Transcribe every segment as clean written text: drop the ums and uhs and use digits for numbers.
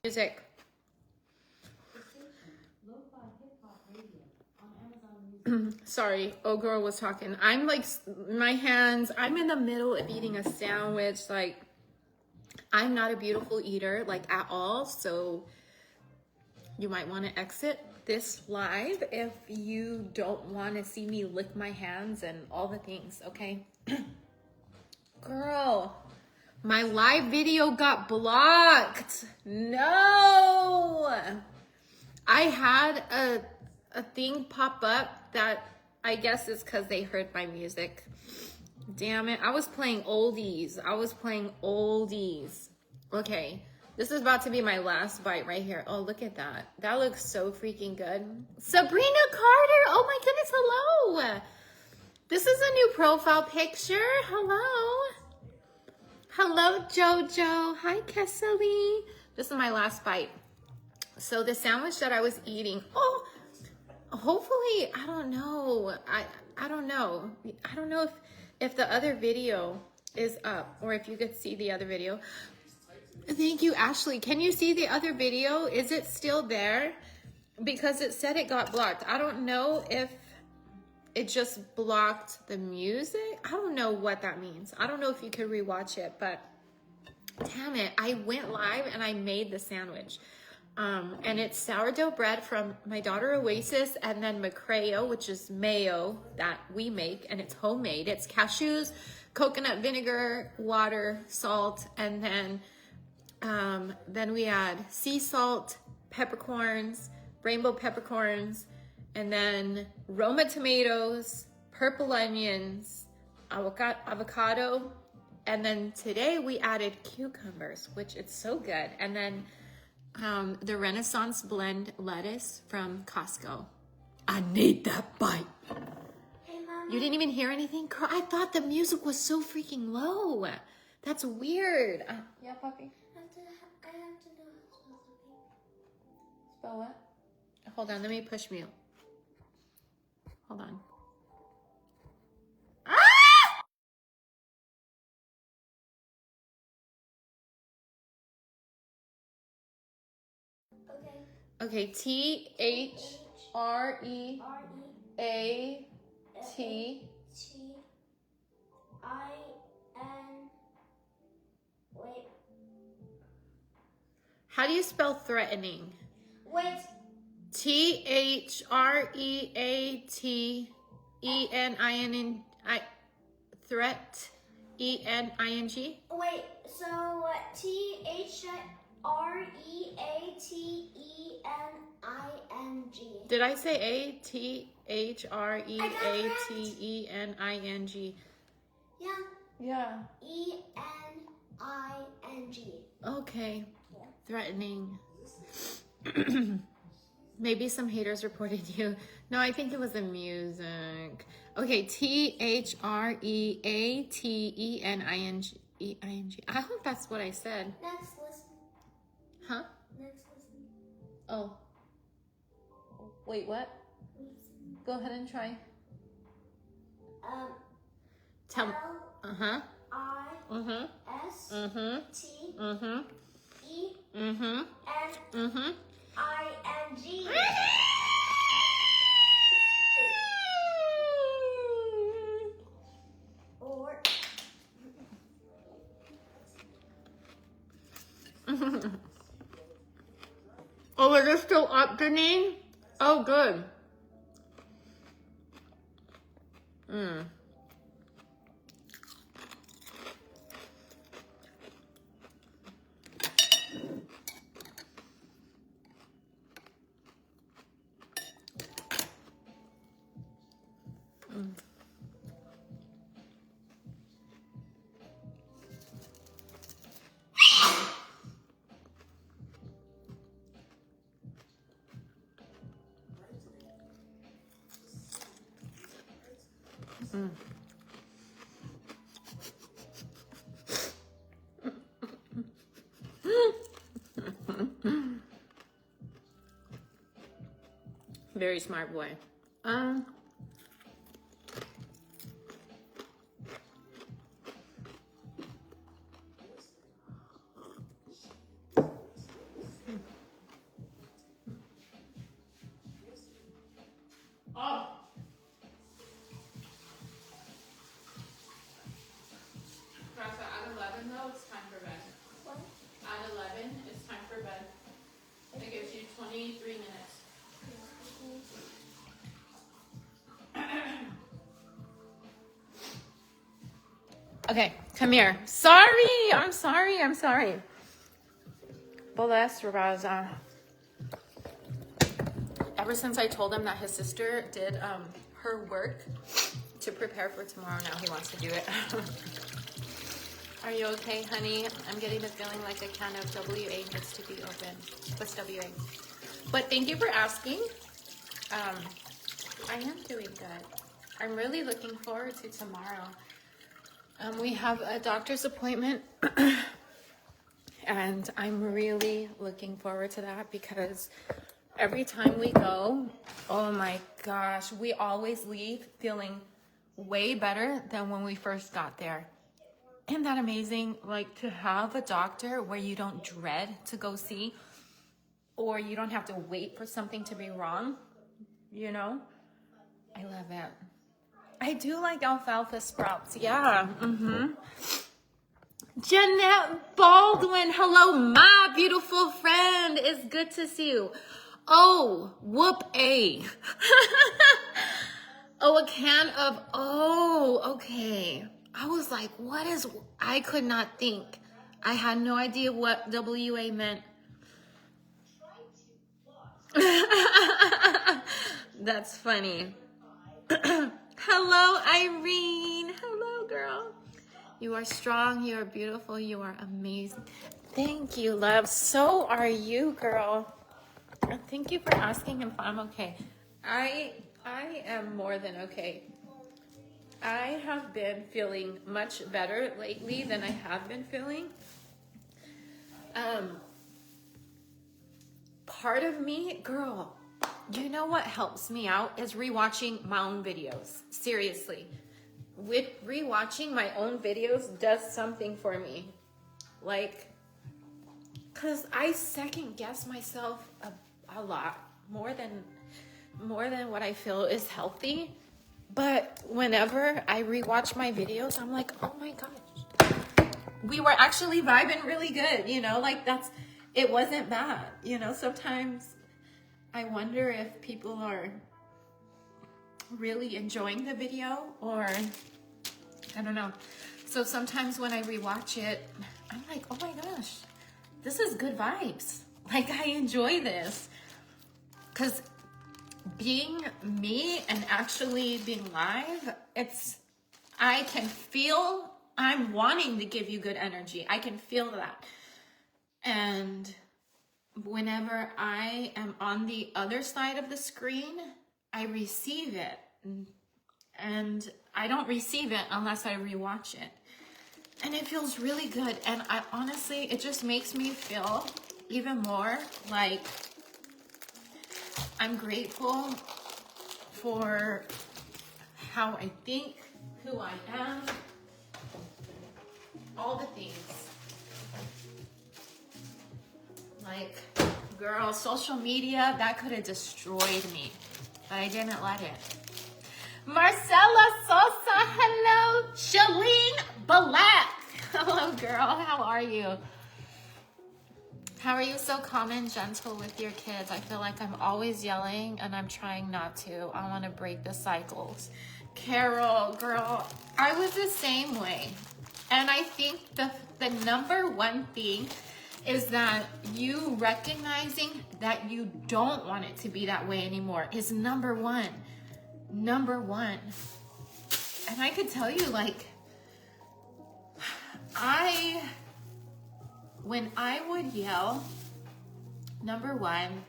Music. Sorry, old girl was talking. I'm like, my hands, I'm in the middle of eating a sandwich. Like, I'm not a beautiful eater, like at all. So you might want to exit this live if you don't want to see me lick my hands and all the things, okay? Girl, my live video got blocked. No! I had a thing pop up that I guess is because they heard my music. Damn it. I was playing oldies. Okay. This is about to be my last bite right here. Oh, look at that. That looks so freaking good. Sabrina Carter. Oh my goodness. Hello. This is a new profile picture. Hello. Hello, Jojo. Hi, Kessely. This is my last bite. So the sandwich that I was eating, hopefully, I don't know. I don't know. I don't know if the other video is up or if you could see the other video. Thank you, Ashley. Can you see the other video? Is it still there? Because it said it got blocked. I don't know if it just blocked the music. I don't know what that means. I don't know if you could rewatch it, but damn it. I went live and I made the sandwich. And it's sourdough bread from my daughter Oasis, and then McCray, which is mayo that we make, and it's homemade. It's cashews, coconut vinegar, water, salt, and then we add sea salt, peppercorns, rainbow peppercorns, and then Roma tomatoes, purple onions, avocado, and then today we added cucumbers, which it's so good, and then the Renaissance blend lettuce from Costco. I need that bite. Hey, Mama. You didn't even hear anything? Girl, I thought the music was so freaking low. That's weird. Yeah, puppy? I have to know how to spell something. Spell what? Hold on, let me push mute. Hold on. Okay, T-H-R-E-A-T. Wait. How do you spell threatening? Wait. T-H-R-E-A-T-E-N-I-N-G. Threat. E-N-I-N-G. Wait. So T-H-R-E-A-T-E-N-I-N-G. Did I say A-T-H-R-E-A-T-E-N-I-N-G? Yeah. Yeah. E-N-I-N-G. Okay. Yeah. Threatening. Maybe some haters reported you. No, I think it was the music. Okay, T-H-R-E-A-T-E-N-I-N-G. E-I-N-G. I hope that's what I said. Next, listen. Huh? Next, listen. Oh. Wait, what? Listen. Go ahead and try. Tell me. L-I-S-T-E-N-I-N-G. Or Oh, is it still up, Janine? Oh, good. Very smart boy. Okay, come here. Sorry, I'm sorry. Bless Raza. Ever since I told him that his sister did her work to prepare for tomorrow, now he wants to do it. Are you okay, honey? I'm getting the feeling like a can of WA needs to be open. What's WA? But thank you for asking. I am doing good. I'm really looking forward to tomorrow. We have a doctor's appointment and I'm really looking forward to that because every time we go, oh my gosh, we always leave feeling way better than when we first got there. Isn't that amazing? Like to have a doctor where you don't dread to go see, or you don't have to wait for something to be wrong, you know? I love it. I do like alfalfa sprouts, yeah. Jeanette Baldwin, hello, my beautiful friend. It's good to see you. Oh, whoop a. Oh, a can of, oh, okay. I was like, what is, I could not think. I had no idea what WA meant. That's funny. Hello, Irene. Hello, girl. You are strong. You are beautiful. You are amazing. Thank you, love. So are you, girl. Thank you for asking if I'm okay. I am more than okay. I have been feeling much better lately than I have been feeling. Part of me, girl, you know what helps me out is rewatching my own videos. Seriously. With rewatching my own videos does something for me. Like, cause I second guess myself a lot more than what I feel is healthy. But whenever I rewatch my videos, I'm like, oh my gosh, we were actually vibing really good, you know, like it wasn't bad, you know. Sometimes I wonder if people are really enjoying the video or I don't know. So sometimes when I rewatch it, I'm like, oh my gosh, this is good vibes. Like I enjoy this. Cause being me and actually being live, I can feel I'm wanting to give you good energy. I can feel that. And whenever I am on the other side of the screen, I receive it. And I don't receive it unless I rewatch it. And it feels really good. And I honestly, it just makes me feel even more like I'm grateful for how I think, who I am, all the things. Like, girl, social media, that could have destroyed me, but I didn't let it. Marcella Sosa, hello. Shalene Black, hello, girl. How are you? How are you so calm and gentle with your kids? I feel like I'm always yelling and I'm trying not to. I want to break the cycles. Carol, girl, I was the same way. And I think the number one thing is that you recognizing that you don't want it to be that way anymore is number one. Number one. And I could tell you, like, when I would yell, number one,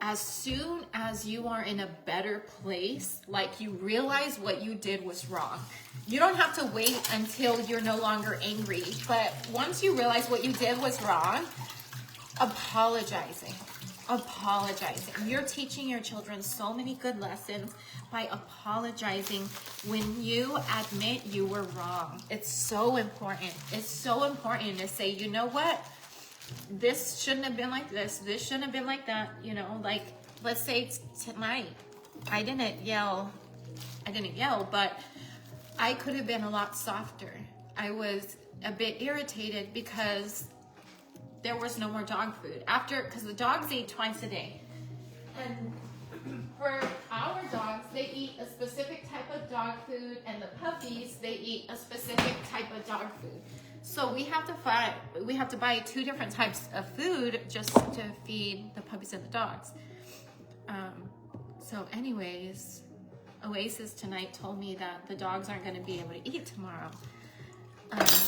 as soon as you are in a better place, like you realize what you did was wrong. You don't have to wait until you're no longer angry, but once you realize what you did was wrong, apologizing. You're teaching your children so many good lessons by apologizing when you admit you were wrong. It's so important. It's so important to say, you know what? This shouldn't have been like this. This shouldn't have been like that. You know, like, let's say tonight, I didn't yell, but I could have been a lot softer. I was a bit irritated because there was no more dog food because the dogs eat twice a day. And for our dogs, they eat a specific type of dog food, and the puppies, they eat a specific type of dog food. So we have to buy 2 different types of food just to feed the puppies and the dogs. So anyways, Oasis tonight told me that the dogs aren't going to be able to eat tomorrow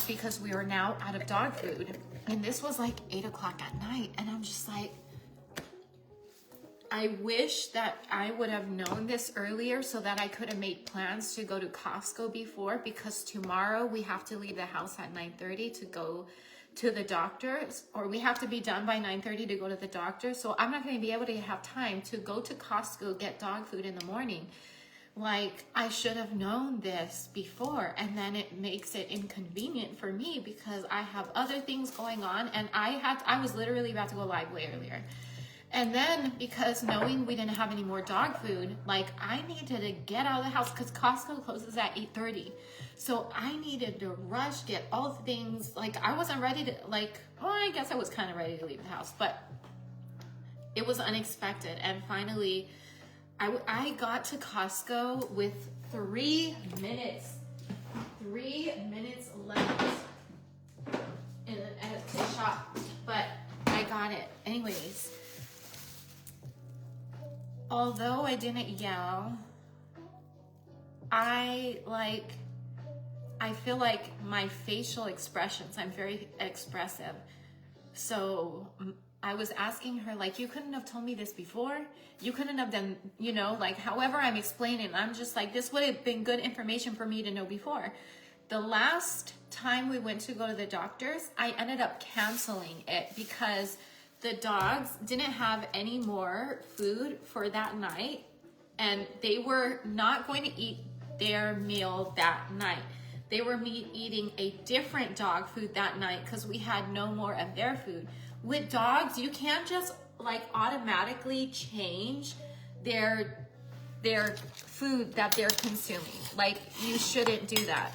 because we are now out of dog food. And this was like 8 o'clock at night, and I'm just like, I wish that I would have known this earlier so that I could have made plans to go to Costco before, because tomorrow we have to leave the house at 9:30 to go to the doctor's, or we have to be done by 9:30 to go to the doctor. So I'm not going to be able to have time to go to Costco, get dog food in the morning. Like, I should have known this before, and then it makes it inconvenient for me because I have other things going on, and I was literally about to go live way earlier. And then, because knowing we didn't have any more dog food, like, I needed to get out of the house because Costco closes at 8:30. So I needed to rush, get all the things. Like, I wasn't ready to, like, well, I guess I was kind of ready to leave the house, but it was unexpected. And finally, I got to Costco with 3 minutes. 3 minutes left to shop, but I got it. Anyways. Although I didn't yell, I feel like my facial expressions, I'm very expressive. So I was asking her, like, you couldn't have told me this before. You couldn't have done, you know, like, however I'm explaining, I'm just like, this would have been good information for me to know before. The last time we went to go to the doctor's, I ended up canceling it because the dogs didn't have any more food for that night, and they were not going to eat their meal that night. They were eating a different dog food that night because we had no more of their food. With dogs, you can't just like automatically change their food that they're consuming. Like, you shouldn't do that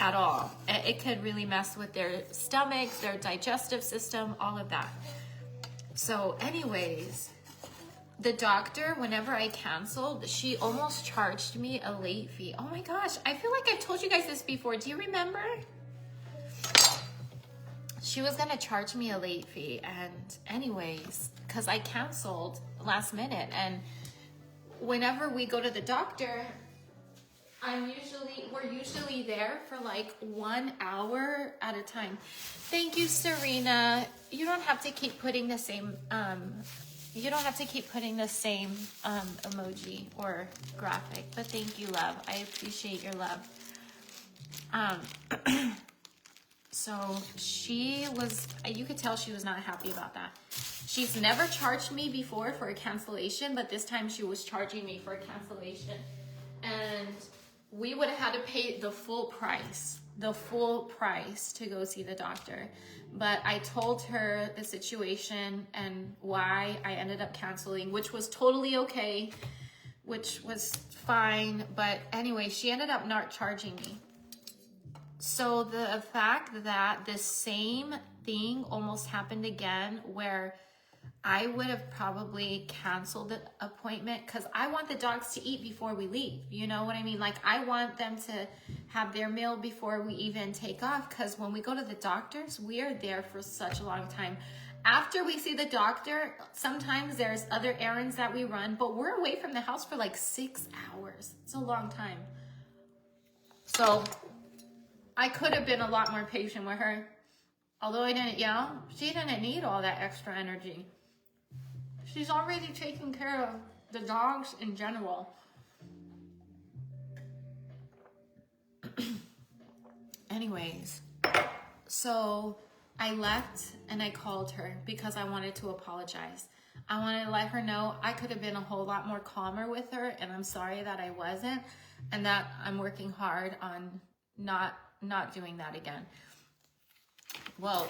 at all. It could really mess with their stomachs, their digestive system, all of that. So anyways, the doctor, whenever I canceled, she almost charged me a late fee. Oh my gosh, I feel like I've told you guys this before. Do you remember? She was gonna charge me a late fee, and anyways, because I canceled last minute, and whenever we go to the doctor, we're usually there for like 1 hour at a time. Thank you, Serena. You don't have to keep putting the same emoji or graphic, but thank you, love. I appreciate your love. So you could tell she was not happy about that. She's never charged me before for a cancellation, but this time she was charging me for a cancellation. And we would have had to pay the full price to go see the doctor. But I told her the situation and why I ended up canceling, which was totally okay, which was fine. But anyway, she ended up not charging me. So the fact that the same thing almost happened again, where I would have probably canceled the appointment because I want the dogs to eat before we leave. You know what I mean? Like, I want them to have their meal before we even take off, because when we go to the doctors, we are there for such a long time. After we see the doctor, sometimes there's other errands that we run, but we're away from the house for like 6 hours. It's a long time. So I could have been a lot more patient with her. Although I didn't yell, she didn't need all that extra energy. She's already taking care of the dogs in general. Anyways, so I left and I called her because I wanted to apologize. I wanted to let her know I could have been a whole lot more calmer with her, and I'm sorry that I wasn't, and that I'm working hard on not doing that again. Well,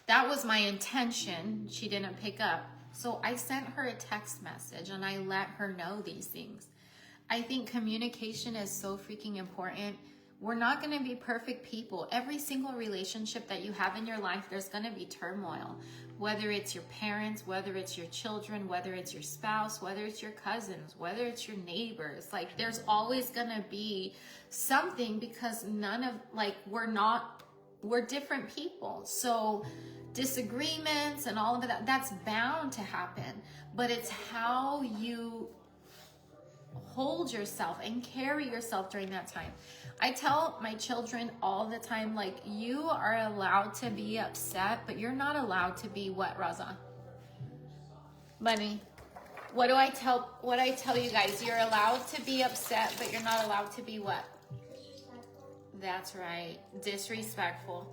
that was my intention. She didn't pick up. So I sent her a text message and I let her know these things. I think communication is so freaking important. We're not going to be perfect people. Every single relationship that you have in your life, there's going to be turmoil. Whether it's your parents, whether it's your children, whether it's your spouse, whether it's your cousins, whether it's your neighbors. Like, there's always going to be something, because we're different people. So disagreements and all of that, that's bound to happen. But it's how you hold yourself and carry yourself during that time. I tell my children all the time, like, you are allowed to be upset, but you're not allowed to be what, Raza? Bunny. What I tell you guys? You're allowed to be upset, but you're not allowed to be what? That's right. Disrespectful.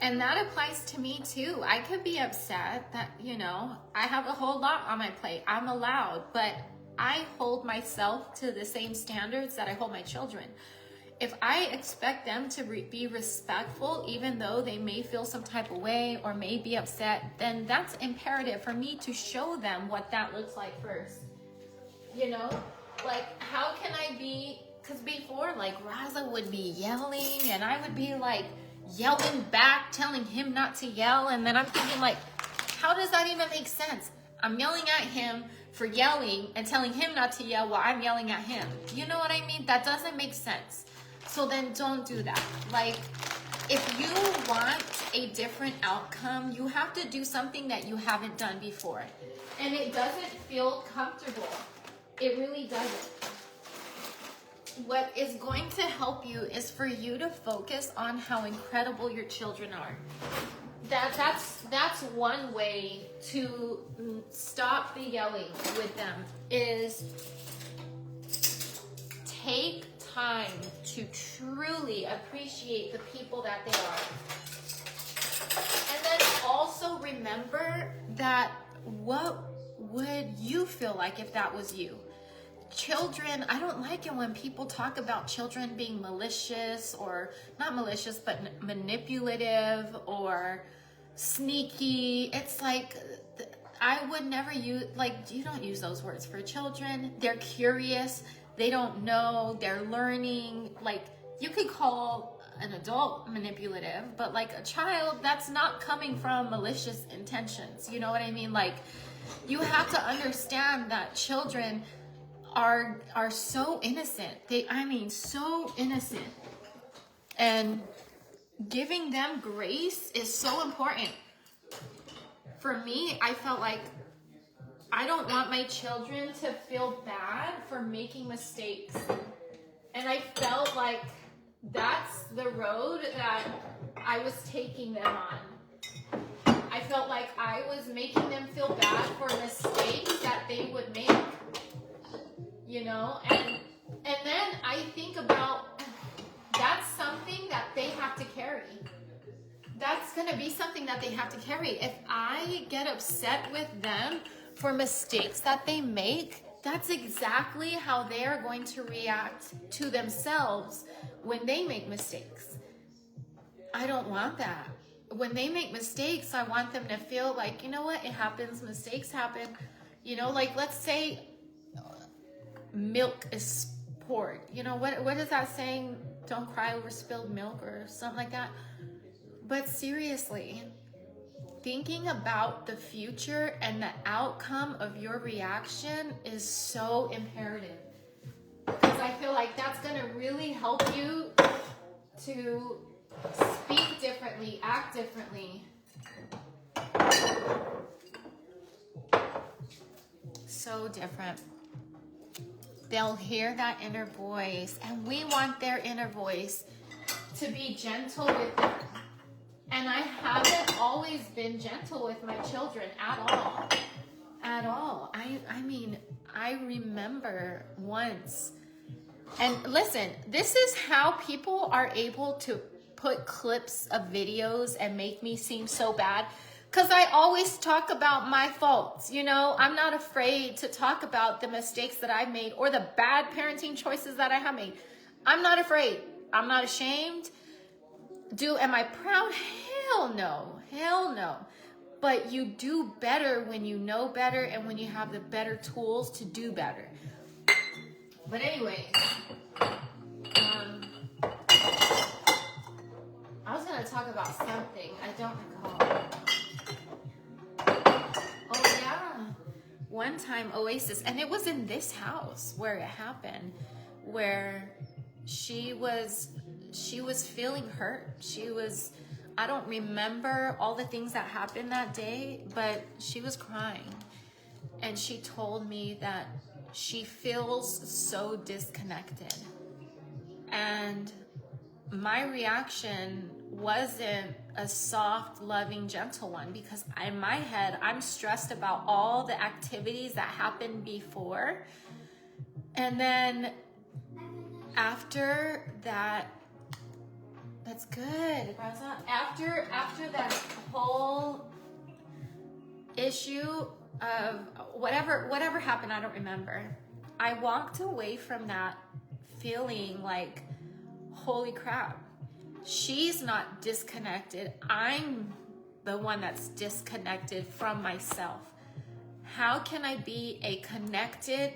And that applies to me too. I could be upset that, I have a whole lot on my plate. I'm allowed, but I hold myself to the same standards that I hold my children. If I expect them to be respectful, even though they may feel some type of way or may be upset, then that's imperative for me to show them what that looks like first. Like, how can I be, because before, like, Raza would be yelling and I would be like yelling back, telling him not to yell. And then I'm thinking, like, how does that even make sense? I'm yelling at him for yelling and telling him not to yell while I'm yelling at him. You know what I mean? That doesn't make sense. So then don't do that. Like, if you want a different outcome, you have to do something that you haven't done before. And it doesn't feel comfortable. It really doesn't. What is going to help you is for you to focus on how incredible your children are. That's one way to stop the yelling with them, is take time to truly appreciate the people that they are. And then also remember that, what would you feel like if that was you? Children, I don't like it when people talk about children being malicious, or not malicious, but manipulative or sneaky. It's like, I would never use, like, you don't use those words for children. They're curious. They don't know. They're learning. Like, you could call an adult manipulative, but like a child, that's not coming from malicious intentions. You know what I mean? Like, you have to understand that children are so innocent. So innocent. And giving them grace is so important. For me, I felt like I don't want my children to feel bad for making mistakes. And I felt like that's the road that I was taking them on. I felt like I was making them feel bad for mistakes that they would make. And then I think about, that's something that they have to carry. That's going to be something that they have to carry. If I get upset with them for mistakes that they make, that's exactly how they are going to react to themselves when they make mistakes. I don't want that. When they make mistakes, I want them to feel like, you know what, it happens, mistakes happen. Like, let's say milk is poured. What is that saying? Don't cry over spilled milk or something like that. But seriously, thinking about the future and the outcome of your reaction is so imperative. Because I feel like that's going to really help you to speak differently, act differently. So different. They'll hear that inner voice, and we want their inner voice to be gentle with them. And I haven't always been gentle with my children at all. At all. I remember once. And listen, this is how people are able to put clips of videos and make me seem so bad. Because I always talk about my faults. I'm not afraid to talk about the mistakes that I've made or the bad parenting choices that I have made. I'm not afraid. I'm not ashamed. Am I proud? Hell no. But you do better when you know better and when you have the better tools to do better. But anyways, to talk about something. I don't recall. Oh yeah. One time Oasis, and it was in this house where it happened, where she was feeling hurt. I don't remember all the things that happened that day, but she was crying. And she told me that she feels so disconnected. And my reaction wasn't a soft, loving, gentle one, because in my head, I'm stressed about all the activities that happened before. And then after that, that's good, Raza. After that whole issue of whatever happened, I don't remember. I walked away from that feeling like, holy crap, she's not disconnected. I'm the one that's disconnected from myself. How can I be a connected,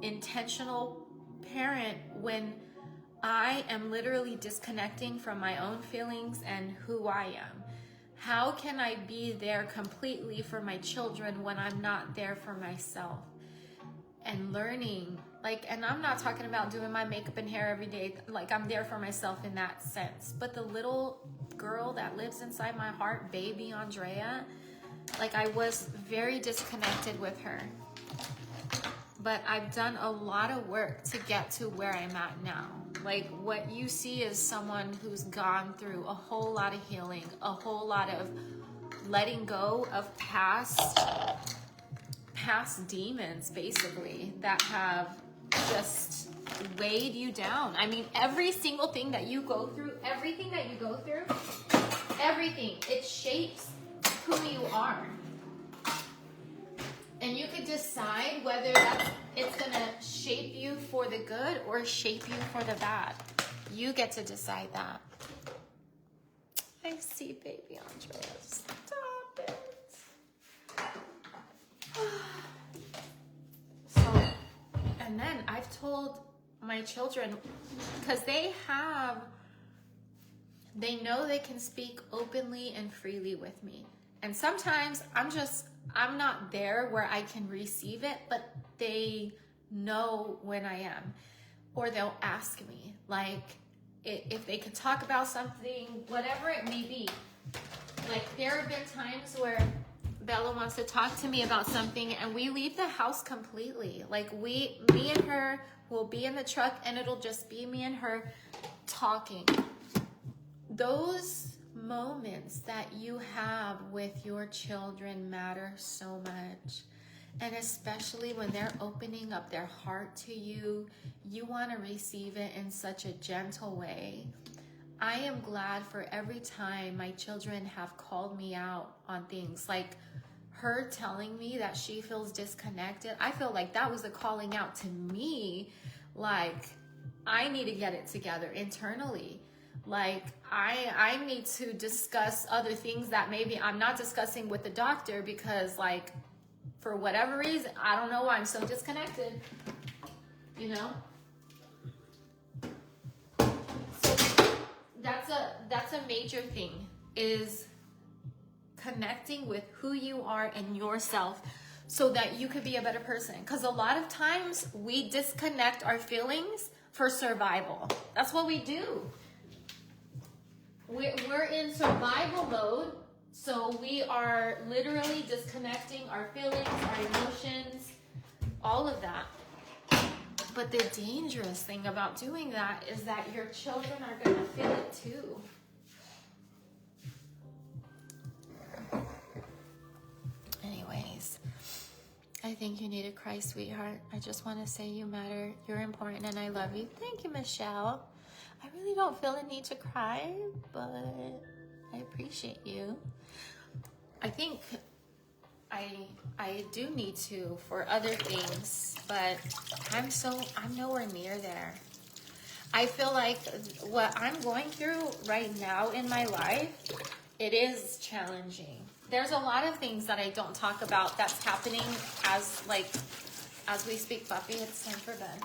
intentional parent when I am literally disconnecting from my own feelings and who I am? How can I be there completely for my children when I'm not there for myself? And learning, like, and I'm not talking about doing my makeup and hair every day, like I'm there for myself in that sense. But the little girl that lives inside my heart, baby Andrea, like I was very disconnected with her. But I've done a lot of work to get to where I'm at now. Like what you see is someone who's gone through a whole lot of healing, a whole lot of letting go of past demons, basically, that have just weighed you down. I mean, every single thing that you go through, everything, it shapes who you are. And you could decide whether it's gonna shape you for the good or shape you for the bad. You get to decide that. I see baby Andrea. Stop it. So, and then I've told my children, because they know they can speak openly and freely with me. And sometimes I'm not there where I can receive it, but they know when I am. Or they'll ask me, like, if they could talk about something, whatever it may be. Like, there have been times where Bella wants to talk to me about something and we leave the house completely. Like, me and her will be in the truck and it'll just be me and her talking. Those moments that you have with your children matter so much. And especially when they're opening up their heart to you, you want to receive it in such a gentle way. I am glad for every time my children have called me out on things, like her telling me that she feels disconnected. I feel like that was a calling out to me, like I need to get it together internally. Like I need to discuss other things that maybe I'm not discussing with the doctor because, like, for whatever reason, I don't know why I'm so disconnected, you know? So that's a major thing, is connecting with who you are and yourself so that you could be a better person. Because a lot of times we disconnect our feelings for survival. That's what we do. We're in survival mode, so we are literally disconnecting our feelings, our emotions, all of that. But the dangerous thing about doing that is that your children are going to feel it too. Anyways, I think you need to cry, sweetheart. I just want to say you matter, you're important, and I love you. Thank you, Michelle. I really don't feel the need to cry, but I appreciate you. I think I do need to for other things, but I'm nowhere near there. I feel like what I'm going through right now in my life, it is challenging. There's a lot of things that I don't talk about that's happening as we speak. Buffy, it's time for bed.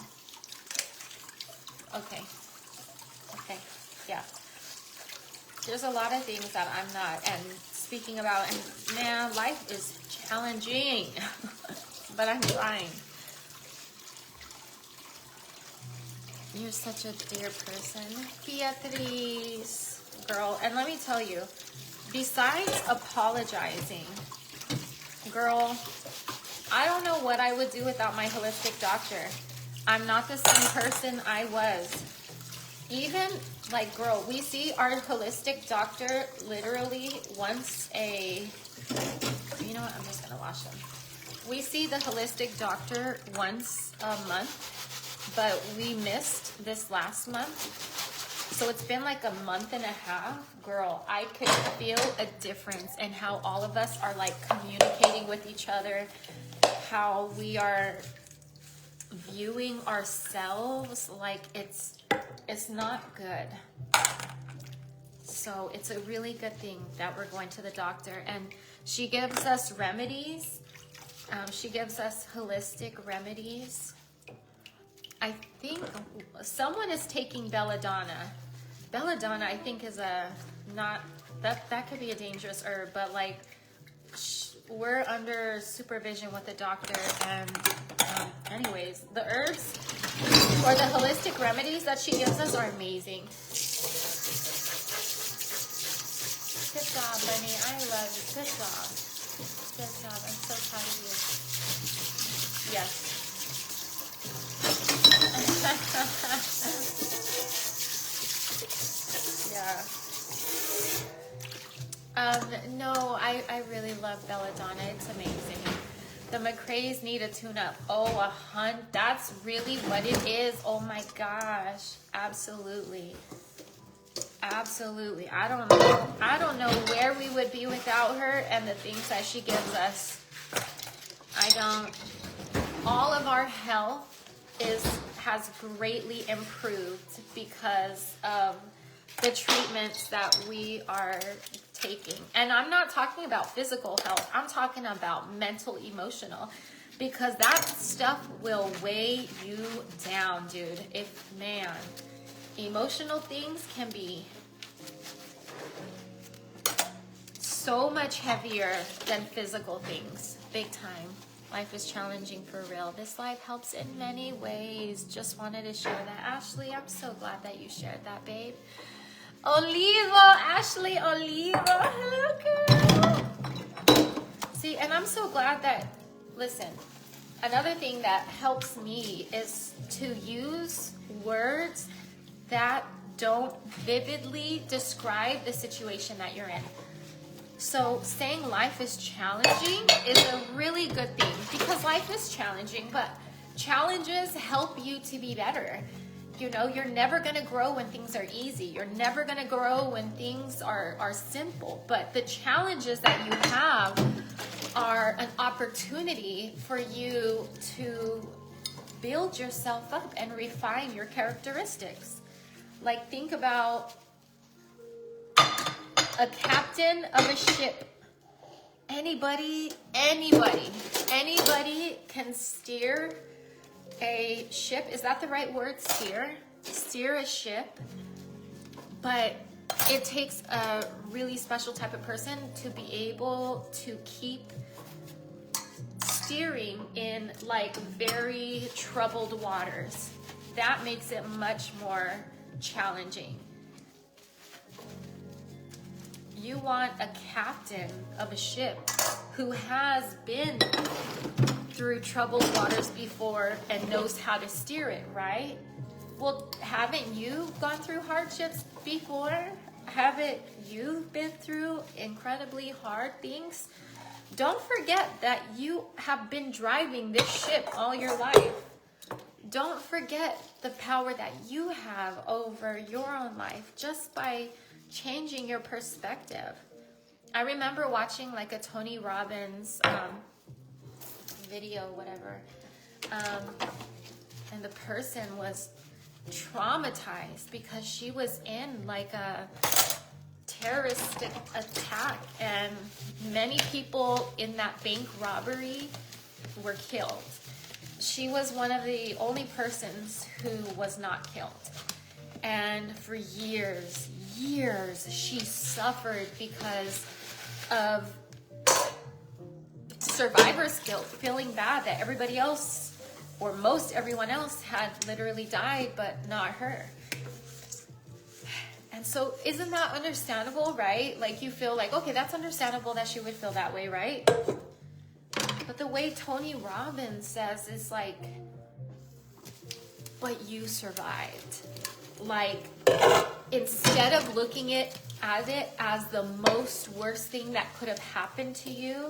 Okay, yeah. There's a lot of things that I'm not, and speaking about, and man, life is challenging, but I'm trying. You're such a dear person, Beatrice, girl. And let me tell you, besides apologizing, girl, I don't know what I would do without my holistic doctor. I'm not the same person I was. Even, like, girl, we see our holistic doctor literally once a, you know what, I'm just gonna wash them. We see the holistic doctor once a month, but we missed this last month. So it's been like a month and a half. Girl, I could feel a difference in how all of us are like communicating with each other, how we are viewing ourselves. Like it's not good. So it's a really good thing that we're going to the doctor, and she gives us remedies. She gives us holistic remedies. I think someone is taking belladonna. Belladonna, I think, is a not that could be a dangerous herb, but like we're under supervision with the doctor, and anyways, the herbs or the holistic remedies that she gives us are amazing. Good job, Bunny. I love you. Good job. Good job. I'm so proud of you. Yes. Yeah. No, I really love belladonna. It's amazing. The McCrays need a tune-up. Oh, that's really what it is. Oh my gosh. Absolutely. Absolutely. I don't know where we would be without her and the things that she gives us. All of our health has greatly improved because of the treatments that we are taking. And I'm not talking about physical health. I'm talking about mental, emotional, because that stuff will weigh you down, dude. Emotional things can be so much heavier than physical things. Big time. Life is challenging for real. This life helps in many ways. Just wanted to share that. Ashley, I'm so glad that you shared that, babe. Oliva, Ashley, Oliva. Hello, girl. See, and I'm so glad that, listen, another thing that helps me is to use words that don't vividly describe the situation that you're in. So saying life is challenging is a really good thing, because life is challenging, but challenges help you to be better. You know, you're never going to grow when things are easy. You're never going to grow when things are simple. But the challenges that you have are an opportunity for you to build yourself up and refine your characteristics. Like, think about a captain of a ship. Anybody can steer a ship. Is that the right word? Steer a ship. But it takes a really special type of person to be able to keep steering in like very troubled waters. That makes it much more challenging. You want a captain of a ship who has been through troubled waters before and knows how to steer it, right? Well, haven't you gone through hardships before? Haven't you been through incredibly hard things? Don't forget that you have been driving this ship all your life. Don't forget the power that you have over your own life just by changing your perspective. I remember watching like a Tony Robbins video, whatever, and the person was traumatized because she was in like a terroristic attack, and many people in that bank robbery were killed. She was one of the only persons who was not killed. And for years years she suffered because of survivor's guilt, feeling bad that everybody else, or most everyone else, had literally died, but not her. And so isn't that understandable, right? Like, you feel like, okay, that's understandable that she would feel that way, right? But the way Tony Robbins says is like, but you survived. Like, instead of looking at it as the most worst thing that could have happened to you,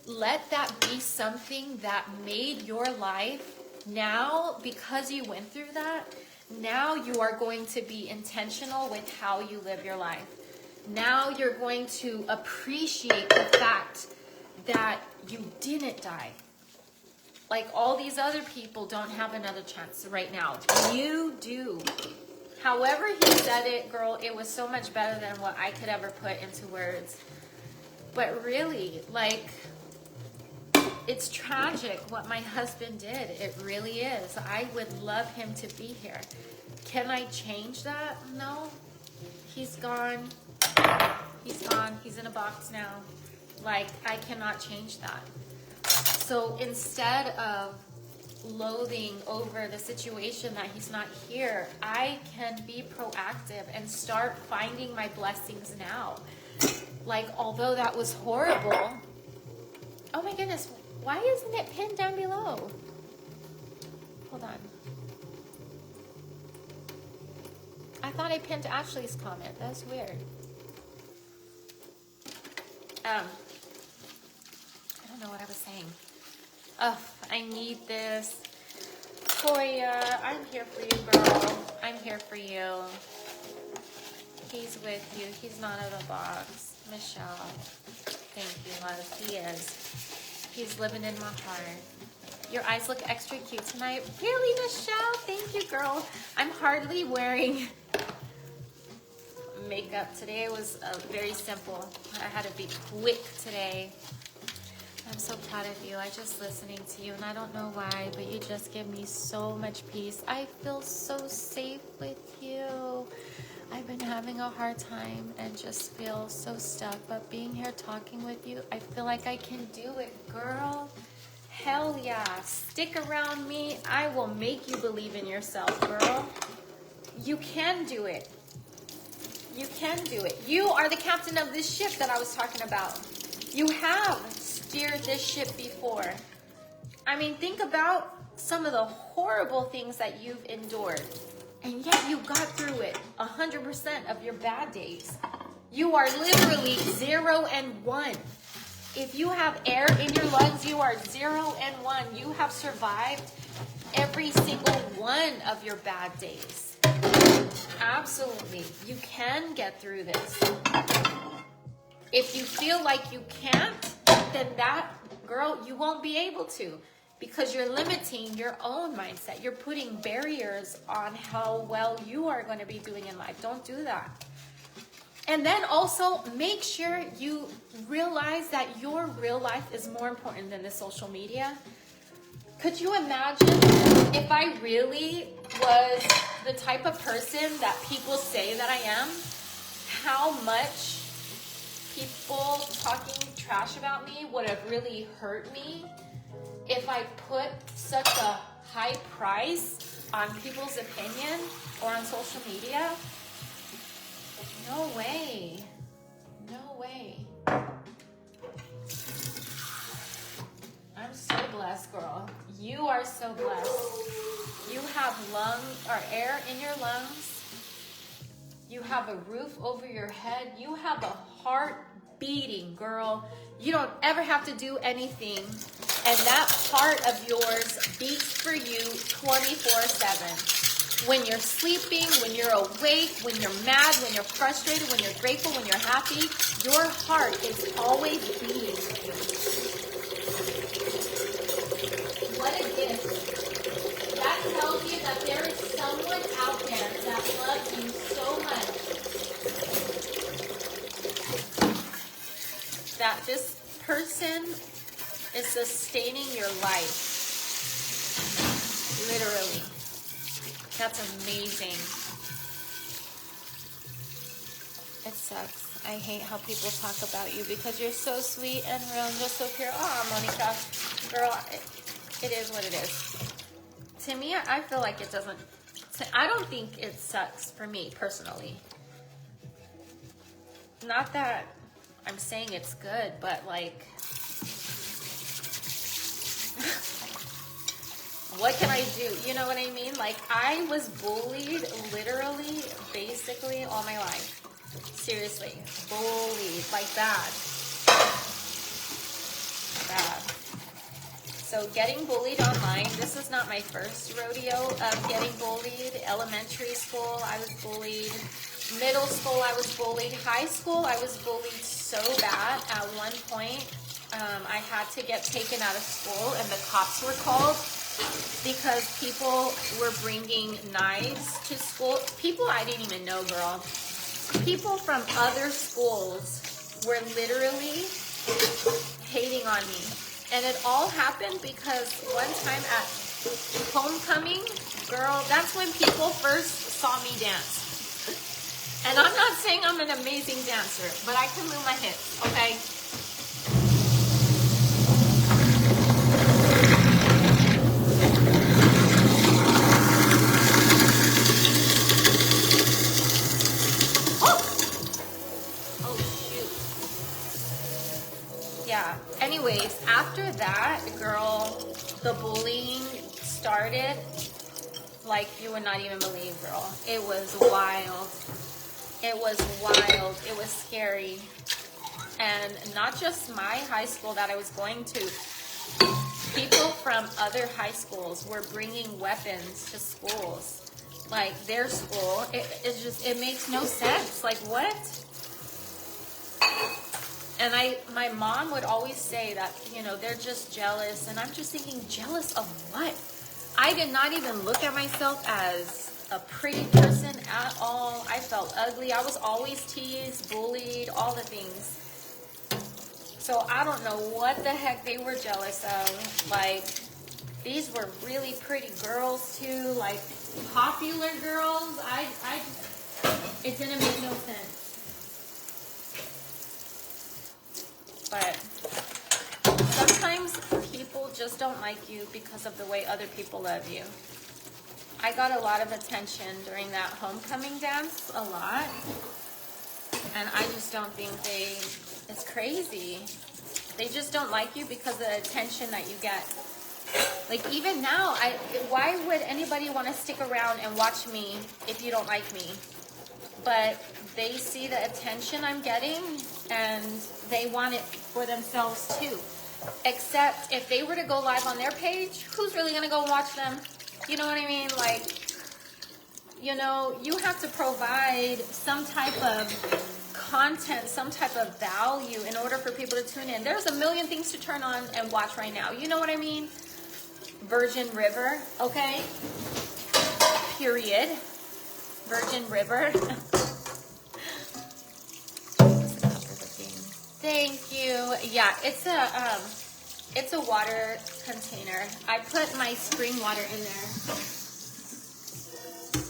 let that be something that made your life now, because you went through that, now you are going to be intentional with how you live your life. Now you're going to appreciate the fact that you didn't die. Like, all these other people don't have another chance right now. You do. However he said it, girl, it was so much better than what I could ever put into words. But really, like, it's tragic what my husband did. It really is. I would love him to be here. Can I change that? No. He's gone. He's gone. He's in a box now. Like, I cannot change that. So instead of loathing over the situation that he's not here, I can be proactive and start finding my blessings now. Like, although that was horrible. Oh my goodness, why isn't it pinned down below? Hold on. I thought I pinned Ashley's comment. That's weird. I don't know what I was saying. Oh, I need this. Toya, I'm here for you, girl. I'm here for you. He's with you. He's not in a box. Michelle. Thank you, love. He is. He's living in my heart. Your eyes look extra cute tonight. Really, Michelle? Thank you, girl. I'm hardly wearing makeup today. It was very simple. I had to be quick today. I'm so proud of you. I just listening to you, and I don't know why, but you just give me so much peace. I feel so safe with you. I've been having a hard time and just feel so stuck, but being here talking with you, I feel like I can do it, girl. Hell yeah. Stick around me. I will make you believe in yourself, girl. You can do it. You can do it. You are the captain of this ship that I was talking about. You have steered this ship before. I mean, think about some of the horrible things that you've endured, and yet you got through it 100% of your bad days. You are literally 0 and 1. If you have air in your lungs, you are 0 and 1. You have survived every single one of your bad days. Absolutely. You can get through this. If you feel like you can't, then that, girl, you won't be able to, because you're limiting your own mindset. You're putting barriers on how well you are going to be doing in life. Don't do that. And then also make sure you realize that your real life is more important than the social media. Could you imagine if I really was the type of person that people say that I am? How much people talking trash about me would have really hurt me if I put such a high price on people's opinion or on social media? No way. No way. I'm so blessed, girl. You are so blessed. You have air in your lungs. You have a roof over your head. You have a heart beating, girl. You don't ever have to do anything. And that heart of yours beats for you 24/7. When you're sleeping, when you're awake, when you're mad, when you're frustrated, when you're grateful, when you're happy, your heart is always beating for you. What a gift. That tells you that there is someone out there that loves you so much that this person is sustaining your life. Literally. That's amazing. It sucks. I hate how people talk about you because you're so sweet and real and just so pure. Oh, Monica, girl, it is what it is. To me, I feel like it doesn't. I don't think it sucks for me personally. Not that I'm saying it's good, but like, what can I do? You know what I mean? Like, I was bullied literally, basically all my life. Seriously, bullied, like bad. Bad. So getting bullied online, this is not my first rodeo of getting bullied. Elementary school, I was bullied. Middle school, I was bullied. High school, I was bullied so bad. At one point, I had to get taken out of school and the cops were called because people were bringing knives to school. People I didn't even know, girl. People from other schools were literally hating on me. And it all happened because one time at homecoming, girl, that's when people first saw me dance. And I'm not saying I'm an amazing dancer, but I can move my hips, okay? Yeah. Anyways, after that, girl, the bullying started like you would not even believe, girl. It was wild. It was wild. It was scary. And not just my high school that I was going to. People from other high schools were bringing weapons to schools. Like their school. It makes no sense. Like what? And my mom would always say that, you know, they're just jealous. And I'm just thinking, jealous of what? I did not even look at myself as a pretty person at all. I felt ugly. I was always teased, bullied, all the things. So I don't know what the heck they were jealous of. Like, these were really pretty girls too, like popular girls. It didn't make no sense. But sometimes people just don't like you because of the way other people love you. I got a lot of attention during that homecoming dance, a lot. And I just don't think it's crazy. They just don't like you because of the attention that you get. Like even now, why would anybody want to stick around and watch me if you don't like me? But they see the attention I'm getting and they want it for themselves too. Except if they were to go live on their page, who's really going to go watch them? You know what I mean? Like, you know, you have to provide some type of content, some type of value in order for people to tune in. There's a million things to turn on and watch right now. You know what I mean? Virgin River, okay? Period. Virgin River. Thank you. Yeah, it's a water container. I put my spring water in there.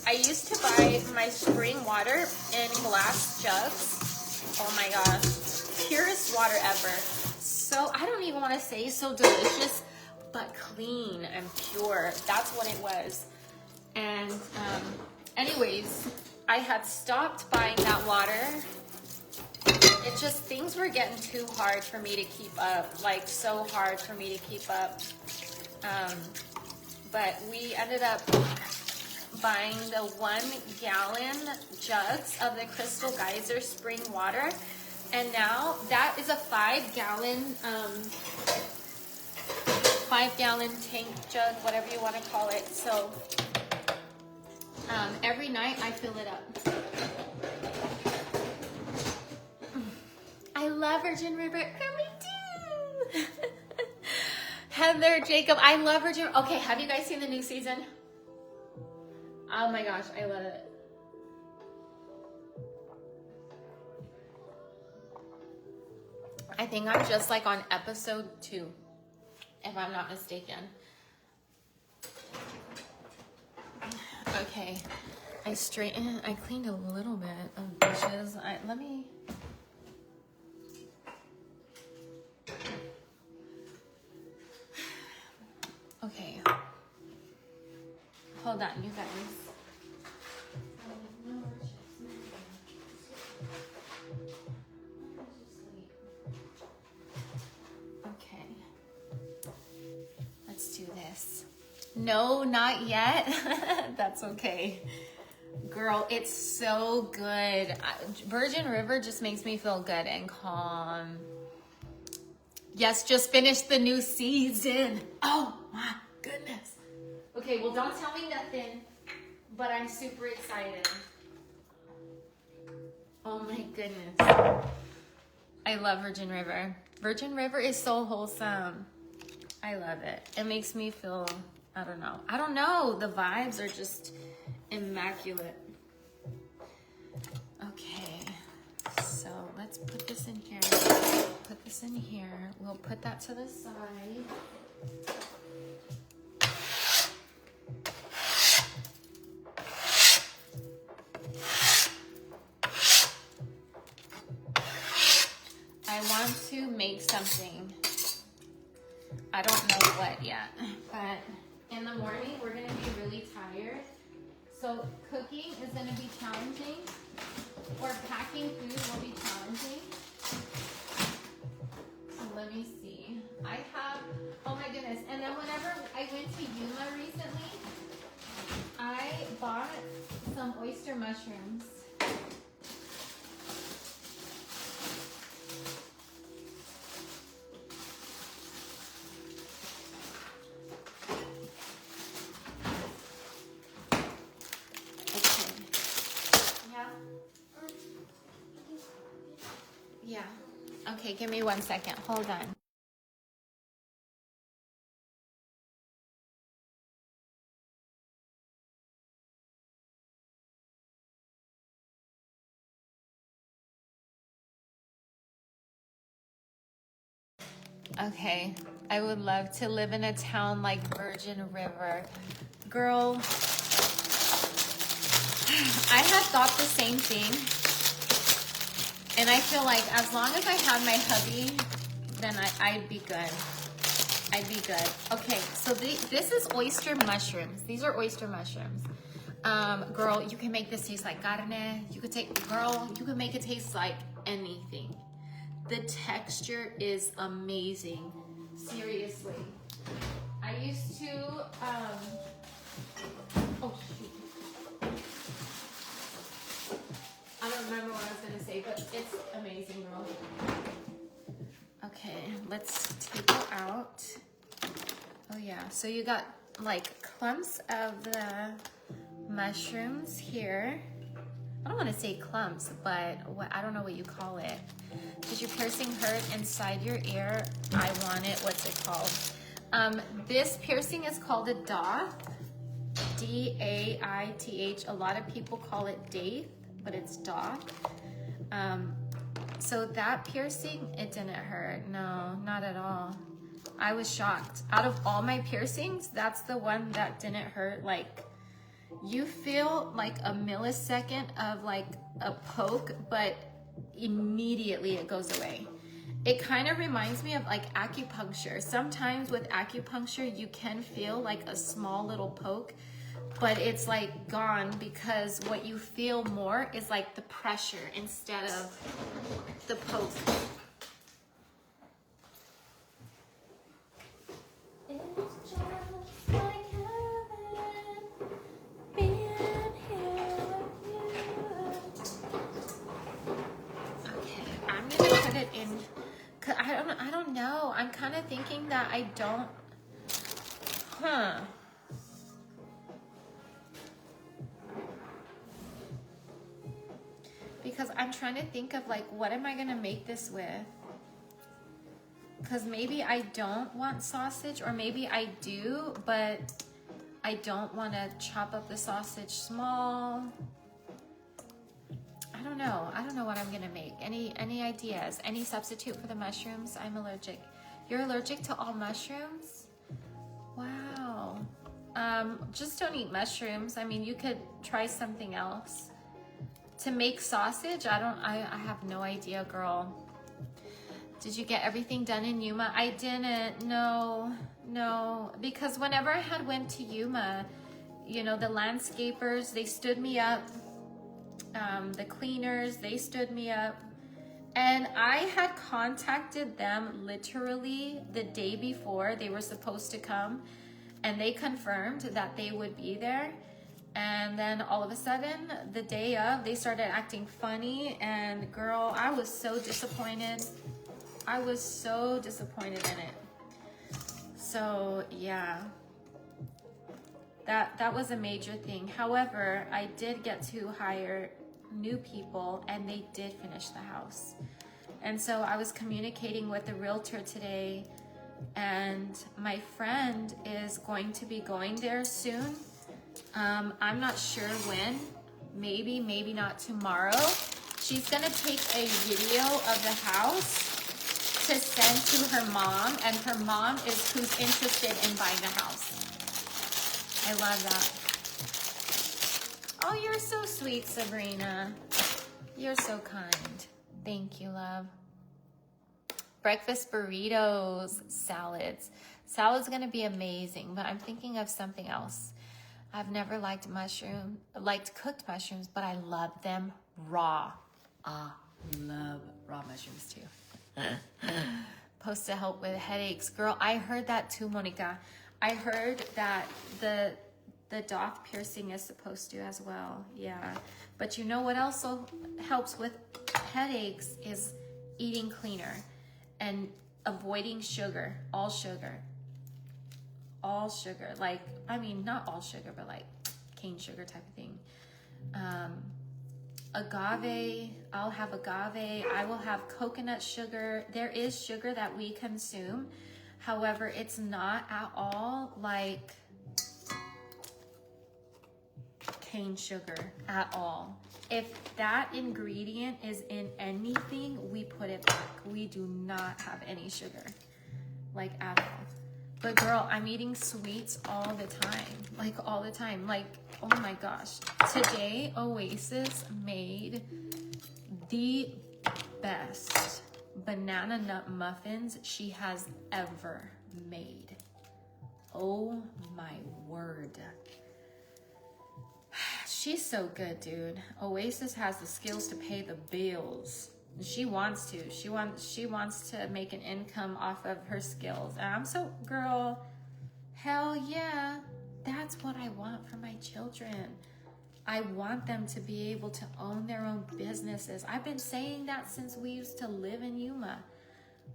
I used to buy my spring water in glass jugs. Oh my gosh, purest water ever. So I don't even want to say so delicious, but clean and pure. That's what it was. And anyways, I had stopped buying that water. It just, things were getting too hard for me to keep up, like so hard for me to keep up. But we ended up buying the 1 gallon jugs of the Crystal Geyser spring water. And now that is a 5 gallon tank jug, whatever you want to call it. So every night I fill it up. I love Virgin River. Me too. Heather, Jacob, I love Virgin. Okay, have you guys seen the new season? Oh my gosh, I love it. I think I'm just like on episode 2, if I'm not mistaken. Okay, I cleaned a little bit of dishes. Let me. Okay. Hold on, you guys. Okay. Let's do this. No, not yet. That's okay. Girl, it's so good. Virgin River just makes me feel good and calm. Yes, just finished the new season. Oh my goodness. Okay, well, don't tell me nothing, but I'm super excited. Oh my goodness. I love Virgin River. Virgin River is so wholesome. I love it. It makes me feel, I don't know. The vibes are just immaculate. Okay, so let's put this in here. Put this in here. We'll put that to the side. I want to make something. I don't know what yet, but in the morning we're gonna be really tired. So cooking is gonna be challenging, or packing food will be challenging. So let me see. I have, oh my goodness. And then whenever I went to Yuma recently, I bought some oyster mushrooms. Yeah. Okay, give me 1 second. Hold on. Okay, I would love to live in a town like Virgin River. Girl, I had thought the same thing. And I feel like as long as I have my hubby, then I'd be good. I'd be good. Okay, so this is oyster mushrooms. These are oyster mushrooms. Girl, you can make this taste like carne. You can make it taste like anything. The texture is amazing. Seriously. I used to, oh shoot. I don't remember what I was gonna say, but it's amazing, girl. Okay, let's take it out. Oh yeah, so you got like clumps of the mushrooms here. I don't want to say clumps, but I don't know what you call it. Does your piercing hurt inside your ear? I want it. What's it called? This piercing is called a daith. D-A-I-T-H. A lot of people call it daith, but it's daith. So that piercing, it didn't hurt. No, not at all. I was shocked. Out of all my piercings, that's the one that didn't hurt. Like, you feel like a millisecond of like a poke, but immediately it goes away. It kind of reminds me of like acupuncture. Sometimes with acupuncture, you can feel like a small little poke, but it's like gone, because what you feel more is like the pressure instead of the poke. It's just like heaven being here with you. Okay, I'm gonna put it in. I don't know. I'm kind of thinking that I don't. Because I'm trying to think of like, what am I gonna make this with? Because maybe I don't want sausage, or maybe I do, but I don't want to chop up the sausage small. I don't know. I don't know what I'm gonna make. Any ideas? Any substitute for the mushrooms? I'm allergic. You're allergic to all mushrooms? Wow. Just don't eat mushrooms. I mean, you could try something else. To make sausage, I have no idea, girl. Did you get everything done in Yuma? I didn't, no, because whenever I had went to Yuma, you know, the landscapers, they stood me up. The cleaners, they stood me up. And I had contacted them literally the day before they were supposed to come, and they confirmed that they would be there. And then all of a sudden, the day of, they started acting funny, and girl, I was so disappointed. I was so disappointed in it. So yeah, that was a major thing. However, I did get to hire new people, and they did finish the house. And so I was communicating with the realtor today, and my friend is going to be going there soon. I'm not sure when, maybe not tomorrow. She's gonna take a video of the house to send to her mom, and her mom is who's interested in buying the house. I love that. Oh, you're so sweet, Sabrina. You're so kind. Thank you, love. Breakfast burritos, salads. Salad's gonna be amazing, but I'm thinking of something else. I've never liked cooked mushrooms, but I love them raw. I love raw mushrooms too. Supposed to help with headaches. Girl, I heard that too, Monica. I heard that the doth piercing is supposed to as well. Yeah. But you know what also helps with headaches is eating cleaner and avoiding sugar, all sugar. All sugar, like, I mean, not all sugar, but like cane sugar type of thing. Agave, I'll have agave. I will have coconut sugar. There is sugar that we consume. However, it's not at all like cane sugar at all. If that ingredient is in anything, we put it back. We do not have any sugar, like at all. But girl, I'm eating sweets all the time. Like all the time. Like, oh my gosh. Today, Oasis made the best banana nut muffins she has ever made. Oh my word. She's so good, dude. Oasis has the skills to pay the bills. She wants to. She wants to make an income off of her skills. And I'm so, girl, hell yeah. That's what I want for my children. I want them to be able to own their own businesses. I've been saying that since we used to live in Yuma.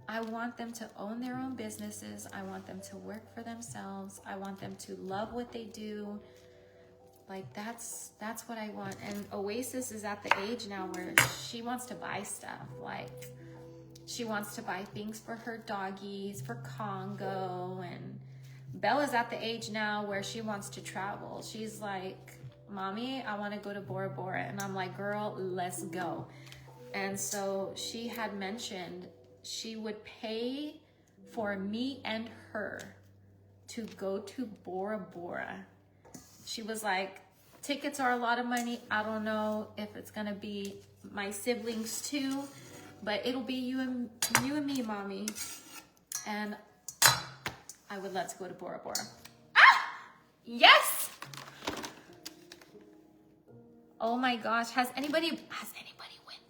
I want them to own their own businesses. I want them to work for themselves. I want them to love what they do. Like that's what I want. And Oasis is at the age now where she wants to buy stuff. Like she wants to buy things for her doggies, for Congo. And Bella's at the age now where she wants to travel. She's like, Mommy, I want to go to Bora Bora. And I'm like, girl, let's go. And so she had mentioned she would pay for me and her to go to Bora Bora. She was like, tickets are a lot of money. I don't know if it's gonna be my siblings too, but it'll be you and me, Mommy. And I would love to go to Bora Bora. Ah! Yes! Oh my gosh, has anybody went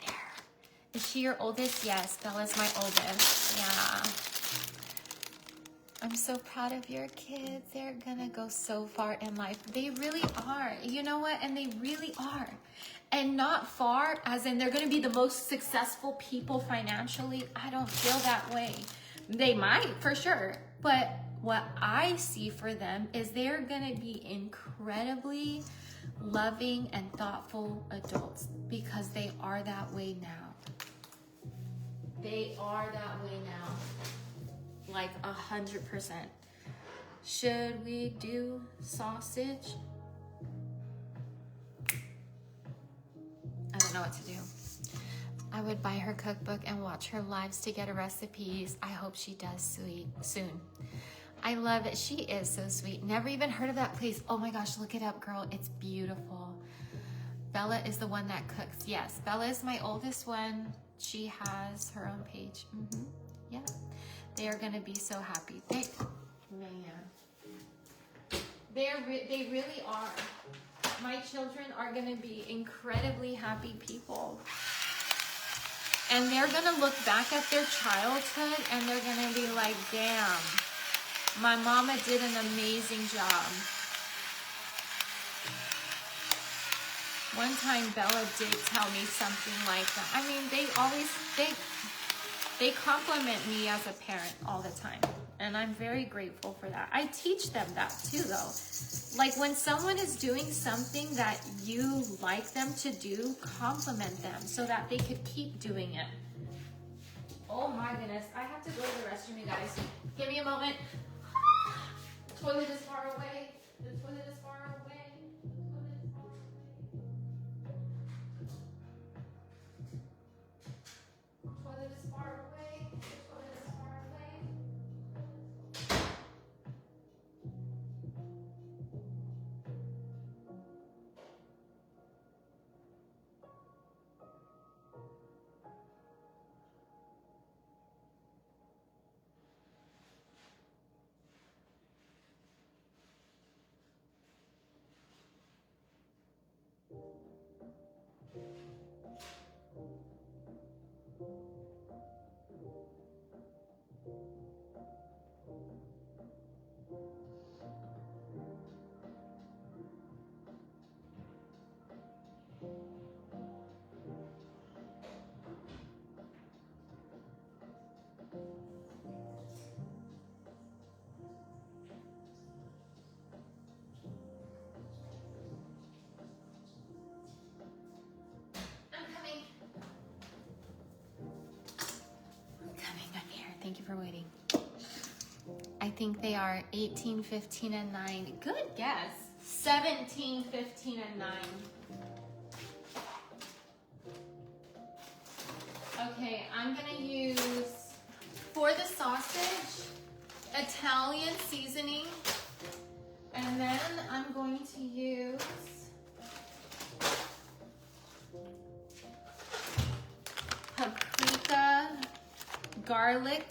there? Is she your oldest? Yes, Bella's my oldest. Yeah. I'm so proud of your kids. They're gonna go so far in life. They really are. You know what? And they really are. And not far, as in they're gonna be the most successful people financially. I don't feel that way. They might, for sure. But what I see for them is they're gonna be incredibly loving and thoughtful adults because they are that way now. They are that way now. Like 100%. Should we do sausage? I don't know what to do. I would buy her cookbook and watch her lives to get her recipes. I hope she does soon. I love it. She is so sweet. Never even heard of that place. Oh my gosh, look it up, girl. It's beautiful. Bella is the one that cooks. Yes, Bella is my oldest one. She has her own page. Yeah, they are gonna be so happy. They really are. My children are gonna be incredibly happy people. And they're gonna look back at their childhood and they're gonna be like, damn, my mama did an amazing job. One time Bella did tell me something like that. I mean, they compliment me as a parent all the time. And I'm very grateful for that. I teach them that too, though. Like when someone is doing something that you like them to do, compliment them so that they could keep doing it. Oh my goodness, I have to go to the restroom, you guys. Give me a moment. Toilet is far away. The toilet is far away. The toilet is far away. The toilet is far away. Thank you for waiting. I think they are 18, 15, and 9. Good guess. 17, 15, and 9. Okay, I'm gonna use, for the sausage, Italian seasoning. And then I'm going to use paprika, garlic,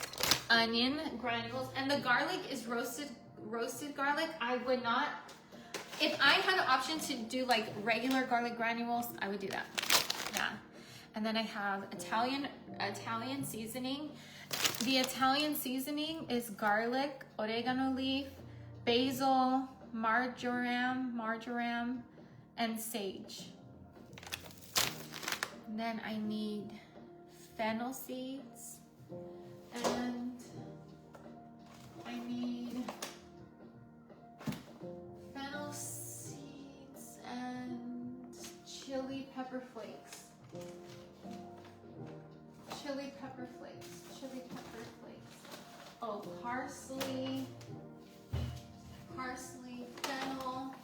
onion granules, and the garlic is roasted garlic. I would not, if I had an option to do like regular garlic granules, I would do that. Yeah. And then I have Italian seasoning. The Italian seasoning is garlic, oregano leaf, basil, marjoram, and sage. And then I need fennel seeds. And I need fennel seeds and chili pepper flakes. Chili pepper flakes. Oh, parsley, fennel.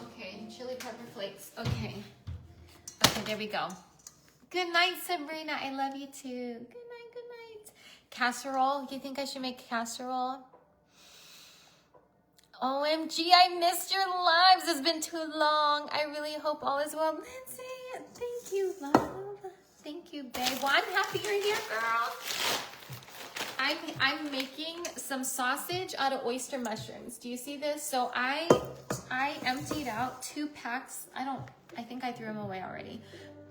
Okay, chili pepper flakes. Okay, there we go. Good night, Sabrina. I love you too. Good night. Casserole. Do you think I should make casserole? OMG, I missed your lives. It's been too long. I really hope all is well. Lindsay, thank you, love. Thank you, babe. Well, I'm happy you're here, girl. I'm making some sausage out of oyster mushrooms. Do you see this? So I emptied out 2 packs. I think I threw them away already.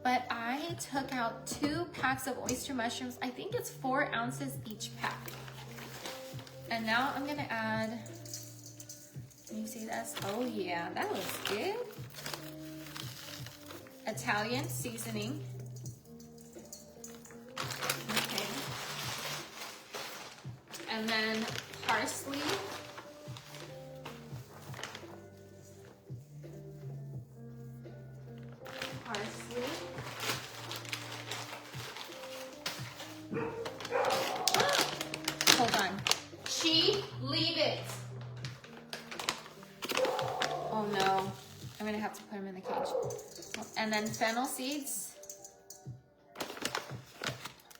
But I took out 2 packs of oyster mushrooms. I think it's 4 ounces each pack. And now I'm gonna add, can you see this? Oh yeah, that looks good. Italian seasoning. Okay. And then parsley. Hold on. Leave it. Oh no. I'm gonna have to put him in the cage. And then fennel seeds.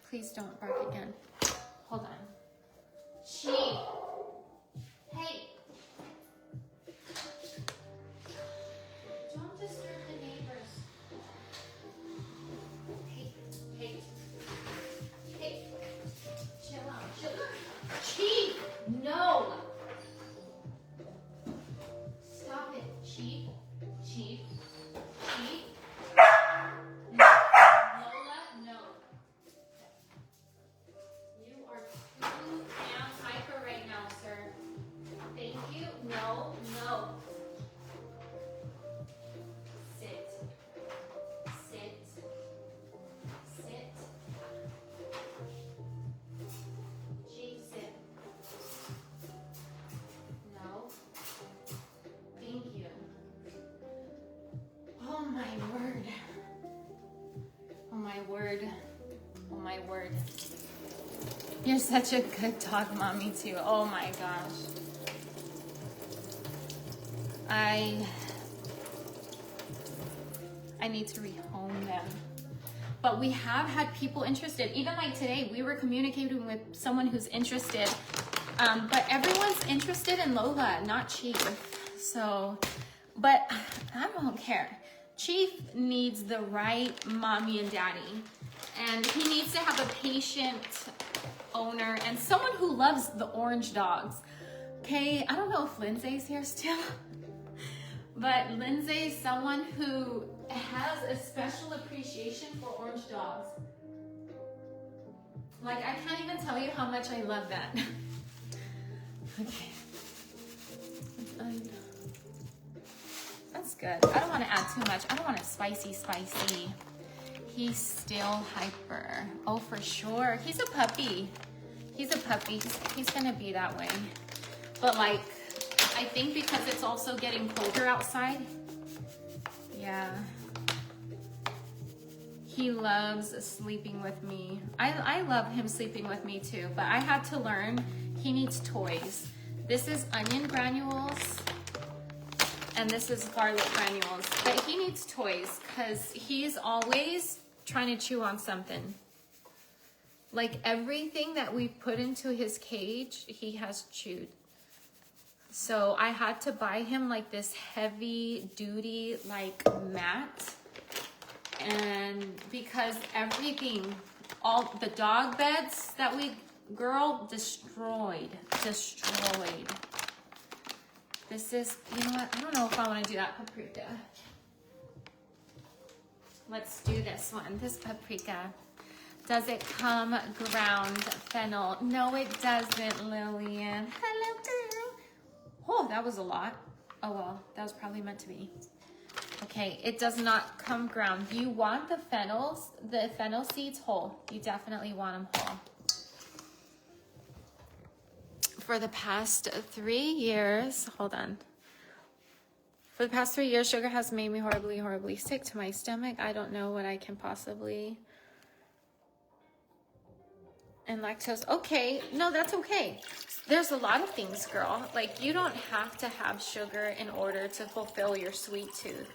Please don't bark again. Hold on. You're such a good dog mommy too. Oh my gosh. I need to rehome them. But we have had people interested. Even like today, we were communicating with someone who's interested. But everyone's interested in Lola, not Chief. So, but I don't care. Chief needs the right mommy and daddy. And he needs to have a patient owner and someone who loves the orange dogs. Okay, I don't know if Lindsay's here still. But Lindsay's someone who has a special appreciation for orange dogs. Like, I can't even tell you how much I love that. Okay. That's good. I don't want to add too much. I don't want it spicy. He's still hyper. Oh, for sure. He's a puppy. He's gonna be that way. But like, I think because it's also getting colder outside. Yeah. He loves sleeping with me. I love him sleeping with me too, but I had to learn he needs toys. This is onion granules and this is garlic granules, but he needs toys because he's always trying to chew on something. Like everything that we put into his cage, he has chewed. So I had to buy him like this heavy duty like mat. And because everything, all the dog beds that we, girl, destroyed. This is, you know what? I don't know if I want to do that paprika. Let's do this one, this paprika. Does it come ground fennel? No, it doesn't, Lillian. Hello, girl. Oh, that was a lot. Oh, well, that was probably meant to be. Okay, it does not come ground. You want the fennel seeds whole. You definitely want them whole. For the past 3 years, hold on. For the past 3 years, sugar has made me horribly sick to my stomach. I don't know what I can possibly... And lactose. Okay, no, that's okay. There's a lot of things, girl. Like, you don't have to have sugar in order to fulfill your sweet tooth.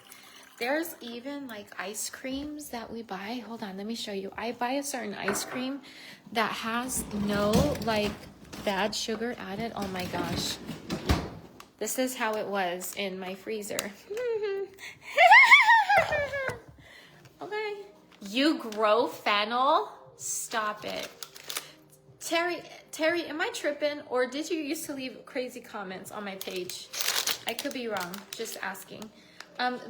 There's even like ice creams that we buy. Hold on, let me show you. I buy a certain ice cream that has no like bad sugar added. Oh my gosh. This is how it was in my freezer. Okay. You grow fennel? Stop it. Terry, am I tripping? Or did you used to leave crazy comments on my page? I could be wrong, just asking.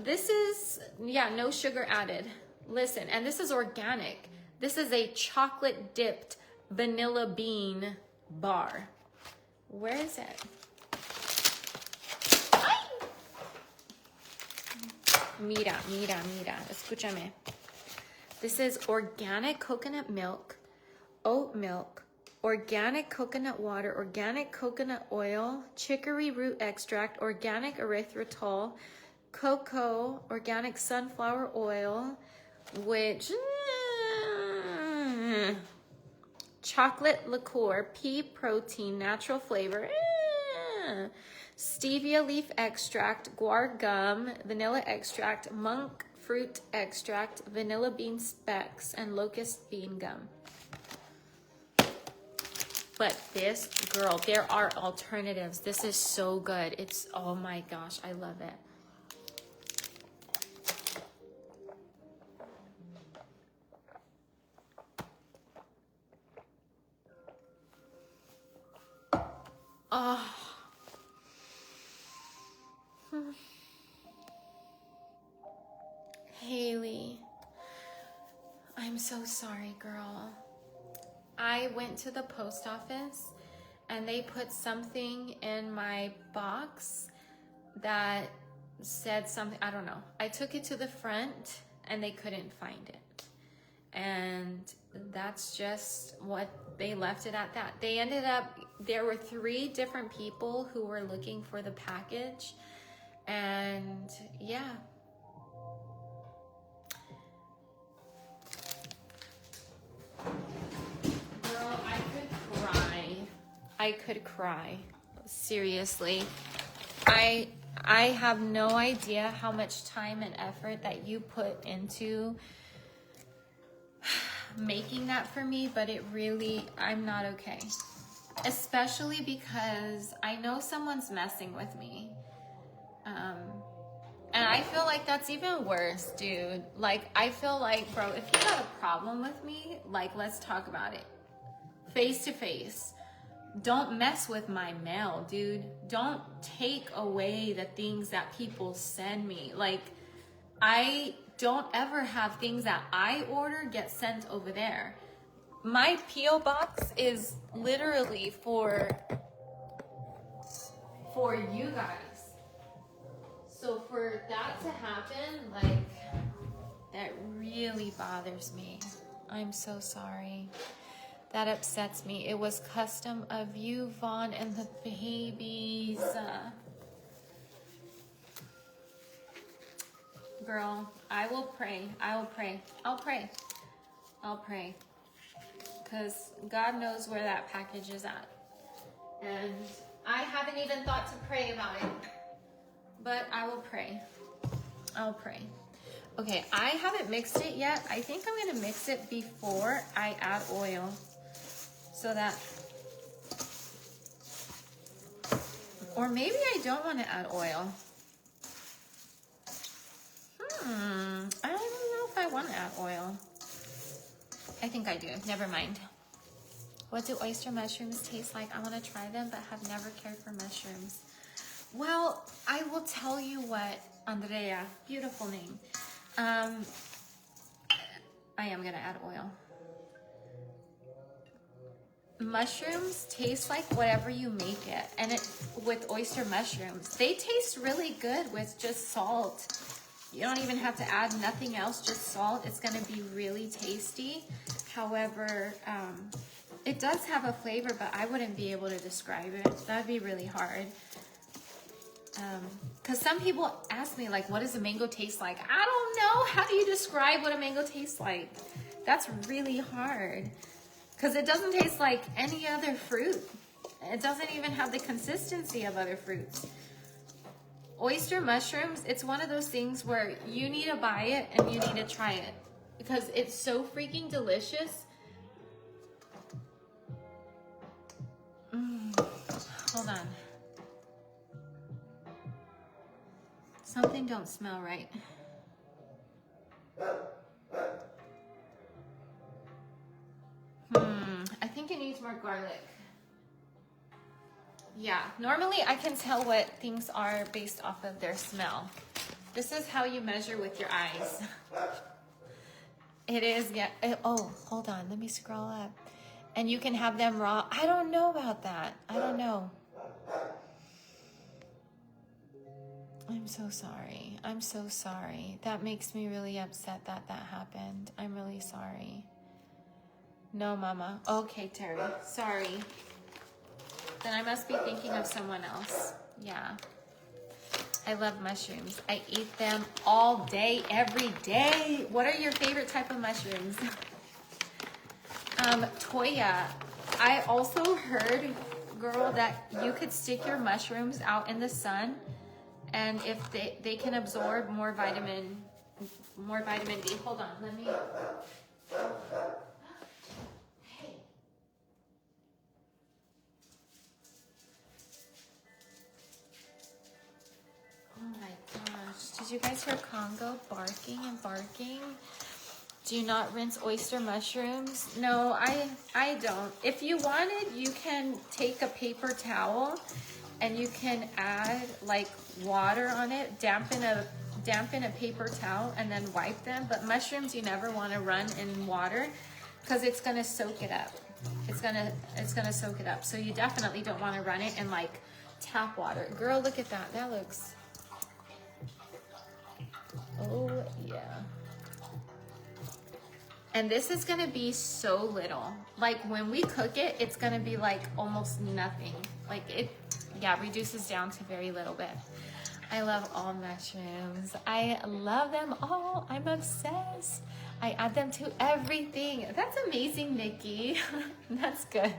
This is, yeah, no sugar added. Listen, and this is organic. This is a chocolate dipped vanilla bean bar. Where is it? Ay! Mira, escúchame. This is organic coconut milk, oat milk, organic coconut water, organic coconut oil, chicory root extract, organic erythritol, cocoa, organic sunflower oil, which chocolate liqueur, pea protein, natural flavor, stevia leaf extract, guar gum, vanilla extract, monk fruit extract, vanilla bean specks, and locust bean gum. But this, girl, there are alternatives. This is so good. It's, oh my gosh, I love it. Oh. Haley, I'm so sorry, girl. I went to the post office and they put something in my box that said something, I don't know. I took it to the front and they couldn't find it. And that's just what they left it at that. They ended up, there were 3 different people who were looking for the package. And yeah. Girl, I could I could cry. Seriously. I have no idea how much time and effort that you put into making that for me, but it really, I'm not okay. Especially because I know someone's messing with me. And I feel like that's even worse, dude. Like, I feel like, bro, if you got a problem with me, like, let's talk about it. Face to face. Don't mess with my mail, dude. Don't take away the things that people send me. Like, I don't ever have things that I order get sent over there. My P.O. box is literally for you guys. So for that to happen, like, that really bothers me. I'm so sorry. That upsets me. It was custom of you, Vaughn, and the babies. Girl, I will pray. I will pray. I'll pray. I'll pray. Because God knows where that package is at. And I haven't even thought to pray about it. But I will pray. I'll pray. Okay, I haven't mixed it yet. I think I'm going to mix it before I add oil. So that... Or maybe I don't want to add oil. I don't know if I want to add oil. I think I do. Never mind. What do oyster mushrooms taste like? I want to try them, but have never cared for mushrooms. Well, I will tell you what, Andrea, beautiful name. I am going to add oil. Mushrooms taste like whatever you make it. And it with oyster mushrooms, they taste really good with just salt. You don't even have to add nothing else, just salt. It's going to be really tasty. However, it does have a flavor, but I wouldn't be able to describe it. That'd be really hard. Because some people ask me, like, what does a mango taste like? I don't know. How do you describe what a mango tastes like? That's really hard. Because it doesn't taste like any other fruit. It doesn't even have the consistency of other fruits. Oyster mushrooms, it's one of those things where you need to buy it and you need to try it. Because it's so freaking delicious. Hold on. Something don't smell right. I think it needs more garlic. Yeah, normally I can tell what things are based off of their smell. This is how you measure with your eyes. It is, yeah. Oh, hold on. Let me scroll up. And you can have them raw. I don't know about that. I don't know. I'm so sorry. I'm so sorry. That makes me really upset that that happened. I'm really sorry. No, Mama. Okay, Terry. Sorry. Then I must be thinking of someone else. Yeah. I love mushrooms. I eat them all day, every day. What are your favorite type of mushrooms? Toya, I also heard, girl, that you could stick your mushrooms out in the sun, and if they can absorb more vitamin D. Hold on, let me. Hey. Oh my gosh! Did you guys hear Congo barking and barking? Do you not rinse oyster mushrooms? No, I don't. If you wanted, you can take a paper towel and you can add like water on it, dampen a paper towel and then wipe them. But mushrooms you never want to run in water because it's gonna soak it up. It's gonna soak it up. So you definitely don't want to run it in like tap water. Girl, look at that. That looks. Oh yeah. And this is gonna be so little. Like when we cook it, it's gonna be like almost nothing. Like it, yeah, reduces down to very little bit. I love all mushrooms. I love them all. I'm obsessed. I add them to everything. That's amazing, Nikki. That's good.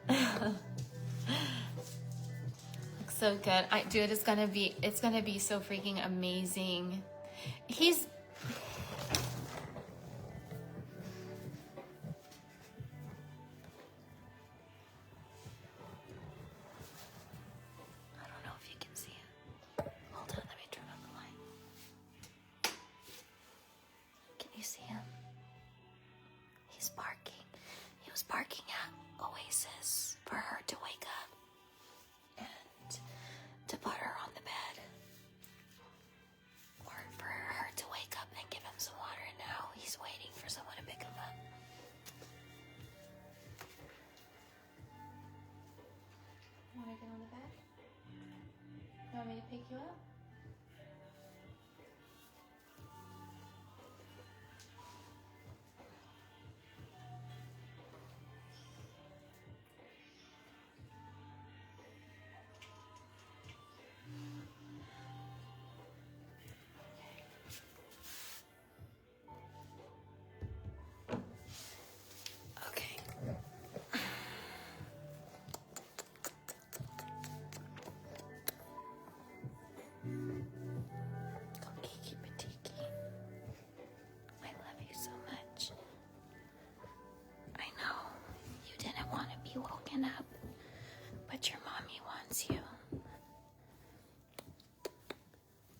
Looks so good. Dude, it's gonna be so freaking amazing. He's I don't know if you can see it. Hold on, let me turn on the light. Can you see him? He's barking. He was barking at Oasis for her to wake up and to put her on the bed. Or for her to wake up and give him some water, and now he's waiting for someone to pick him up. You want to get on the bed? You want me to pick you up? Okay. Kiki Patiki. I love you so much. I know you didn't want to be woken up, but your mommy wants you.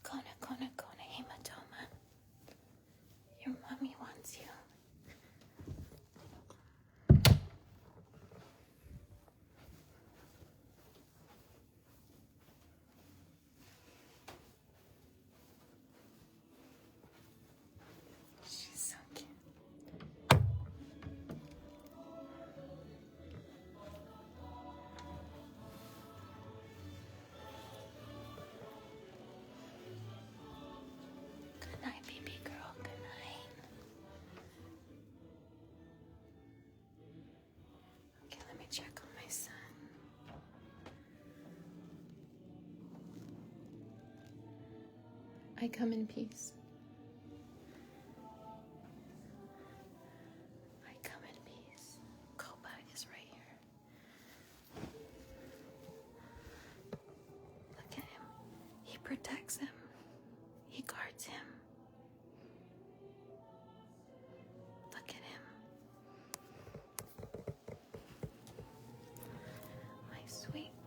Kona, Kona, Kona, hematoma. Your mommy wants you. She's so cute. Good night, baby girl. Good night. Okay, let me check on my son. I come in peace. I come in peace. Koba is right here. Look at him. He protects him. He guards him. Look at him. My sweet boy.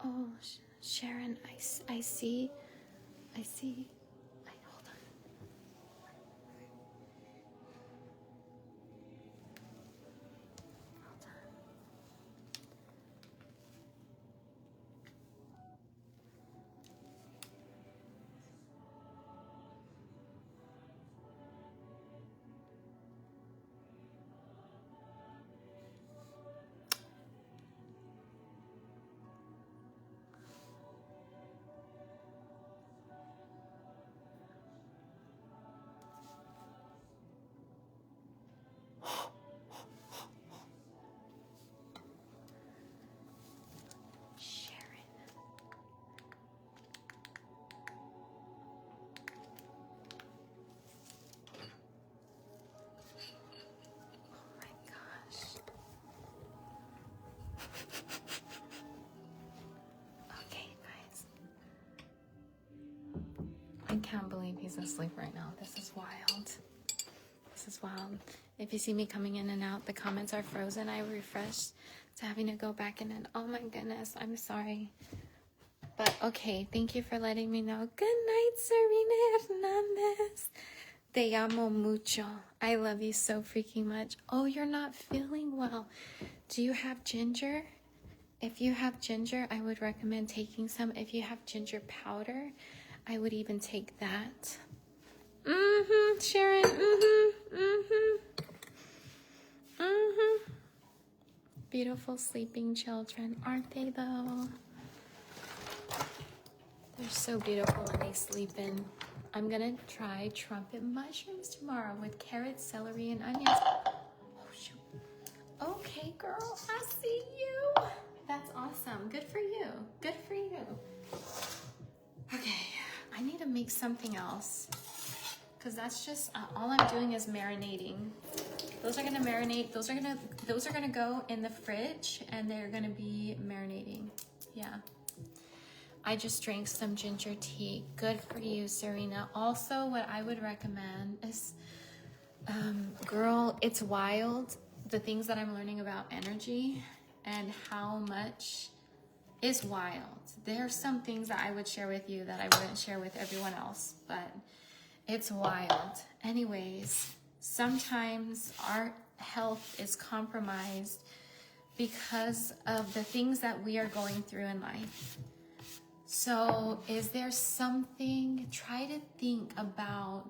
Oh, Sharon, I see. Hold on. Hold on. Sharon. Oh my gosh. Okay, guys. I can't believe he's asleep right now. This is wild. This is wild. If you see me coming in and out, the comments are frozen. I refreshed to having to go back in and oh my goodness, I'm sorry. But okay, thank you for letting me know. Good night, Serena Hernandez. Te amo mucho. I love you so freaking much. Oh, you're not feeling well. Do you have ginger? If you have ginger, I would recommend taking some. If you have ginger powder, I would even take that. Sharon. Beautiful sleeping children, aren't they though? They're so beautiful when they sleep in. I'm gonna try trumpet mushrooms tomorrow with carrots, celery, and onions. Oh, shoot. Okay, girl, I see you. That's awesome. Good for you. Good for you. Okay, I need to make something else because that's just all I'm doing is marinating. Those are gonna marinate. Those are gonna go in the fridge, and they're gonna be marinating. Yeah. I just drank some ginger tea. Good for you, Serena. Also, what I would recommend is, girl, it's wild. The things that I'm learning about energy and how much is wild. There are some things that I would share with you that I wouldn't share with everyone else, but it's wild. Anyways, sometimes our health is compromised because of the things that we are going through in life. So is there something, try to think about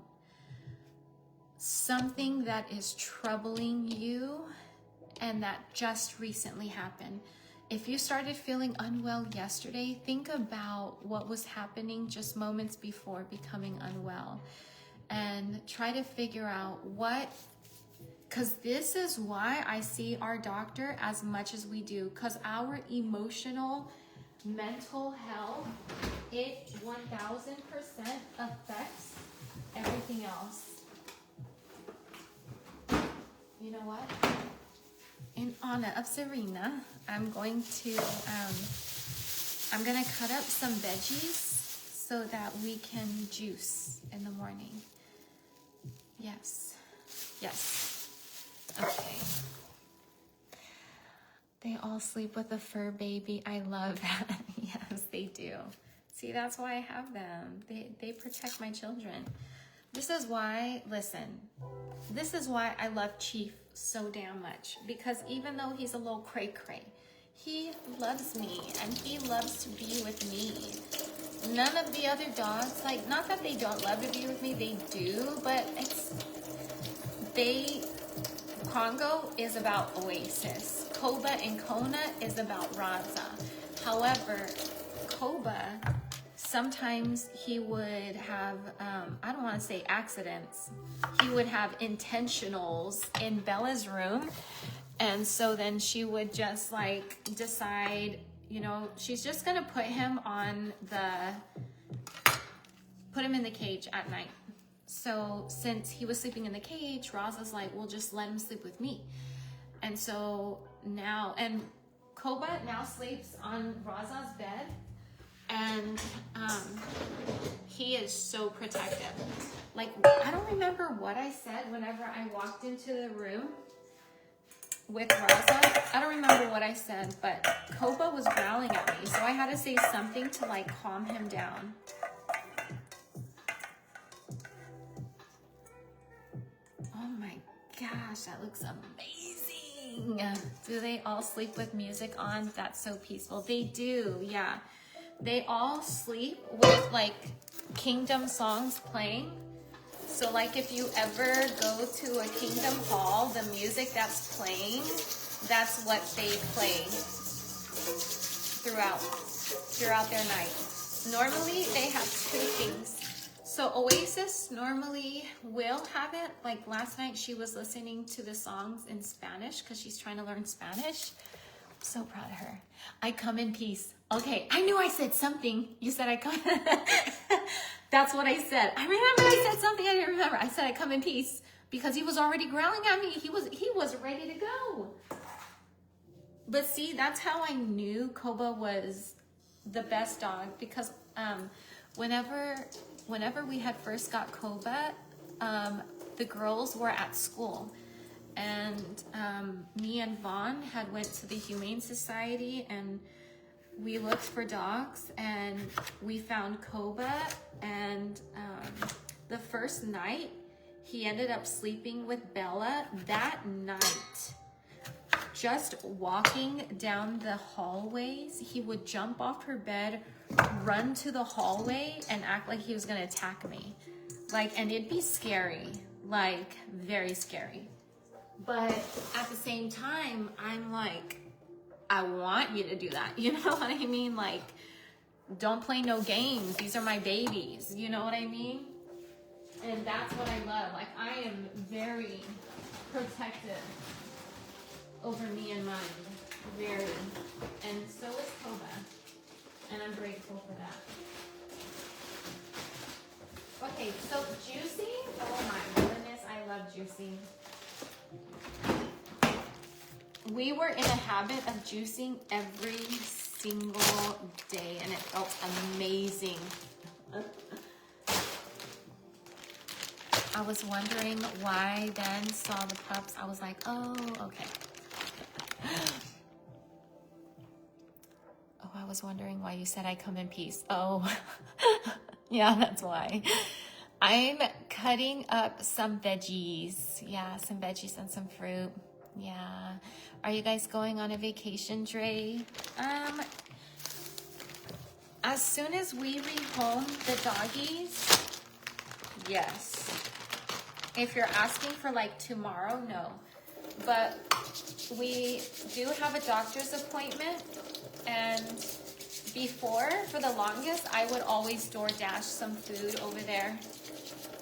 something that is troubling you and that just recently happened. If you started feeling unwell yesterday, think about what was happening just moments before becoming unwell and try to figure out what, because this is why I see our doctor as much as we do, because our emotional, mental health, it 1000% affects everything else. You know what? In honor of Serena, I'm going to cut up some veggies so that we can juice in the morning. Yes. Okay. They all sleep with a fur baby. I love that. Yes, they do. See, that's why I have them. They protect my children. This is why, listen, this is why I love Chief so damn much. Because even though he's a little cray-cray, he loves me and he loves to be with me. None of the other dogs, like, not that they don't love to be with me, they do, but Congo is about Oasis. Koba and Kona is about Raza. However, Koba, sometimes he would have, I don't want to say accidents, he would have intentionals in Bella's room. And so then she would just like decide, you know, she's just going to put him in the cage at night. So since he was sleeping in the cage, Raza's like, well, just let him sleep with me. And so now, and Koba now sleeps on Raza's bed, and he is so protective. Like, I don't remember what I said whenever I walked into the room with Raza. I don't remember what I said, but Koba was growling at me, so I had to say something to like calm him down. Oh my gosh, that looks amazing. Do they all sleep with music on? That's so peaceful. They do, yeah. They all sleep with like kingdom songs playing. So like if you ever go to a kingdom hall, the music that's playing, that's what they play throughout their night. Normally they have two things. So Oasis normally will have it. Like last night she was listening to the songs in Spanish because she's trying to learn Spanish. I'm so proud of her. I come in peace. Okay, I knew I said something. You said I come. That's what I said. I remember I said something I didn't remember. I said I come in peace because he was already growling at me. He was ready to go. But see, that's how I knew Koba was the best dog, because whenever we had first got Koba, the girls were at school, and me and Vaughn had went to the Humane Society and we looked for dogs, and we found Koba, and the first night he ended up sleeping with Bella. That night just walking down the hallways, he would jump off her bed, run to the hallway, and act like he was gonna attack me. Like, and it'd be scary, like very scary. But at the same time, I'm like, I want you to do that. You know what I mean? Like, don't play no games. These are my babies. You know what I mean? And that's what I love. Like, I am very protective over me and mine. Very. And so is Koba. And I'm grateful for that. Okay, so Juicy. Oh my goodness, I love Juicy. We were in a habit of juicing every single day, and it felt amazing. I was wondering why then saw the pups. I was like, oh, okay. Oh, I was wondering why you said I come in peace. Oh, yeah, that's why. I'm cutting up some veggies. Yeah, some veggies and some fruit. Yeah. Are you guys going on a vacation, Dre? As soon as we rehome the doggies, yes. If you're asking for like tomorrow, no. But we do have a doctor's appointment, and before, for the longest, I would always DoorDash some food over there.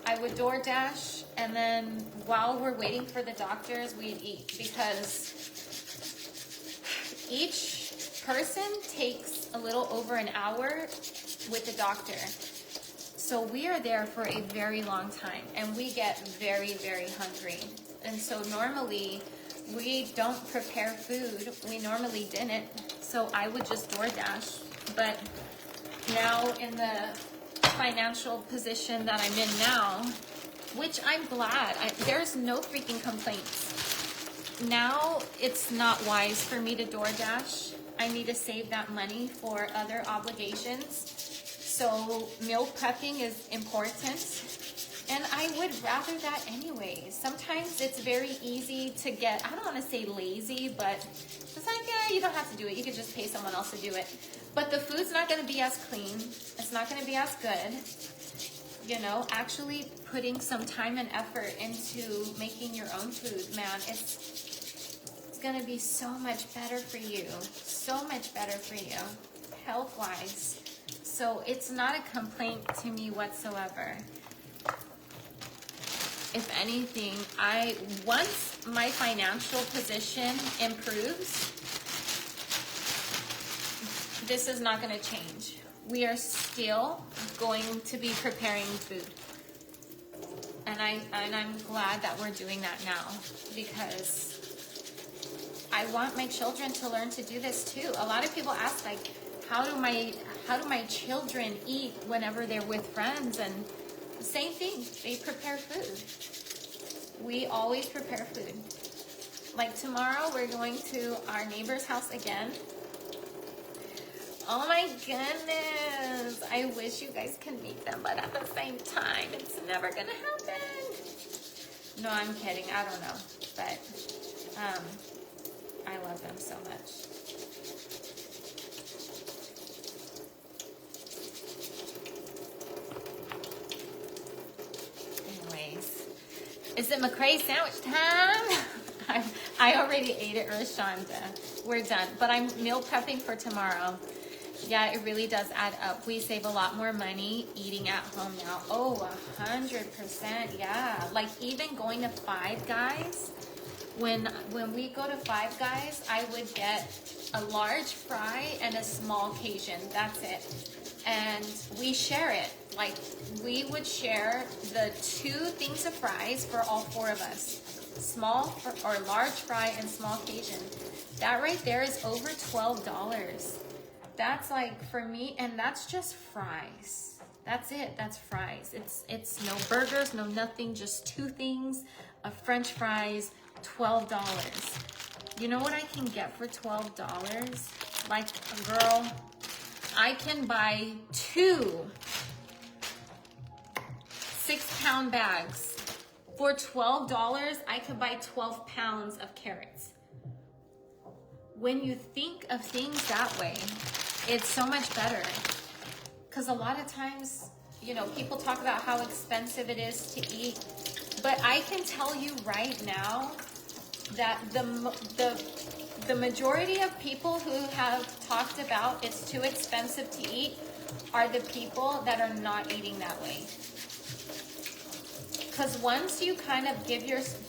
I would DoorDash, and then while we're waiting for the doctors, we'd eat, because each person takes a little over an hour with the doctor. So we are there for a very long time, and we get very, very hungry. And so normally we don't prepare food. We normally didn't. So I would just DoorDash. But now in the financial position that I'm in now, which I'm glad, there's no freaking complaints. Now it's not wise for me to DoorDash. I need to save that money for other obligations. So meal prepping is important. And I would rather that anyway. Sometimes it's very easy to get, I don't want to say lazy, but it's like, yeah, you don't have to do it. You could just pay someone else to do it. But the food's not going to be as clean. It's not going to be as good. You know, actually putting some time and effort into making your own food, man, it's going to be so much better for you. So much better for you, health-wise. So it's not a complaint to me whatsoever. If anything, once my financial position improves, this is not going to change. We are still going to be preparing food. And I'm glad that we're doing that now, because I want my children to learn to do this too. A lot of people ask, like, how do my children eat whenever they're with friends? And the same thing, they prepare food. We always prepare food. Like tomorrow, we're going to our neighbor's house again. Oh my goodness. I wish you guys can meet them, but at the same time, it's never gonna happen. No, I'm kidding. I don't know. But I love them so much. Is it McCray sandwich time? I already ate it, Rashonda. We're done. But I'm meal prepping for tomorrow. Yeah, it really does add up. We save a lot more money eating at home now. Oh, 100%. Yeah. Like even going to Five Guys. When we go to Five Guys, I would get a large fry and a small Cajun. That's it. And we share it. Like, we would share the 2 things of fries for all 4 of us. Small or large fry and small Cajun. That right there is over $12. That's like, for me, and that's just fries. That's it. That's fries. It's no burgers, no nothing, just 2 things of French fries, $12. You know what I can get for $12? Like, girl, I can buy 2 6-pound bags. For $12, I could buy 12 pounds of carrots. when you think of things that way, it's so much better. Because a lot of times, you know, people talk about how expensive it is to eat, but I can tell you right now that the majority of people who have talked about it's too expensive to eat are the people that are not eating that way. Because once you kind of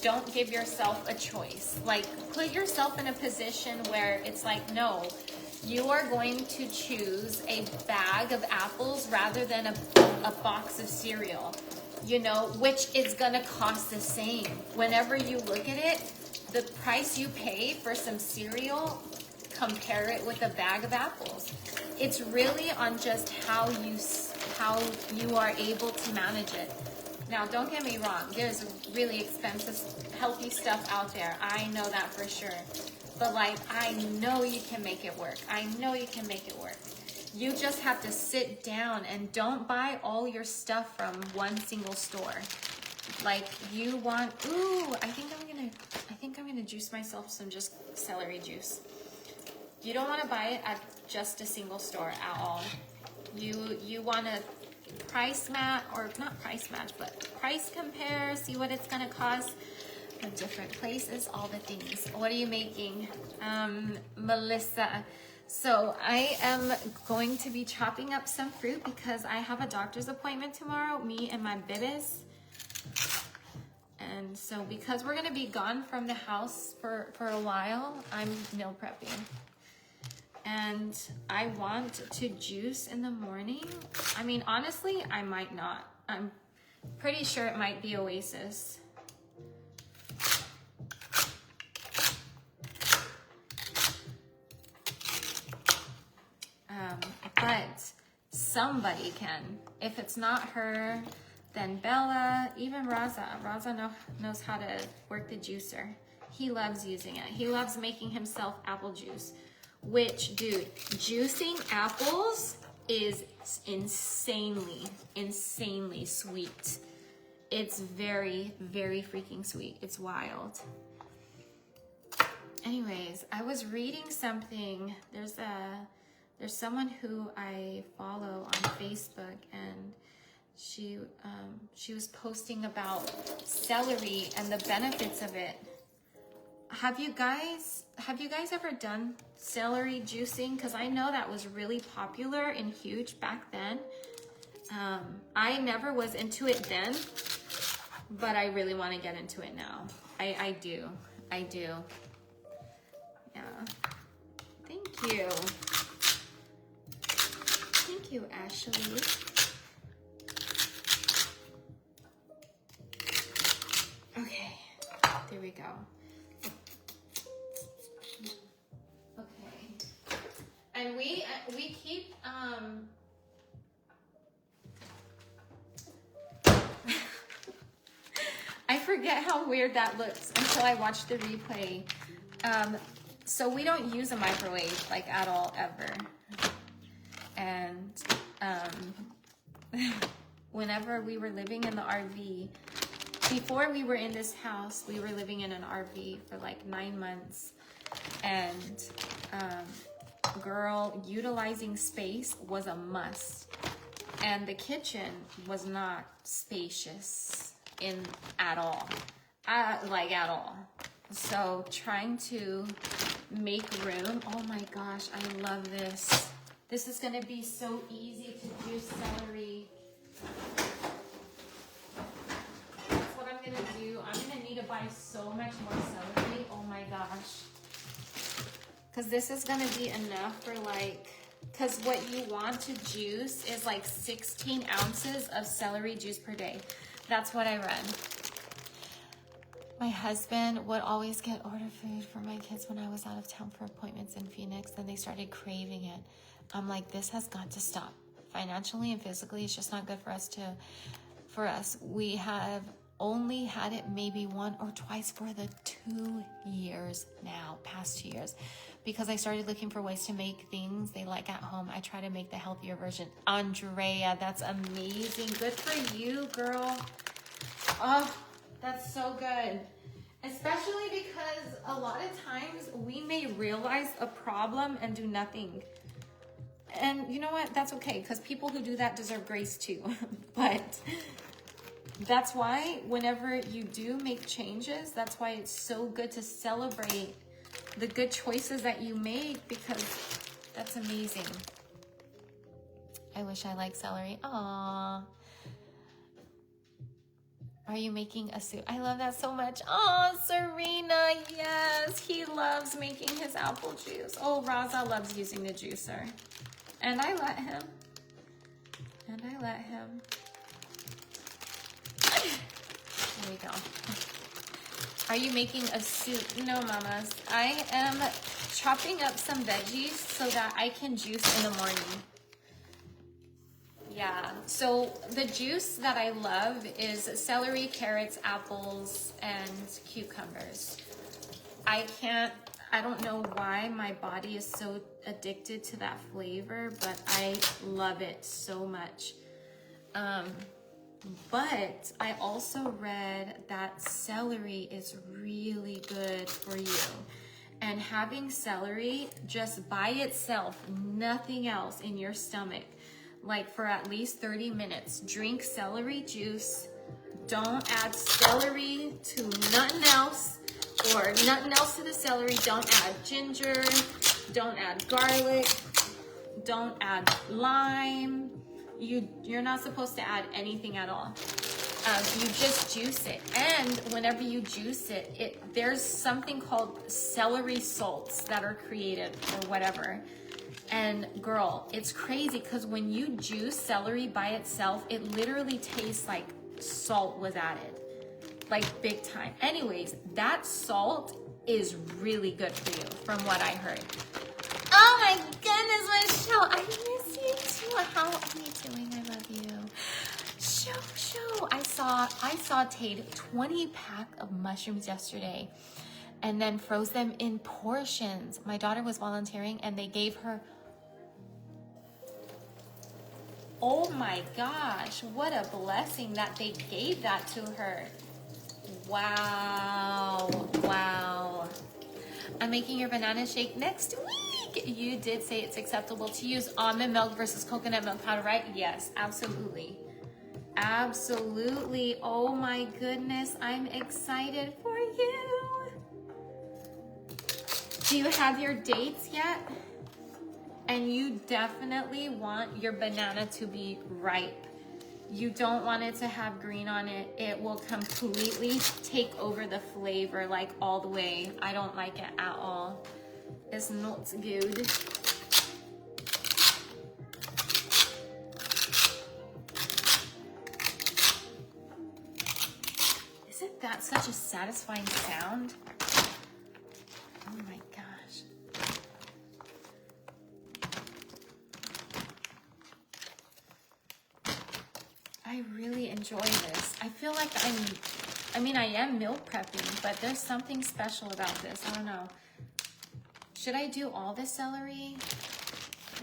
don't give yourself a choice, like put yourself in a position where it's like, no, you are going to choose a bag of apples rather than a box of cereal, you know, which is gonna cost the same. Whenever you look at it, the price you pay for some cereal, compare it with a bag of apples. It's really on just how you are able to manage it. Now, don't get me wrong, there's really expensive, healthy stuff out there. I know that for sure. But like, I know you can make it work. I know you can make it work. You just have to sit down and don't buy all your stuff from one single store. Like you want, ooh, I think I'm gonna juice myself some just celery juice. You don't want to buy it at just a single store at all. You want to price match, or not price match, but price compare, see what it's gonna cost at different places, all the things. What are you making? Melissa. So I am going to be chopping up some fruit because I have a doctor's appointment tomorrow, me and my bibis. And so because we're gonna be gone from the house for a while, I'm meal prepping. And I want to juice in the morning. I mean, honestly, I might not. I'm pretty sure it might be Oasis. But somebody can. If it's not her, then Bella, even Raza. Raza knows how to work the juicer. He loves using it. He loves making himself apple juice. Which, dude, juicing apples is insanely sweet. It's very, very freaking sweet. It's wild. Anyways, I was reading something. There's someone who I follow on Facebook, and she was posting about celery and the benefits of it. Have you guys ever done celery juicing? Because I know that was really popular and huge back then. I never was into it then, but I really want to get into it now. I do. Yeah. Thank you. Thank you, Ashley. Okay, there we go. Okay, and we keep I forget how weird that looks until I watch the replay. So we don't use a microwave like at all ever. And whenever we were living in the RV, before we were in this house, we were living in an RV for like 9 months. And girl, utilizing space was a must. And the kitchen was not spacious at all. At all. So trying to make room, oh my gosh, I love this. This is gonna be so easy to juice celery. That's what I'm gonna do. I'm gonna need to buy so much more celery, oh my gosh. Cause this is gonna be enough for like, cause what you want to juice is like 16 ounces of celery juice per day. That's what I read. My husband would always get order food for my kids when I was out of town for appointments in Phoenix. Then they started craving it. I'm like, this has got to stop. Financially and physically, it's just not good for us. We have only had it maybe one or twice for the 2 years now, past 2 years. Because I started looking for ways to make things they like at home. I try to make the healthier version. Andrea, that's amazing. Good for you, girl. Oh, that's so good. Especially because a lot of times we may realize a problem and do nothing. And you know what? That's okay, because people who do that deserve grace too. But that's why whenever you do make changes, that's why it's so good to celebrate the good choices that you make, because that's amazing. I wish I liked celery. Aww. Are you making a soup? I love that so much. Oh, Serena, yes. He loves making his apple juice. Oh, Raza loves using the juicer. And I let him. And I let him. There we go. Are you making a soup? No, mamas. I am chopping up some veggies so that I can juice in the morning. Yeah, so the juice that I love is celery, carrots, apples, and cucumbers. I don't know why my body is so addicted to that flavor, but I love it so much. But I also read that celery is really good for you. And having celery just by itself, nothing else in your stomach, like for at least 30 minutes. Drink celery juice. Don't add celery to nothing else, or nothing else to the celery. Don't add ginger. Don't add garlic. Don't add lime. You're not supposed to add anything at all. You just juice it. And whenever you juice it, there's something called celery salts that are created or whatever. And girl, it's crazy because when you juice celery by itself, it literally tastes like salt was added, like big time. Anyways, that salt is really good for you from what I heard. Oh my goodness, Michelle, I miss you too. How are you doing? I love you. Show. I sauteed 20 pack of mushrooms yesterday and then froze them in portions. My daughter was volunteering and they gave her, oh my gosh, what a blessing that they gave that to her. Wow. I'm making your banana shake next week. You did say it's acceptable to use almond milk versus coconut milk powder, right? Yes, absolutely. Absolutely. Oh my goodness, I'm excited for you. Do you have your dates yet? And you definitely want your banana to be ripe. You don't want it to have green on it. It will completely take over the flavor, like all the way. I don't like it at all. It's not good. Isn't that such a satisfying sound? Oh my gosh. I really enjoy this. I feel like I am meal prepping, but there's something special about this. I don't know. Should I do all the celery?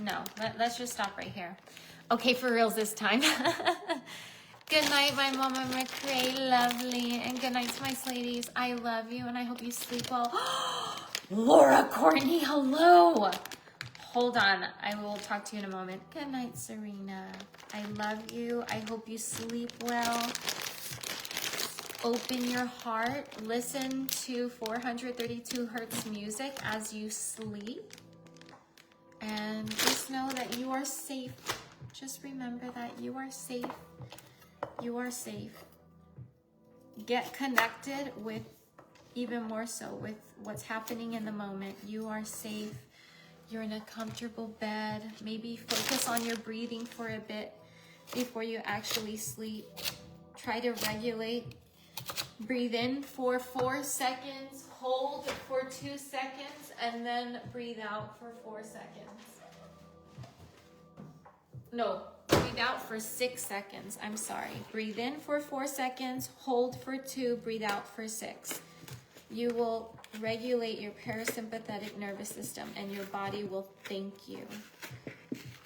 No, let's just stop right here. Okay, for reals this time. Good night, my Mama McCray, lovely. And good night to my ladies. I love you and I hope you sleep well. Laura Courtney, hello. Hold on, I will talk to you in a moment. Good night, Serena. I love you. I hope you sleep well. Open your heart. Listen to 432 hertz music as you sleep. And just know that you are safe. Just remember that you are safe. You are safe. Get connected with, even more so, with what's happening in the moment. You are safe. You're in a comfortable bed. Maybe focus on your breathing for a bit before you actually sleep. Try to regulate. Breathe in for 4 seconds. Hold for 2 seconds. And then breathe out for 4 seconds. No, breathe out for 6 seconds. I'm sorry. Breathe in for 4 seconds. Hold for 2. Breathe out for 6. You will regulate your parasympathetic nervous system and your body will thank you.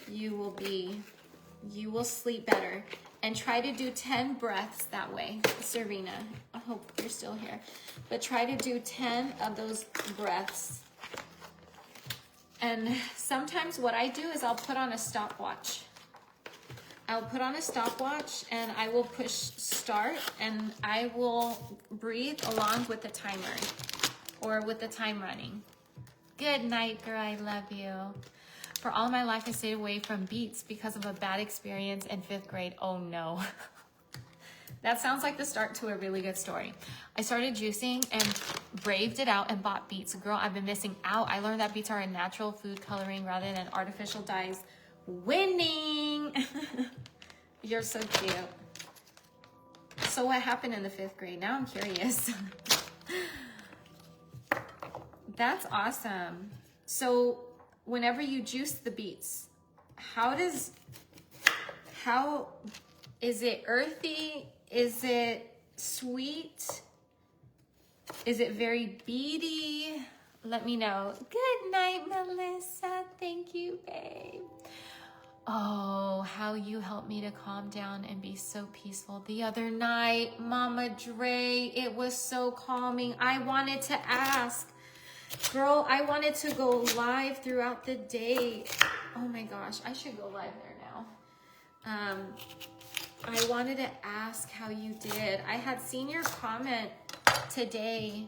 You will sleep better. and try to do 10 breaths that way. Serena, I hope you're still here. But try to do 10 of those breaths. And sometimes what I do is I'll put on a stopwatch. I'll put on a stopwatch and I will push start and I will breathe along with the timer or with the time running. Good night, girl. I love you. For all my life, I stayed away from beets because of a bad experience in 5th grade. Oh no. That sounds like the start to a really good story. I started juicing and braved it out and bought beets. Girl, I've been missing out. I learned that beets are a natural food coloring rather than artificial dyes. Winning. You're so cute. So what happened in the 5th grade? Now I'm curious. That's awesome. So whenever you juice the beets, how is it earthy? Is it sweet? Is it very beady? Let me know. Good night, Melissa. Thank you, babe. Oh, how you helped me to calm down and be so peaceful the other night, Mama Dre. It was so calming. I wanted to ask. Girl, I wanted to go live throughout the day. Oh my gosh, I should go live there now. I wanted to ask how you did. I had seen your comment today.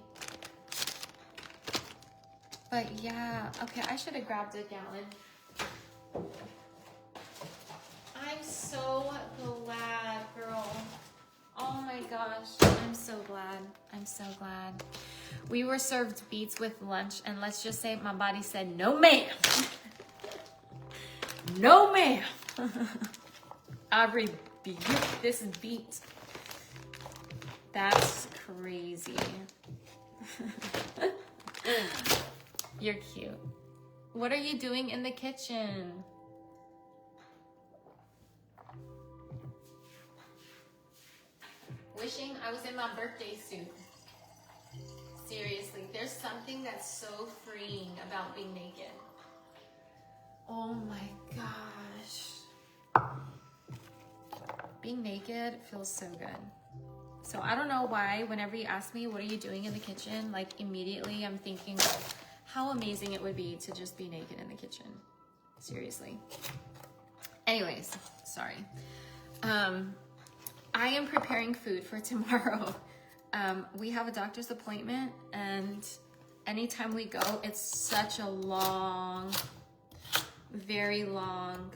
But yeah, okay, I should have grabbed a gallon. I'm so glad, girl. Oh my gosh, I'm so glad. I'm so glad. We were served beets with lunch, and let's just say my body said, no ma'am. No ma'am. I rebuke this beet. That's crazy. You're cute. What are you doing in the kitchen? Wishing I was in my birthday suit. Seriously, there's something that's so freeing about being naked. Oh my gosh. Being naked feels so good. So I don't know why whenever you ask me, what are you doing in the kitchen? Like immediately I'm thinking how amazing it would be to just be naked in the kitchen. Seriously. Anyways, sorry. I am preparing food for tomorrow. We have a doctor's appointment, and anytime we go, it's such a long, very long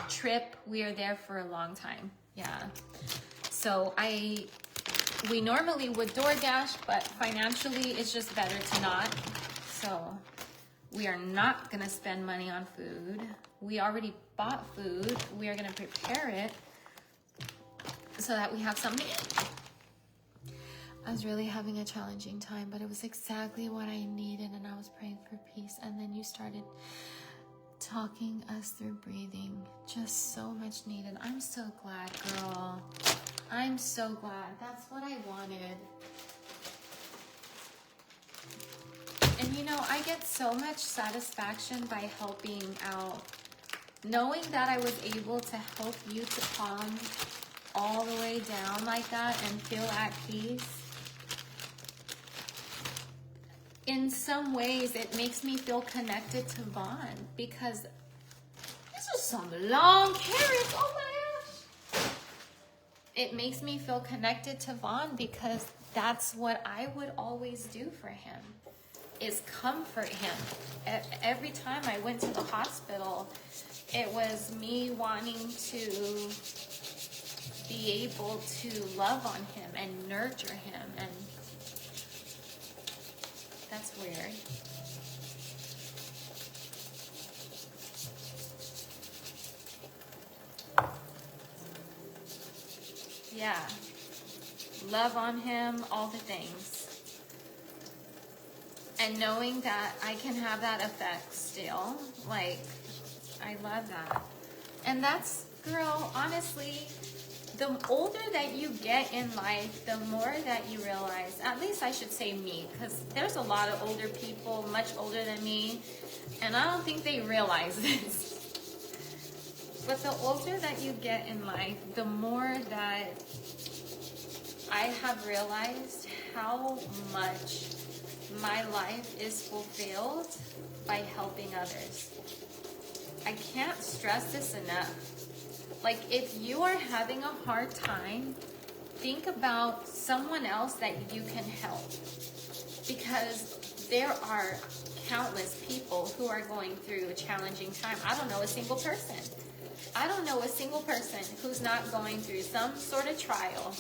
trip. We are there for a long time. Yeah. So we normally would DoorDash, but financially it's just better to not. So we are not gonna spend money on food. We already bought food. We are gonna prepare it so that we have something. I was really having a challenging time, but it was exactly what I needed, and I was praying for peace. And then you started talking us through breathing. Just so much needed. I'm so glad, girl. I'm so glad. That's what I wanted. And you know, I get so much satisfaction by helping out. Knowing that I was able to help you to calm all the way down like that and feel at peace. In some ways, it makes me feel connected to Vaughn because this is some long carrots. Oh my gosh. It makes me feel connected to Vaughn because that's what I would always do for him, is comfort him. Every time I went to the hospital, it was me wanting to be able to love on him and nurture him, and that's weird. Yeah. Love on him, all the things. And knowing that I can have that effect still, like, I love that. And that's, girl, honestly, the older that you get in life, the more that you realize, at least I should say me, because there's a lot of older people, much older than me, and I don't think they realize this. But the older that you get in life, the more that I have realized how much my life is fulfilled by helping others. I can't stress this enough. Like, if you are having a hard time, think about someone else that you can help. Because there are countless people who are going through a challenging time. I don't know a single person. I don't know a single person who's not going through some sort of trial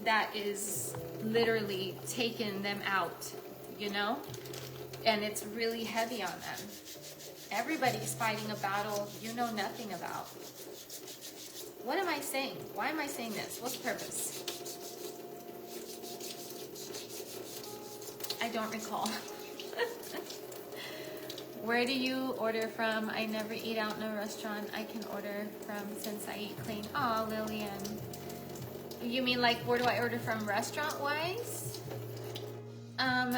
that is literally taking them out, you know? And it's really heavy on them. Everybody's fighting a battle you know nothing about. What am I saying? Why am I saying this? What's the purpose? I don't recall. Where do you order from? I never eat out in a restaurant. I can order from since I eat clean. Oh, Lillian. You mean like where do I order from restaurant-wise?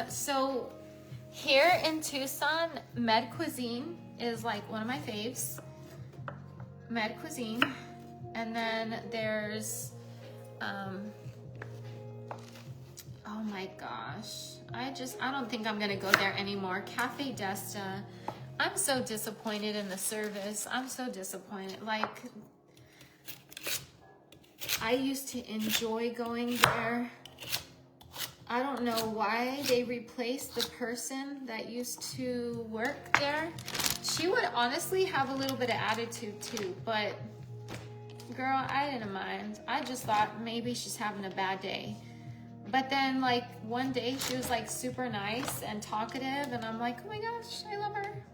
So here in Tucson, Med Cuisine is like one of my faves. Med Cuisine. And then there's, oh my gosh. I don't think I'm gonna go there anymore. Cafe Desta. I'm so disappointed in the service. I'm so disappointed. Like, I used to enjoy going there. I don't know why they replaced the person that used to work there. She would honestly have a little bit of attitude too, but girl, I didn't mind. I just thought maybe she's having a bad day. But then like one day she was like super nice and talkative and I'm like, oh my gosh, I love her.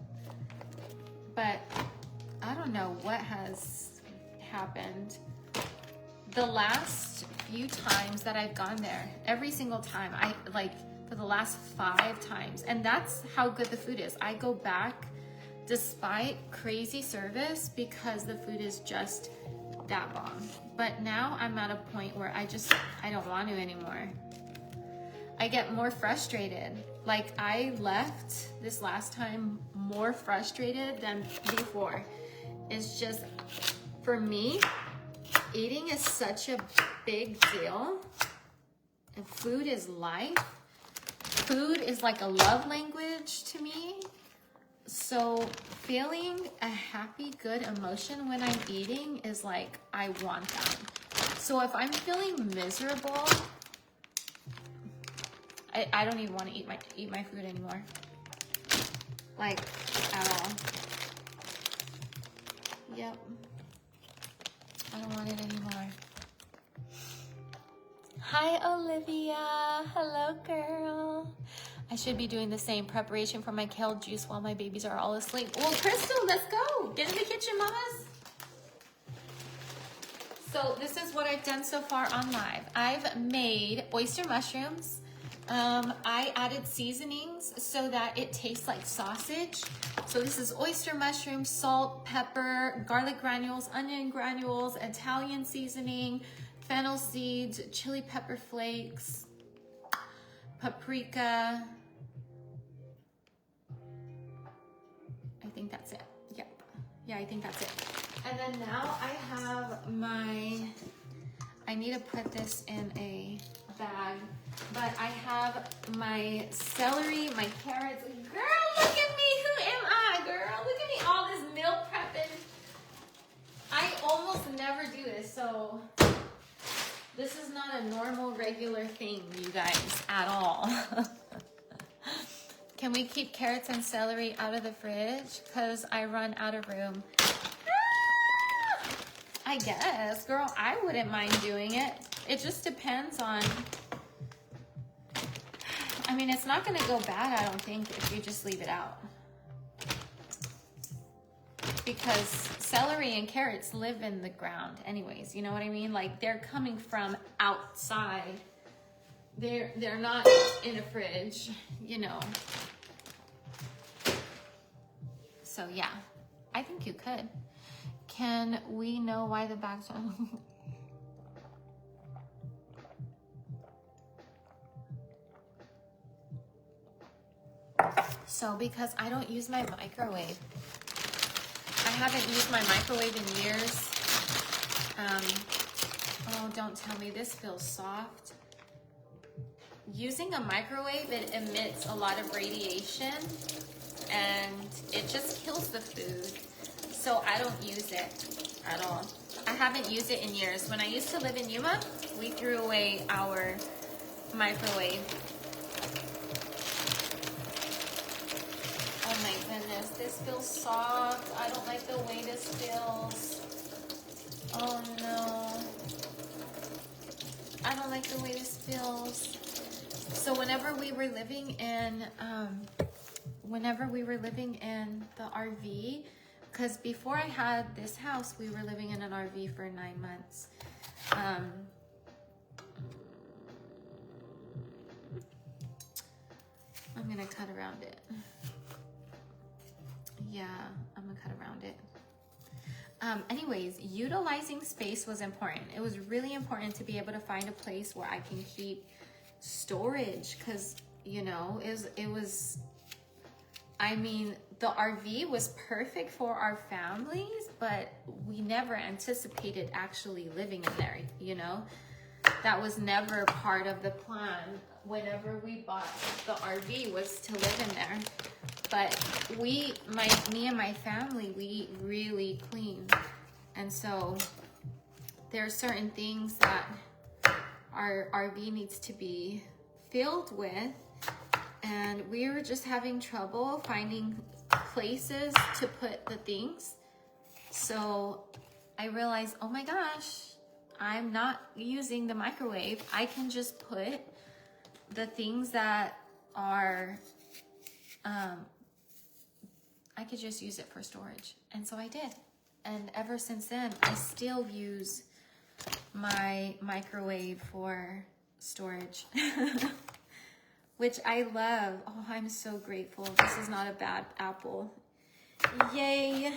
But I don't know what has happened. The last few times that I've gone there, every single time, I like for the last 5 times, and that's how good the food is. I go back despite crazy service because the food is just that bomb. But now I'm at a point where I don't want to anymore. I get more frustrated. Like, I left this last time more frustrated than before. It's just, for me, eating is such a big deal. And food is life. Food is like a love language to me. So feeling a happy, good emotion when I'm eating is like, I want that. So if I'm feeling miserable, I don't even want to eat my food anymore. Like, at all. Yep. I don't want it anymore. Hi, Olivia. Hello, girl. I should be doing the same preparation for my kale juice while my babies are all asleep. Well, Crystal, let's go. Get in the kitchen, mamas. So this is what I've done so far on live. I've made oyster mushrooms. I added seasonings so that it tastes like sausage. So this is oyster mushrooms, salt, pepper, garlic granules, onion granules, Italian seasoning, fennel seeds, chili pepper flakes, paprika. I think that's it. Yep. Yeah, I think that's it. And then now I have I need to put this in a bag, but I have my celery, my carrots. Girl, look at me. Who am I, girl? Look at me, all this meal prepping. I almost never do this, so this is not a normal, regular thing, you guys, at all. Can we keep carrots and celery out of the fridge? Because I run out of room. I guess, girl, I wouldn't mind doing it. It just depends on, I mean, it's not going to go bad, I don't think, if you just leave it out. Because celery and carrots live in the ground anyways, you know what I mean? Like, they're coming from outside. They're not in a fridge, you know. So yeah, I think you could. Can we know why the bags are... So because I don't use my microwave. I haven't used my microwave in years. Oh, don't tell me this feels soft. Using a microwave, it emits a lot of radiation and it just kills the food. So I don't use it at all. I haven't used it in years. When I used to live in Yuma, we threw away our microwave. Oh my goodness, this feels soft. I don't like the way this feels. Oh no. I don't like the way this feels. So whenever we were living in the RV, because before I had this house, we were living in an RV for 9 months. I'm gonna cut around it. Yeah, I'm gonna cut around it. Anyways, utilizing space was important. It was really important to be able to find a place where I can keep storage, because you know, I mean, the RV was perfect for our families, but we never anticipated actually living in there, you know? That was never part of the plan. Whenever we bought the RV was to live in there. But me and my family, we eat really clean. And so there are certain things that our RV needs to be filled with. And we were just having trouble finding places to put the things. So I realized, oh my gosh, I'm not using the microwave. I can just put the things that are, I could just use it for storage. And so I did. And ever since then, I still use my microwave for storage. Which I love. Oh, I'm so grateful. This is not a bad apple. Yay.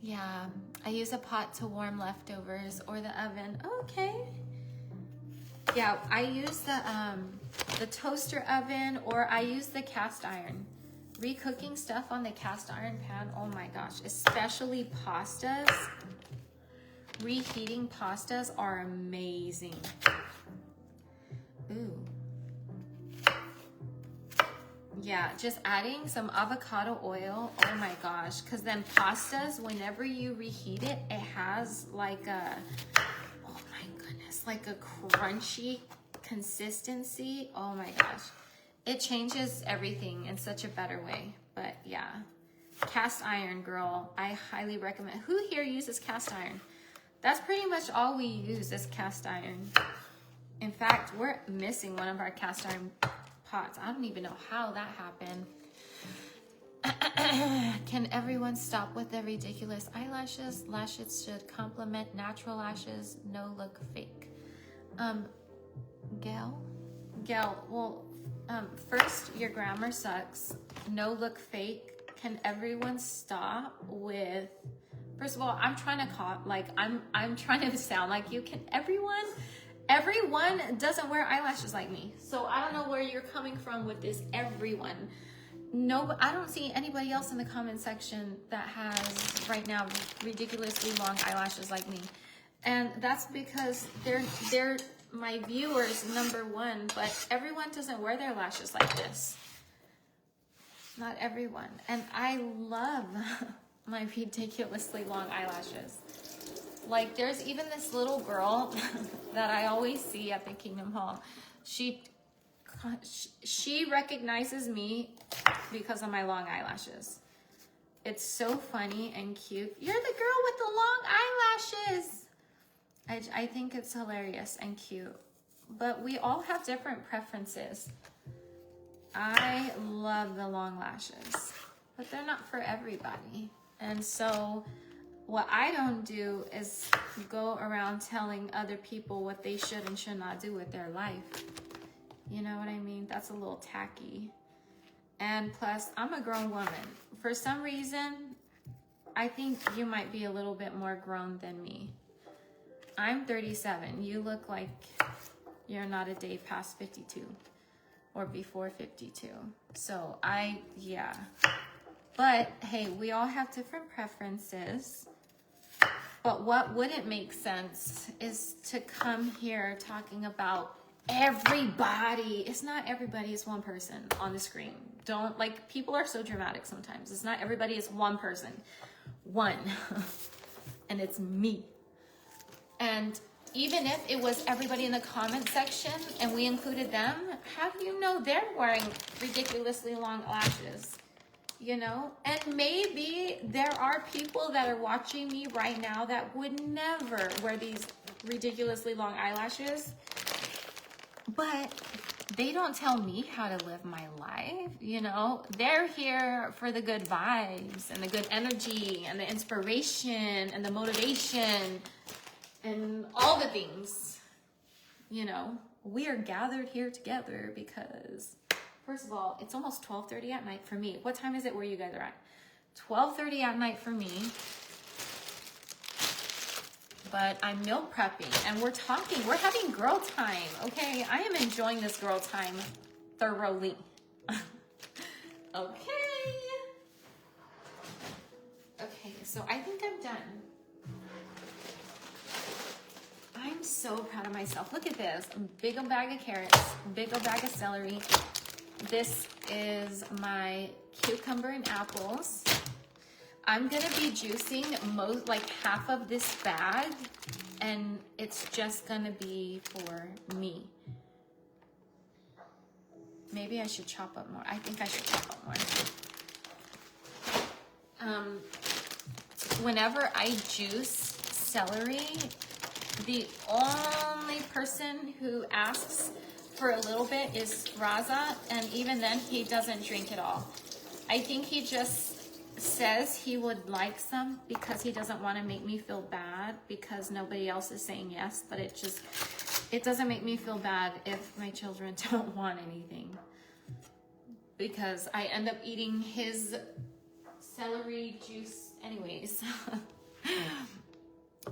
Yeah, I use a pot to warm leftovers or the oven. Okay. Yeah, I use the toaster oven, or I use the cast iron. Recooking stuff on the cast iron pan, oh my gosh, especially pastas. Reheating pastas are amazing. Ooh. Yeah, just adding some avocado oil. Oh my gosh. Because then pastas, whenever you reheat it, it has like a, oh my goodness, like a crunchy consistency. Oh my gosh. It changes everything in such a better way. But yeah, cast iron, girl. I highly recommend. Who here uses cast iron? That's pretty much all we use is cast iron. In fact, we're missing one of our cast iron pots. I don't even know how that happened. Can everyone stop with the ridiculous eyelashes? Lashes should complement natural lashes. No look fake. Gail, well, first, your grammar sucks. No look fake. Can everyone stop with, first of all, I'm trying to call, like, I'm trying to sound like you. Can everyone doesn't wear eyelashes like me. So I don't know where you're coming from with this everyone. No, I don't see anybody else in the comment section that has right now ridiculously long eyelashes like me. And that's because they're my viewers, number one, but everyone doesn't wear their lashes like this. Not everyone. And I love my ridiculously long eyelashes. Like, there's even this little girl that I always see at the Kingdom Hall. She recognizes me because of my long eyelashes. It's so funny and cute. You're the girl with the long eyelashes. I think it's hilarious and cute. But we all have different preferences. I love the long lashes, but they're not for everybody. And so what I don't do is go around telling other people what they should and should not do with their life. You know what I mean? That's a little tacky. And plus, I'm a grown woman. For some reason, I think you might be a little bit more grown than me. I'm 37. You look like you're not a day past 52 or before 52. So yeah. But hey, we all have different preferences. But what wouldn't make sense is to come here talking about everybody. It's not everybody, it's one person on the screen. Don't, like, people are so dramatic sometimes. It's not everybody, it's one person. One. And it's me. And even if it was everybody in the comment section and we included them, how do you know they're wearing ridiculously long lashes? You know? And maybe there are people that are watching me right now that would never wear these ridiculously long eyelashes. But they don't tell me how to live my life, you know? They're here for the good vibes and the good energy and the inspiration and the motivation and all the things, you know? We are gathered here together because, first of all, it's almost 12:30 at night for me. What time is it where you guys are at? 12:30 at night for me. But I'm meal prepping and we're talking. We're having girl time, okay? I am enjoying this girl time thoroughly. Okay. Okay, so I think I'm done. I'm so proud of myself. Look at this. Big old bag of carrots, big old bag of celery. This is my cucumber and apples. I'm gonna be juicing like half of this bag, and it's just gonna be for me. Maybe I should chop up more. I think I should chop up more. Whenever I juice celery, the only person who asks for a little bit is Raza, and even then he doesn't drink it all. I think he just says he would like some because he doesn't want to make me feel bad because nobody else is saying yes, but it doesn't make me feel bad if my children don't want anything because I end up eating his celery juice anyways.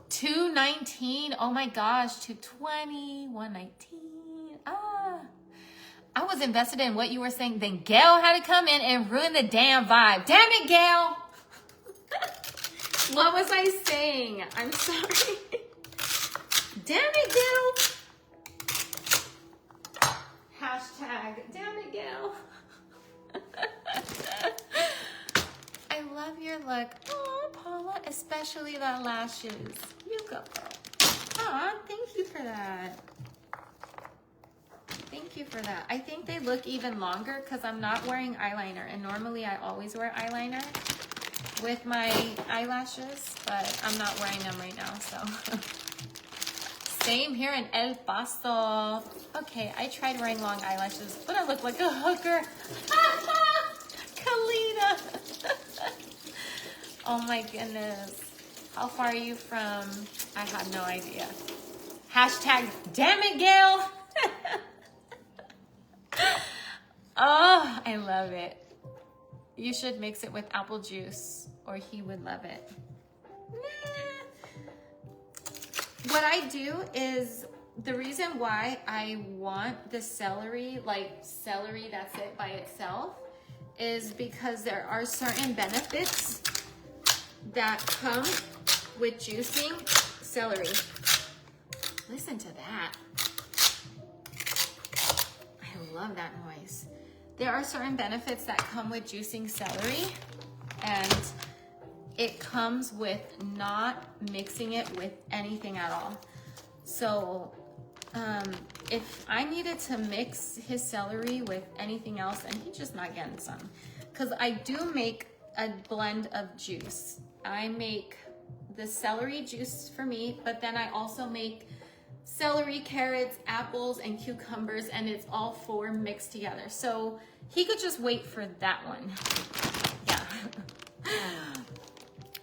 $2.19. Oh my gosh, $2.20, $1.19. I was invested in what you were saying. Then Gail had to come in and ruin the damn vibe. Damn it, Gail. What was I saying? I'm sorry. Damn it, Gail. Hashtag, damn it, Gail. I love your look. Oh, Paula, especially the lashes. You go, girl. Aw, thank you for that. Thank you for that. I think they look even longer because I'm not wearing eyeliner. And normally I always wear eyeliner with my eyelashes, but I'm not wearing them right now, so. Same here in El Paso. Okay, I tried wearing long eyelashes, but I look like a hooker. Kalina. Oh my goodness. How far are you from? I have no idea. Hashtag, damn it, Gail. Oh, I love it. You should mix it with apple juice or he would love it. What I do is, the reason why I want the celery, like celery that's it by itself, is because there are certain benefits that come with juicing celery. Listen to that. I love that noise. There are certain benefits that come with juicing celery, and it comes with not mixing it with anything at all. So if I needed to mix his celery with anything else, and he's just not getting some, because I do make a blend of juice. I make the celery juice for me, but then I also make celery, carrots, apples, and cucumbers, and it's all four mixed together. So he could just wait for that one. Yeah.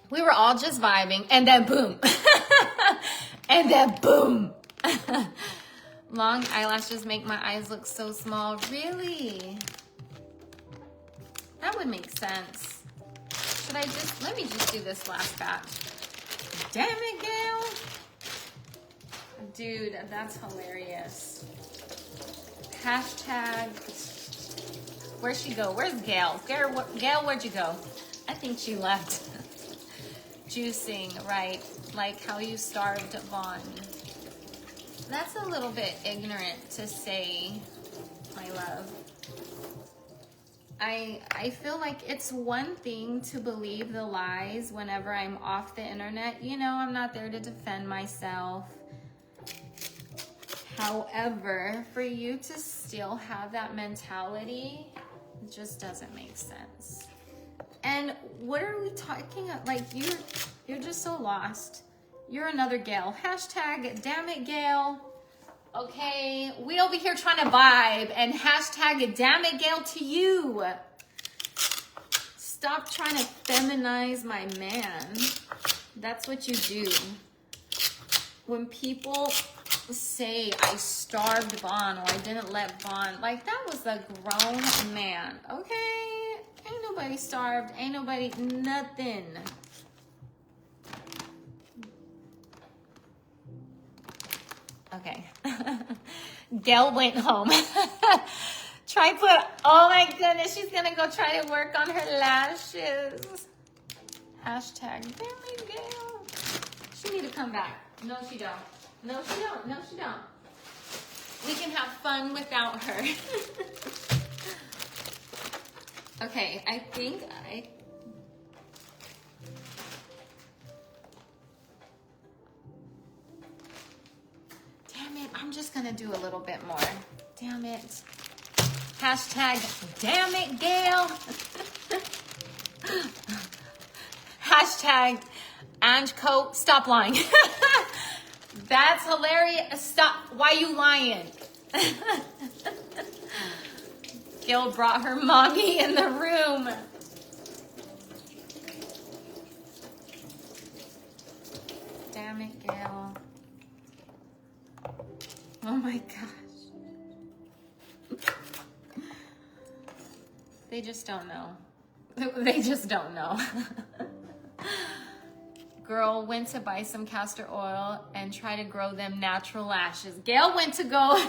We were all just vibing, and then boom. And then boom. Long eyelashes make my eyes look so small. Really? That would make sense. Should I just, let me just do this last batch. Damn it, Gail. Dude, that's hilarious. Hashtag, where'd she go? Where's Gail? Gail, where'd you go? I think she left. Juicing, right? Like how you starved Vaughn. That's a little bit ignorant to say, my love. I feel like it's one thing to believe the lies whenever I'm off the internet. You know, I'm not there to defend myself. However, for you to still have that mentality, it just doesn't make sense. And what are we talking about? Like, you're just so lost. You're another Gail. Hashtag, damn it, Gail. Okay, we over here trying to vibe, and hashtag, damn it, Gail, to you. Stop trying to feminize my man. That's what you do. When people say I starved Vaughn or I didn't let Vaughn, like, that was a grown man, okay? Ain't nobody starved, ain't nobody, nothing. Okay. Gail went home. Oh my goodness, she's gonna go try to work on her lashes. Hashtag, damn it, Gail. She need to come back. No, she don't. No, she don't. No, she don't. We can have fun without her. Okay, I think damn it, I'm just gonna do a little bit more. Damn it. Hashtag, damn it, Gail. Hashtag, Angeco, stop lying. That's hilarious. Stop. Why you lying? Gail brought her mommy in the room. Damn it, Gail. Oh my gosh. They just don't know. They just don't know. Girl went to buy some castor oil and try to grow them natural lashes. Gail went to go.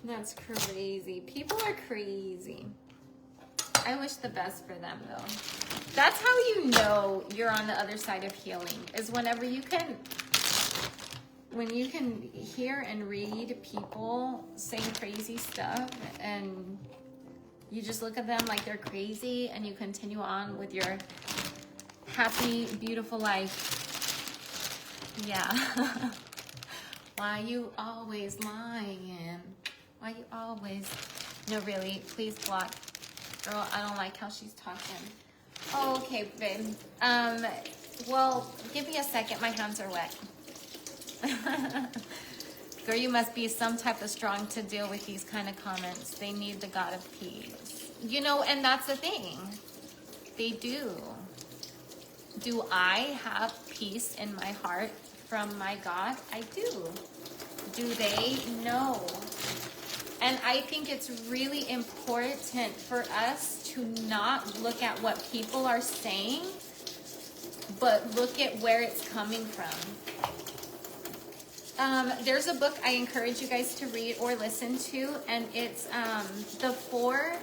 That's crazy. People are crazy. I wish the best for them though. That's how you know you're on the other side of healing, is whenever you can, when you can hear and read people saying crazy stuff and you just look at them like they're crazy and you continue on with your happy, beautiful life. Yeah. Why you always lying? Why you always... No, really, please block. Girl, I don't like how she's talking. Oh, okay, babe. Well, give me a second. My hands are wet. Girl, you must be some type of strong to deal with these kind of comments. They need the God of peace. You know, and that's the thing. They do. Do I have peace in my heart from my God? I do. Do they? No. And I think it's really important for us to not look at what people are saying, but look at where it's coming from. There's a book I encourage you guys to read or listen to, and it's the four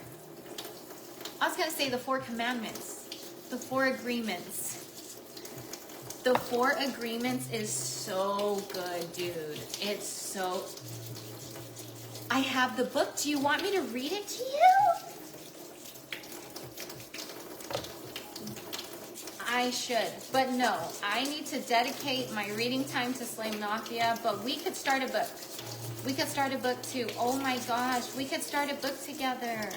commandments, the 4 agreements. The 4 agreements is so good, dude. It's so... I have the book. Do you want me to read it to you? I should, but no. I need to dedicate my reading time to Slave Mafia, but we could start a book. We could start a book too. Oh my gosh, we could start a book together.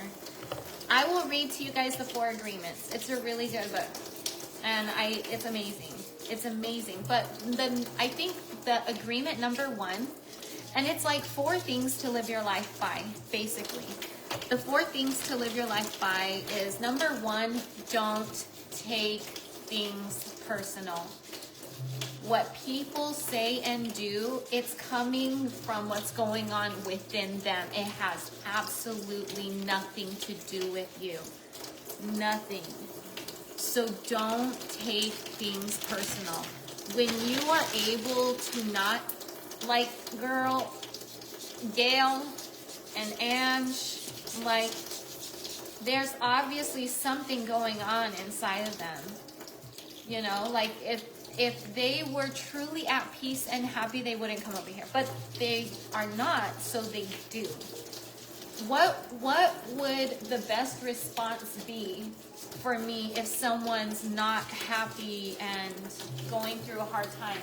I will read to you guys the 4 agreements. It's a really good book, and it's amazing. It's amazing. But I think the agreement number 1, and it's like 4 things to live your life by, basically. The 4 things to live your life by is, number 1, don't take things personal. What people say and do, it's coming from what's going on within them. It has absolutely nothing to do with you. Nothing. So don't take things personal. When you are able to not, like, girl, Gail, and Ange, like, there's obviously something going on inside of them. You know, like if they were truly at peace and happy, they wouldn't come over here. But they are not, so they do. What would the best response be for me if someone's not happy and going through a hard time?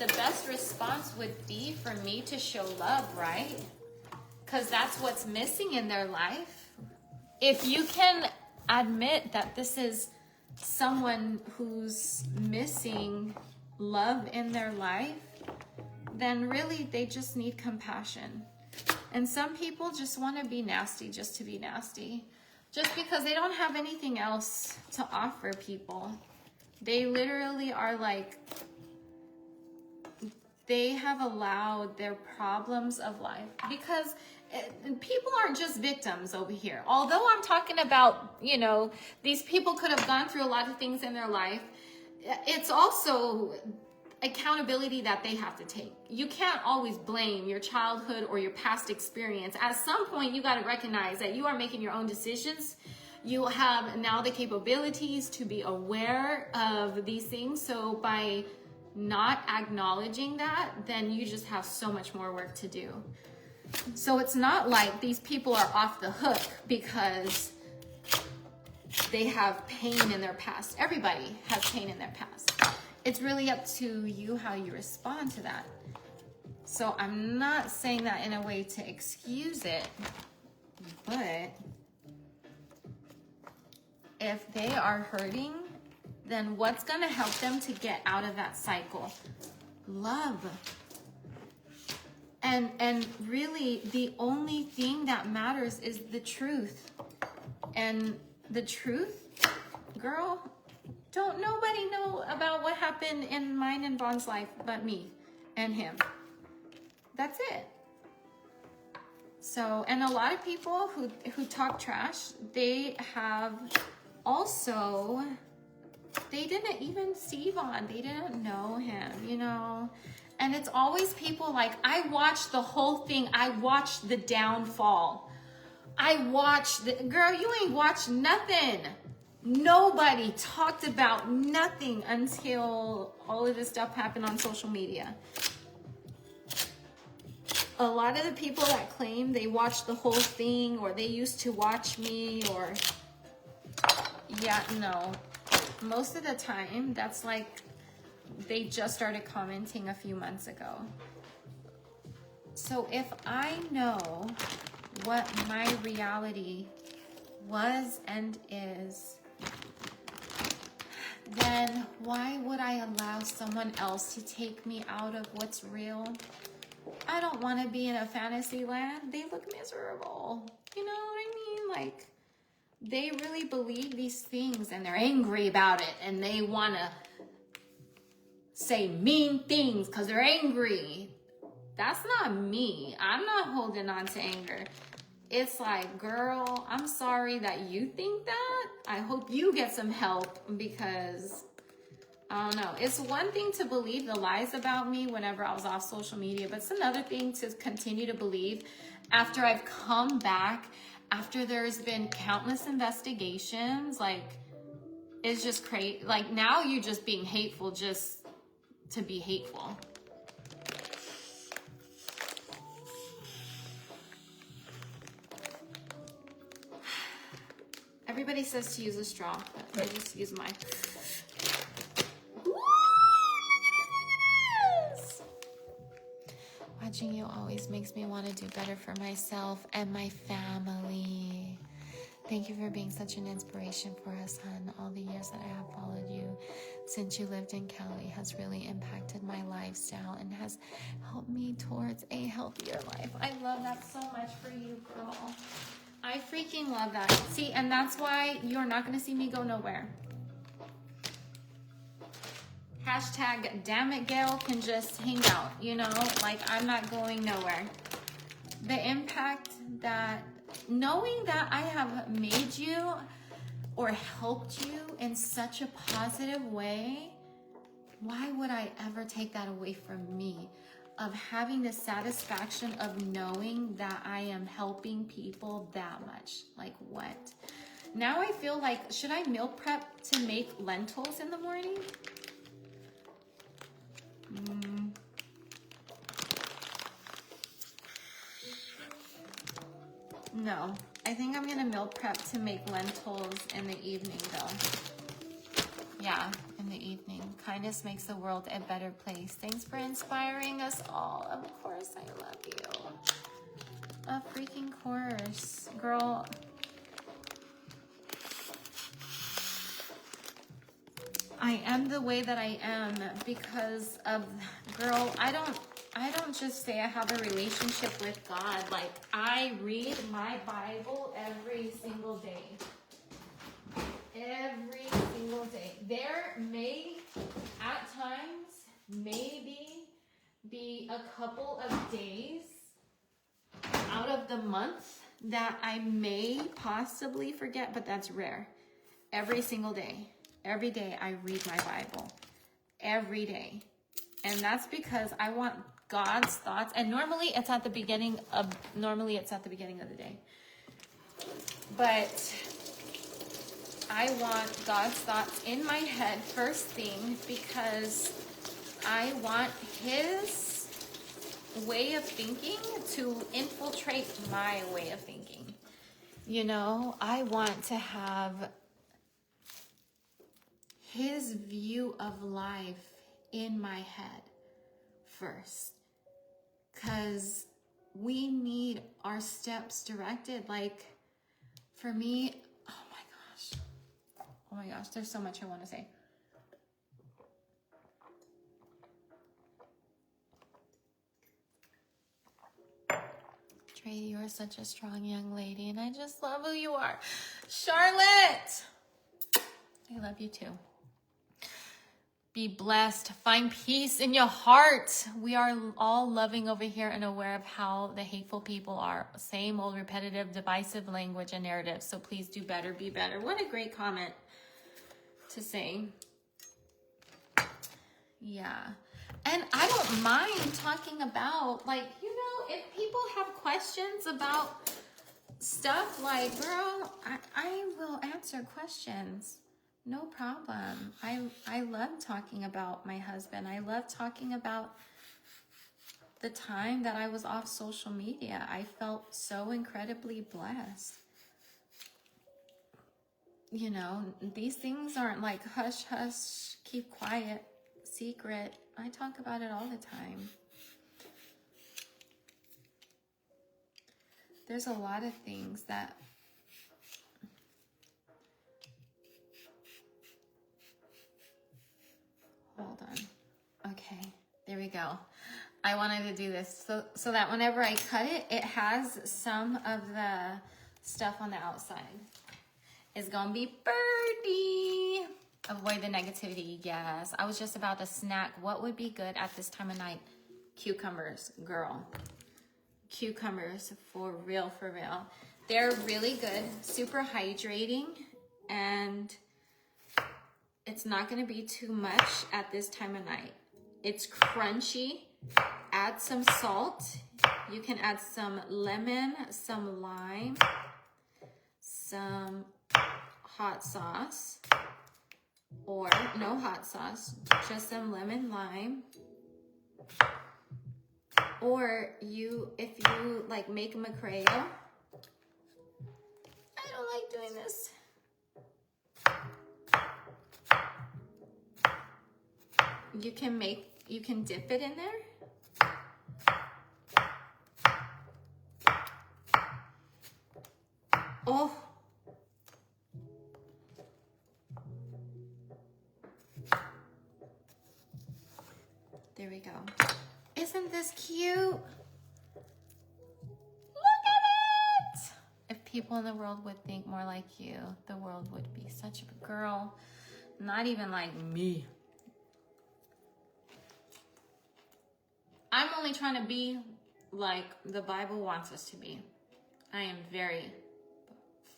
The best response would be for me to show love, right? Because that's what's missing in their life. If you can admit that this is someone who's missing love in their life, then really they just need compassion. And some people just want to be nasty just to be nasty, just because they don't have anything else to offer people. They literally are like, they have allowed their problems of life, because people aren't just victims over here. Although I'm talking about, you know, these people could have gone through a lot of things in their life, it's also accountability that they have to take. You can't always blame your childhood or your past experience. At some point, you got to recognize that you are making your own decisions. You have now the capabilities to be aware of these things. So by not acknowledging that, then you just have so much more work to do. So it's not like these people are off the hook because they have pain in their past. Everybody has pain in their past. It's really up to you how you respond to that. So I'm not saying that in a way to excuse it, but if they are hurting, then what's going to help them to get out of that cycle? Love. And really, the only thing that matters is the truth. And the truth, girl, don't nobody know about what happened in mine and Vaughn's life but me and him. That's it. So, and a lot of people who talk trash, they have also, they didn't even see Vaughn. They didn't know him, you know. And it's always people like, I watched the whole thing. I watched the downfall. I watched the, girl, you ain't watched nothing. Nobody talked about nothing until all of this stuff happened on social media. A lot of the people that claim they watched the whole thing, or they used to watch me, or, yeah, no. Most of the time, that's like, they just started commenting a few months ago. So if I know what my reality was and is, then why would I allow someone else to take me out of what's real? I don't want to be in a fantasy land. They look miserable. You know what I mean? Like, they really believe these things and they're angry about it, and they want to say mean things because they're angry. That's not me. I'm not holding on to anger. It's like, girl, I'm sorry that you think that. I hope you get some help, because I don't know. It's one thing to believe the lies about me whenever I was off social media, but it's another thing to continue to believe after I've come back, after there's been countless investigations. Like, it's just crazy. Like, now you're just being hateful just to be hateful. Everybody says to use a straw, but I just use mine. Yes! Watching you always makes me want to do better for myself and my family. Thank you for being such an inspiration for us, hon. All the years that I have followed you since you lived in Cali has really impacted my lifestyle and has helped me towards a healthier life. I love that so much for you, girl. I freaking love that. See, and that's why you're not going to see me go nowhere. Hashtag damn it, Gail can just hang out, you know? Like, I'm not going nowhere. The impact that, knowing that I have made you or helped you in such a positive way, why would I ever take that away from me? of having the satisfaction of knowing that I am helping people that much. Like what? Now I feel like, should I meal prep to make lentils in the morning? No, I think I'm gonna meal prep to make lentils in the evening though. Yeah, in the evening. Kindness makes the world a better place. Thanks for inspiring us all. Of course, I love you. Of freaking course. Girl. I am the way that I am because of, girl, I don't just say I have a relationship with God. Like, I read my Bible every single day. Every single day. There may, at times, maybe be a couple of days out of the month that I may possibly forget, but that's rare. Every single day. Every day I read my Bible. Every day. And that's because I want God's thoughts. And normally it's at the beginning of the day. But I want God's thoughts in my head first thing because I want his way of thinking to infiltrate my way of thinking. You know, I want to have his view of life in my head first. Because we need our steps directed. Like, for me, oh my gosh, there's so much I want to say. Trey, you are such a strong young lady, and I just love who you are. Charlotte! I love you too. Be blessed. Find peace in your heart. We are all loving over here and aware of how the hateful people are. Same old repetitive, divisive language and narrative. So please do better, be better. What a great comment to say. Yeah. And I don't mind talking about, like, you know, if people have questions about stuff, like, girl, I will answer questions. No problem. I love talking about my husband. I love talking about the time that I was off social media. I felt so incredibly blessed. You know, these things aren't like hush, hush, keep quiet, secret. I talk about it all the time. There's a lot of things that hold on. Okay, there we go. I wanted to do this so that whenever I cut it, it has some of the stuff on the outside. It's gonna be birdie. Avoid the negativity. Yes, I was just about to snack. What would be good at this time of night? Cucumbers, girl. Cucumbers, for real, for real. They're really good, super hydrating, and it's not gonna be too much at this time of night. It's crunchy. Add some salt. You can add some lemon, some lime, some hot sauce, or no hot sauce, just some lemon, lime. Or if you like make McCray. I don't like doing this. You can dip it in there. Oh. There we go. Isn't this cute? Look at it! If people in the world would think more like you, the world would be such a girl. Not even like me. I'm only trying to be like the Bible wants us to be. I am very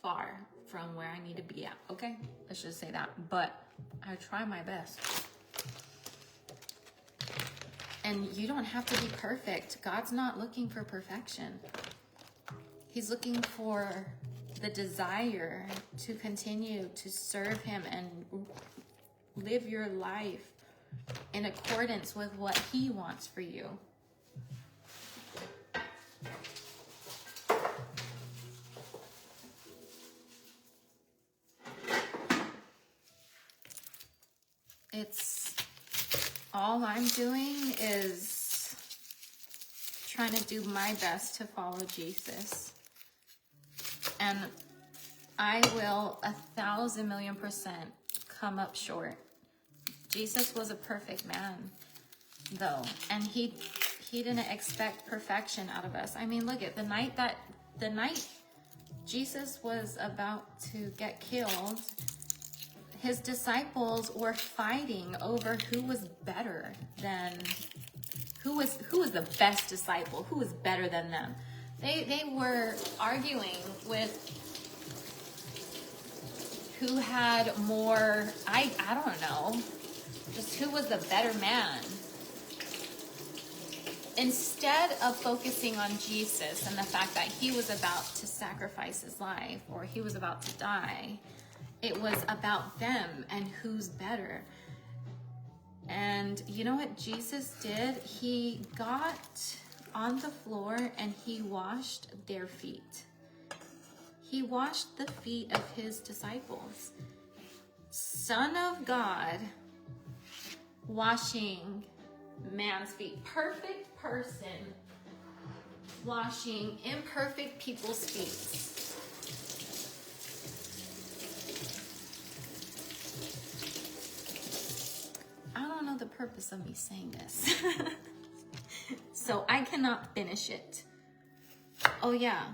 far from where I need to be at, okay? Let's just say that. But I try my best. And you don't have to be perfect. God's not looking for perfection. He's looking for the desire to continue to serve him and live your life in accordance with what he wants for you. It's all I'm doing is trying to do my best to follow Jesus. And I will 1,000,000,000% come up short. Jesus was a perfect man, though, and he didn't expect perfection out of us. I mean, look at the night Jesus was about to get killed, his disciples were fighting over who was better than who was the best disciple, who was better than them. They were arguing with who had more, I don't know, just who was the better man. Instead of focusing on Jesus and the fact that he was about to sacrifice his life or he was about to die, it was about them and who's better. And you know what Jesus did? He got on the floor and he washed their feet. He washed the feet of his disciples. Son of God washing man's feet. Perfect person washing imperfect people's feet. I don't know the purpose of me saying this. So I cannot finish it. Oh yeah.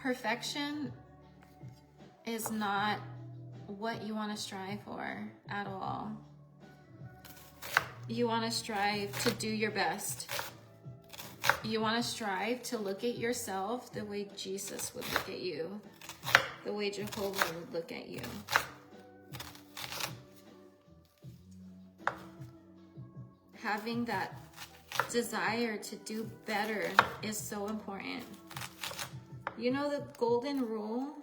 Perfection is not what you want to strive for at all. You want to strive to do your best. You want to strive to look at yourself the way Jesus would look at you, the way Jehovah would look at you. Having that desire to do better is so important. You know the golden rule?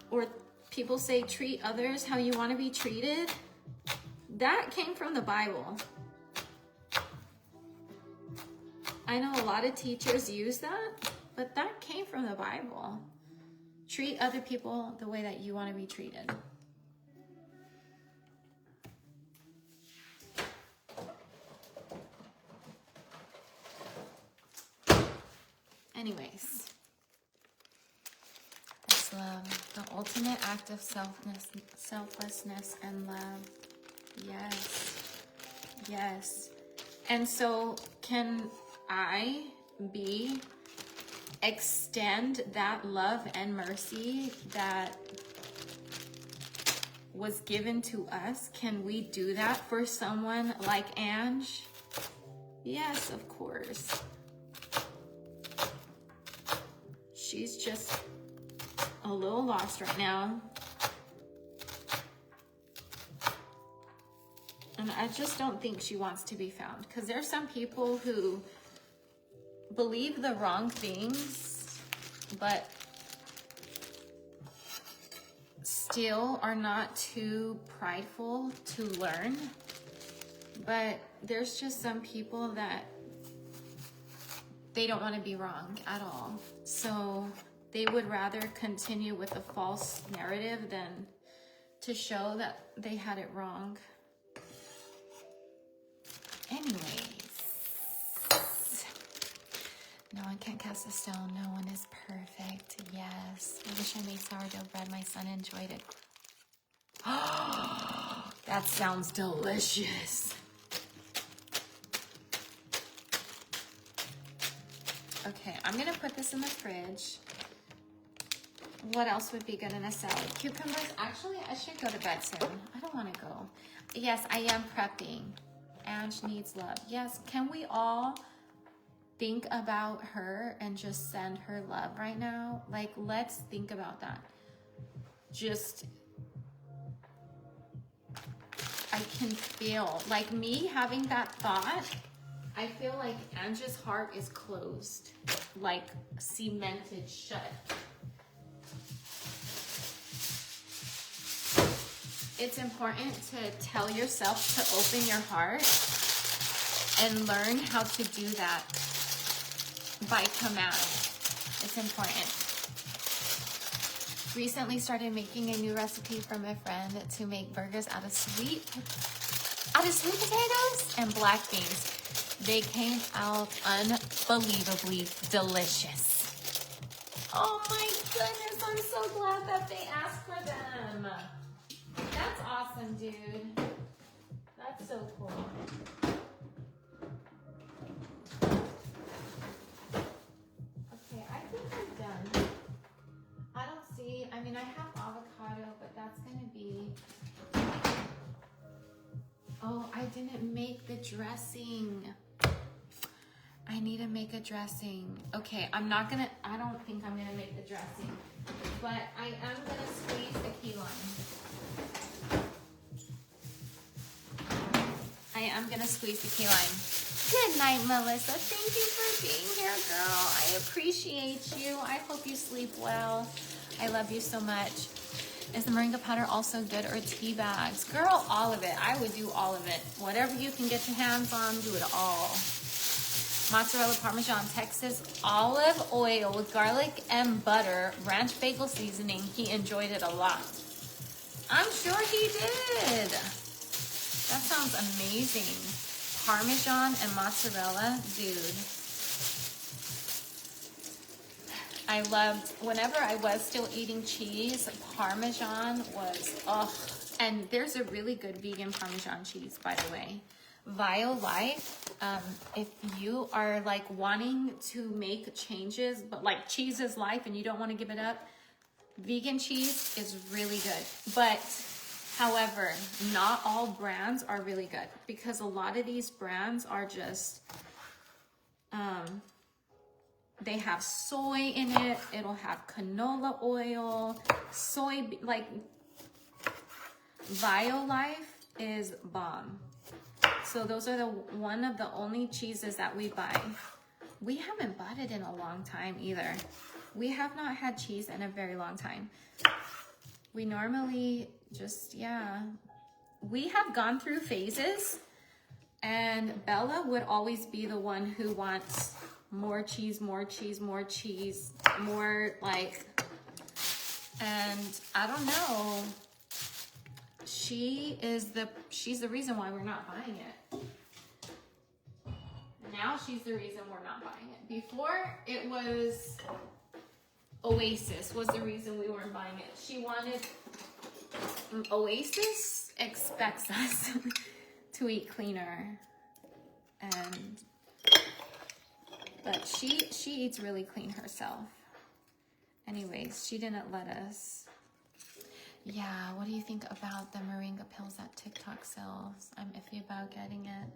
Or people say treat others how you want to be treated? That came from the Bible. I know a lot of teachers use that, but that came from the Bible. Treat other people the way that you want to be treated. Anyways, that's love, the ultimate act of selflessness and love. Yes, yes. And so can I extend that love and mercy that was given to us? Can we do that for someone like Ange? Yes, of course. She's just a little lost right now. And I just don't think she wants to be found. Because there's some people who believe the wrong things, but still are not too prideful to learn. But there's just some people that they don't want to be wrong at all. So they would rather continue with a false narrative than to show that they had it wrong. Anyways, no one can cast a stone. No one is perfect. Yes. I wish I made sourdough bread. My son enjoyed it. Oh, that sounds delicious. Okay, I'm gonna put this in the fridge. What else would be good in a salad? Cucumbers. Actually, I should go to bed soon. I don't want to go. Yes, I am prepping. Ange needs love. Yes, can we all think about her and just send her love right now? Like, let's think about that. Just, I can feel, like me having that thought, I feel like Angie's heart is closed, like cemented shut. It's important to tell yourself to open your heart and learn how to do that by command. It's important. Recently started making a new recipe from a friend to make burgers out of sweet potatoes and black beans. They came out unbelievably delicious. Oh my goodness, I'm so glad that they asked for them. That's awesome, dude. That's so cool. Okay, I think I'm done. I don't see, I mean, I have avocado, but that's gonna be, oh, I didn't make the dressing. I need to make a dressing. Okay, I don't think I'm gonna make the dressing, but I am gonna squeeze the key lime. I am gonna squeeze the key lime. Good night, Melissa. Thank you for being here, girl. I appreciate you. I hope you sleep well. I love you so much. Is the moringa powder also good, or tea bags? Girl, all of it. I would do all of it. Whatever you can get your hands on, do it all. Mozzarella, Parmesan, Texas olive oil with garlic and butter, ranch bagel seasoning. He enjoyed it a lot. I'm sure he did. That sounds amazing. Parmesan and mozzarella, dude. I loved, whenever I was still eating cheese, Parmesan was, and there's a really good vegan Parmesan cheese, by the way. Violife, if you are like wanting to make changes, but like cheese is life and you don't want to give it up, vegan cheese is really good. But however, not all brands are really good, because a lot of these brands are just, they have soy in it. It'll have canola oil, like Violife is bomb. So those are one of the only cheeses that we buy. We haven't bought it in a long time either. We have not had cheese in a very long time. We normally just, yeah. We have gone through phases, and Bella would always be the one who wants more cheese, more cheese, more cheese, more like, and I don't know. She's the reason why we're not buying it. Now she's the reason we're not buying it. Before, it was Oasis was the reason we weren't buying it. She wanted, Oasis expects us to eat cleaner, but she eats really clean herself. Anyways, she didn't let us. Yeah, what do you think about the moringa pills that TikTok sells? I'm iffy about getting it.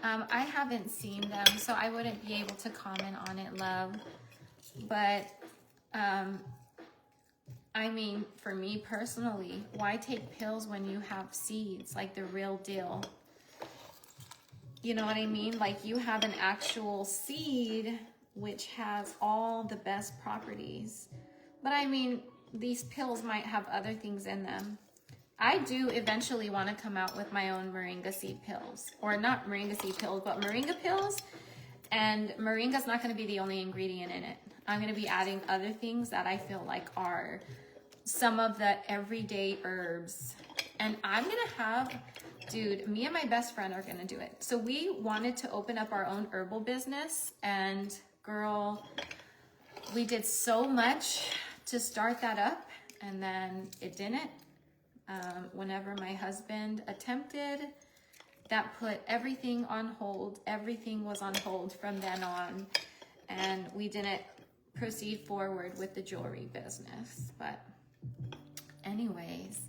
I haven't seen them, so I wouldn't be able to comment on it, love. But, I mean, for me personally, why take pills when you have seeds, like the real deal? You know what I mean? Like, you have an actual seed which has all the best properties. But I mean, these pills might have other things in them. I do eventually want to come out with my own moringa seed pills. Or not moringa seed pills, but moringa pills. And moringa's not going to be the only ingredient in it. I'm going to be adding other things that I feel like are some of the everyday herbs. And I'm going to have, dude, me and my best friend are going to do it. So we wanted to open up our own herbal business. And girl, we did so much to start that up, and then it didn't. Whenever my husband attempted, that put everything on hold. Everything was on hold from then on, and we didn't proceed forward with the jewelry business. But anyways,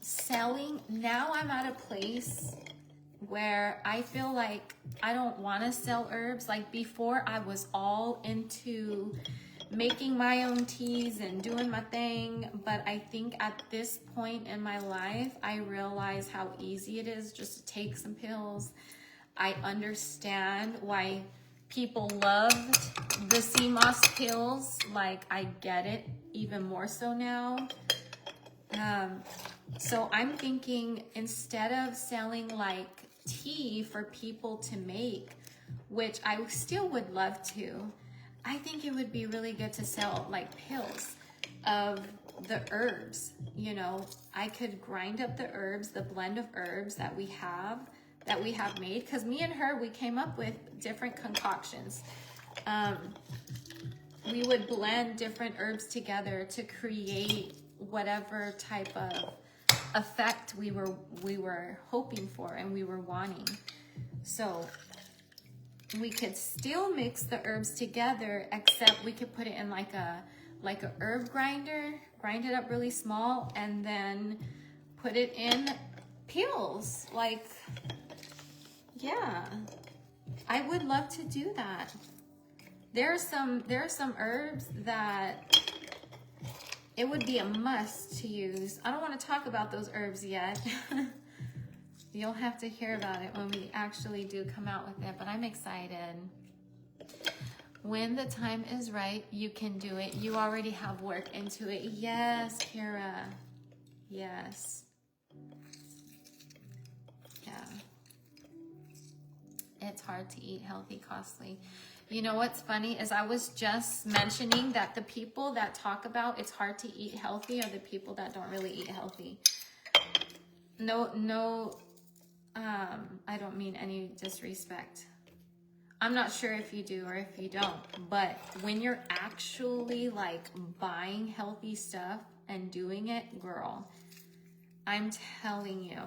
selling, now I'm at a place where I feel like I don't want to sell herbs. Like before, I was all into making my own teas and doing my thing. But I think at this point in my life, I realize how easy it is just to take some pills. I understand why people loved the CMOS pills. Like, I get it even more so now. So I'm thinking, instead of selling like tea for people to make, which I still would love to, I think it would be really good to sell like pills of the herbs. You know, I could grind up the herbs, the blend of herbs that we have made, because me and her, we came up with different concoctions. We would blend different herbs together to create whatever type of effect we were hoping for and we were wanting. So we could still mix the herbs together, except we could put it in like a herb grinder, grind it up really small, and then put it in pills. Like, yeah, I would love to do that. There are some herbs that it would be a must to use. I don't want to talk about those herbs yet. You'll have to hear about it when we actually do come out with it, but I'm excited. When the time is right, you can do it. You already have work into it. Yes, Kara. Yes. Yeah. It's hard to eat healthy, costly. You know what's funny is I was just mentioning that the people that talk about it's hard to eat healthy are the people that don't really eat healthy. No, I don't mean any disrespect. I'm not sure if you do or if you don't, but when you're actually like buying healthy stuff and doing it, girl, I'm telling you,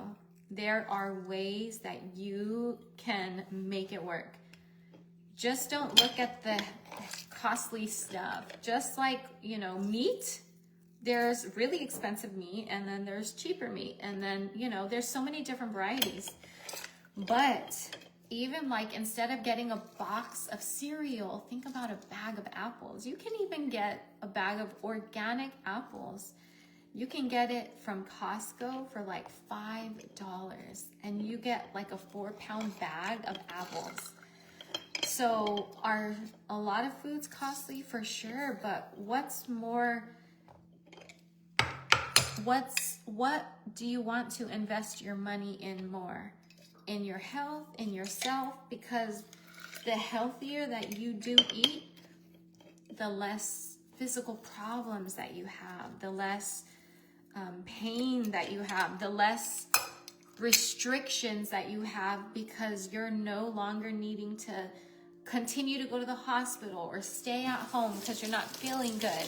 there are ways that you can make it work. Just don't look at the costly stuff. Just like, you know, meat, there's really expensive meat and then there's cheaper meat. And then, you know, there's so many different varieties. But even like, instead of getting a box of cereal, think about a bag of apples. You can even get a bag of organic apples. You can get it from Costco for like $5 and you get like a 4-pound bag of apples. So are a lot of foods costly? For sure, but what do you want to invest your money in more? In your health, in yourself? Because the healthier that you do eat, the less physical problems that you have, the less pain that you have, the less restrictions that you have, because you're no longer needing to continue to go to the hospital or stay at home because you're not feeling good.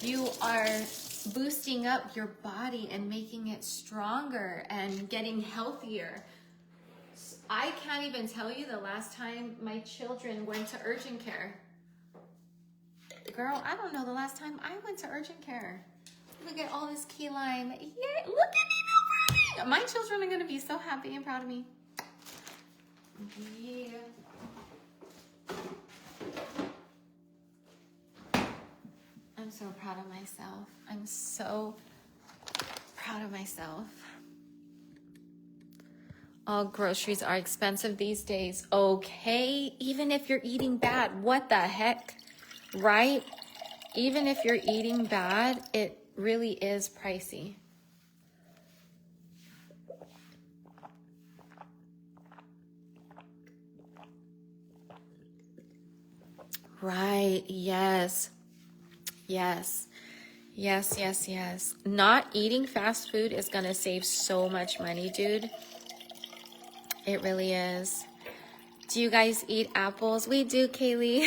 You are boosting up your body and making it stronger and getting healthier. I can't even tell you the last time my children went to urgent care. Girl, I don't know the last time I went to urgent care. Look at all this key lime. Yeah, look at me now. My children are going to be so happy and proud of me. Yeah. I'm so proud of myself. I'm so proud of myself. All groceries are expensive these days. Okay, even if you're eating bad, what the heck, right? Even if you're eating bad, it really is pricey. Right, yes. Yes. Not eating fast food is going to save so much money, dude. It really is. Do you guys eat apples? We do, Kaylee.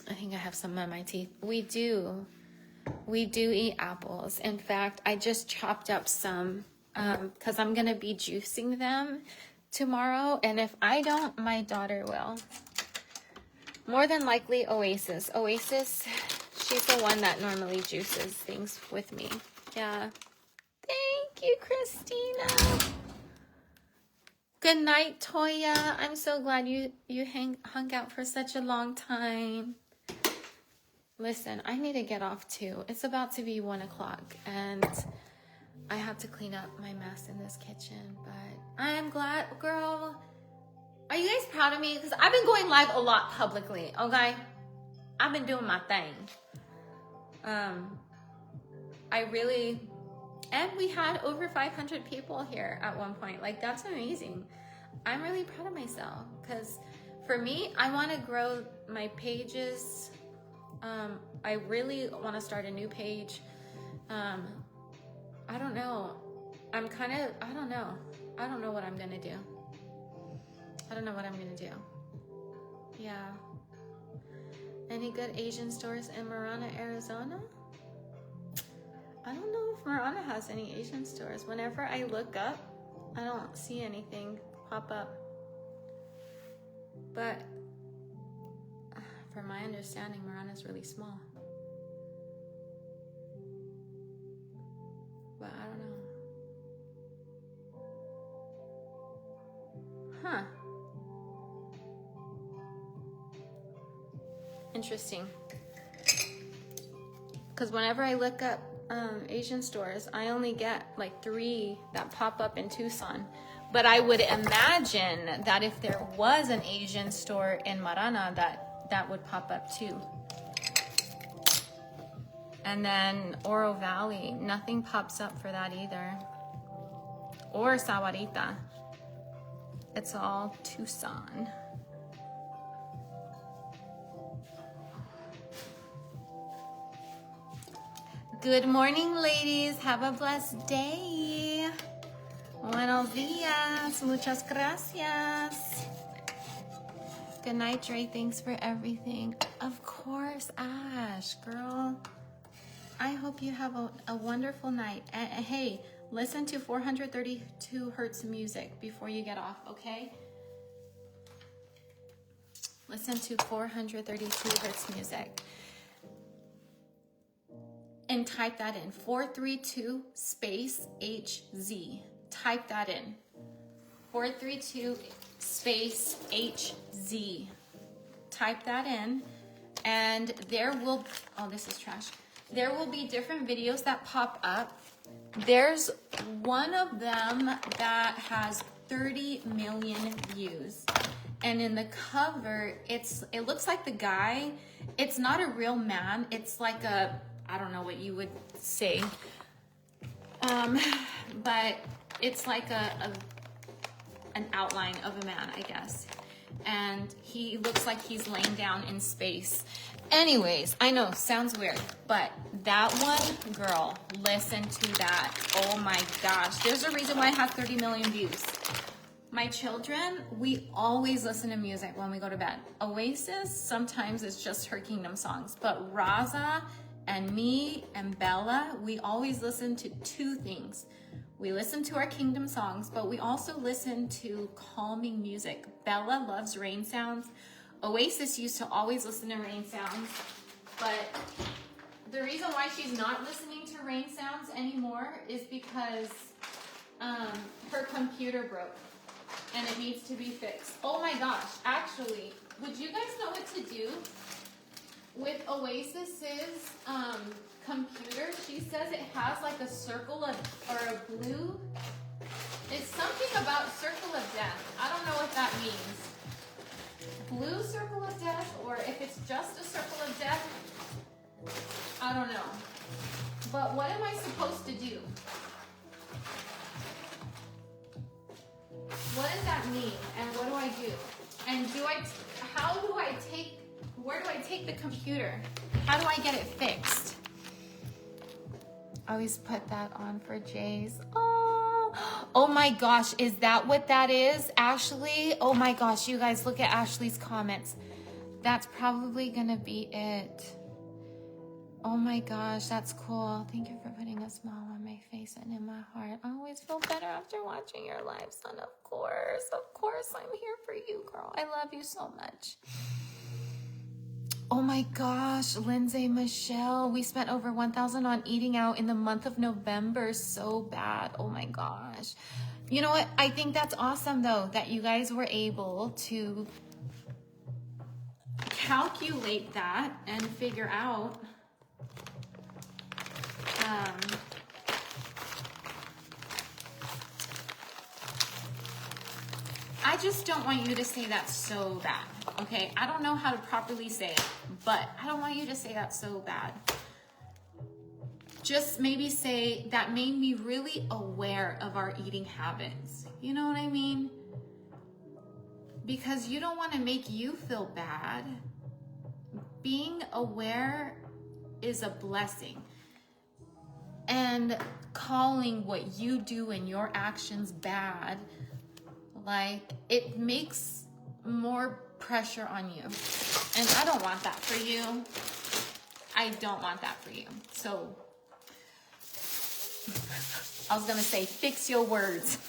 I think I have some on my teeth. We do eat apples. In fact, I just chopped up some because I'm going to be juicing them tomorrow. And if I don't, my daughter will. More than likely, Oasis. Oasis, she's the one that normally juices things with me. Yeah. Thank you, Christina. Good night, Toya. I'm so glad you hung out for such a long time. Listen, I need to get off too. It's about to be 1 o'clock and I have to clean up my mess in this kitchen, but I'm glad, girl. Are you guys proud of me? Because I've been going live a lot publicly, okay? I've been doing my thing. And we had over 500 people here at one point. Like, that's amazing. I'm really proud of myself because for me, I want to grow my pages. I really want to start a new page. I don't know. I don't know. I don't know what I'm going to do. I don't know what I'm going to do. Yeah. Any good Asian stores in Marana, Arizona? I don't know if Marana has any Asian stores. Whenever I look up, I don't see anything pop up. But from my understanding, Marana is really small. But I don't know. Huh. Interesting. Because whenever I look up Asian stores, I only get like 3 that pop up in Tucson. But I would imagine that if there was an Asian store in Marana, that would pop up too. And then Oro Valley, nothing pops up for that either. Or Sahuarita. It's all Tucson. Good morning, ladies. Have a blessed day. Buenos días. Muchas gracias. Good night, Dre. Thanks for everything. Of course, Ash, girl. I hope you have a wonderful night. And hey, listen to 432 hertz music before you get off, okay? Listen to 432 hertz music. And type that in, 432 space HZ. Type that in, 432 space HZ. Type that in, and there will, oh, this is trash. There will be different videos that pop up. There's one of them that has 30 million views. And in the cover, it looks like the guy, it's not a real man. It's like I don't know what you would say. But it's like an outline of a man, I guess. And he looks like he's laying down in space. Anyways, I know, sounds weird, but that one, girl, listen to that. Oh my gosh. There's a reason why I have 30 million views. My children, we always listen to music when we go to bed. Oasis, sometimes it's just her Kingdom songs, but Raza and me and Bella, we always listen to 2 things. We listen to our Kingdom songs, but we also listen to calming music. Bella loves rain sounds. Oasis used to always listen to rain sounds, but the reason why she's not listening to rain sounds anymore is because her computer broke and it needs to be fixed. Oh my gosh, actually, would you guys know what to do with Oasis's computer? She says it has like a circle of, or a blue. It's something about circle of death. I don't know what that means. Blue circle of death, or if it's just a circle of death, I don't know. But what am I supposed to do? What does that mean? And what do I do? And where do I take the computer? How do I get it fixed? I always put that on for Jay's. Oh my gosh, is that what that is, Ashley? Oh my gosh, you guys, look at Ashley's comments. That's probably gonna be it. Oh my gosh, that's cool. Thank you for putting a smile on my face and in my heart. I always feel better after watching your live, son. Of course, I'm here for you, girl. I love you so much. Oh my gosh, Lindsay, Michelle, we spent over 1,000 on eating out in the month of November. So bad. Oh my gosh. You know what? I think that's awesome though, that you guys were able to calculate that and figure out I just don't want you to say that's so bad, okay? I don't know how to properly say it, but I don't want you to say that's so bad. Just maybe say that made me really aware of our eating habits. You know what I mean? Because you don't want to make you feel bad. Being aware is a blessing. And calling what you do and your actions bad, like, it makes more pressure on you. And I don't want that for you. I don't want that for you. So, I was gonna say, fix your words.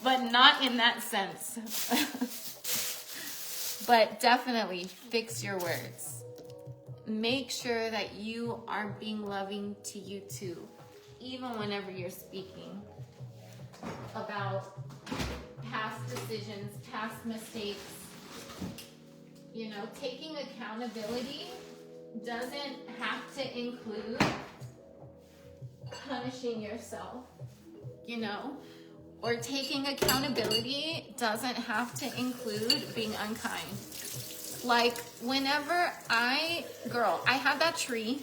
But not in that sense. But definitely fix your words. Make sure that you are being loving to you too. Even whenever you're speaking about past decisions, past mistakes. You know, taking accountability doesn't have to include punishing yourself, you know? Or taking accountability doesn't have to include being unkind. Like, whenever I had that tree.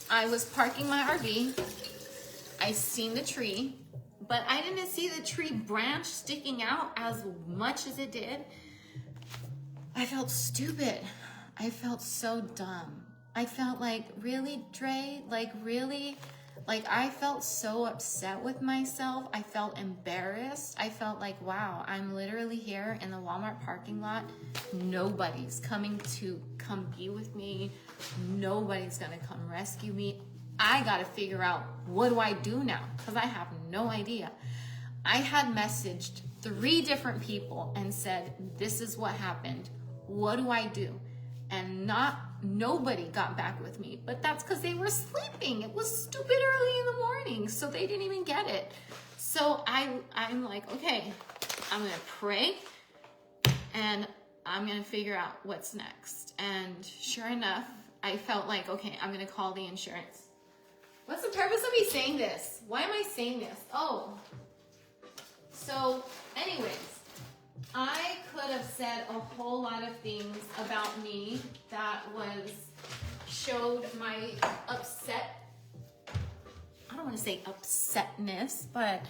I was parking my RV. I seen the tree, but I didn't see the tree branch sticking out as much as it did. I felt stupid. I felt so dumb. I felt like, really, Dre? Like, really? Like, I felt so upset with myself. I felt embarrassed. I felt like, wow, I'm literally here in the Walmart parking lot. Nobody's coming to come be with me. Nobody's gonna come rescue me. I gotta figure out, what do I do now? Because I have no idea. I had messaged 3 different people and said, this is what happened. What do I do? And nobody got back with me, but that's because they were sleeping. It was stupid early in the morning, so they didn't even get it. So I'm like, okay, I'm gonna pray and I'm gonna figure out what's next. And sure enough, I felt like, okay, I'm gonna call the insurance. What's the purpose of me saying this? Why am I saying this? Oh, so anyways, I could have said a whole lot of things about me that showed my upset, I don't want to say upsetness, but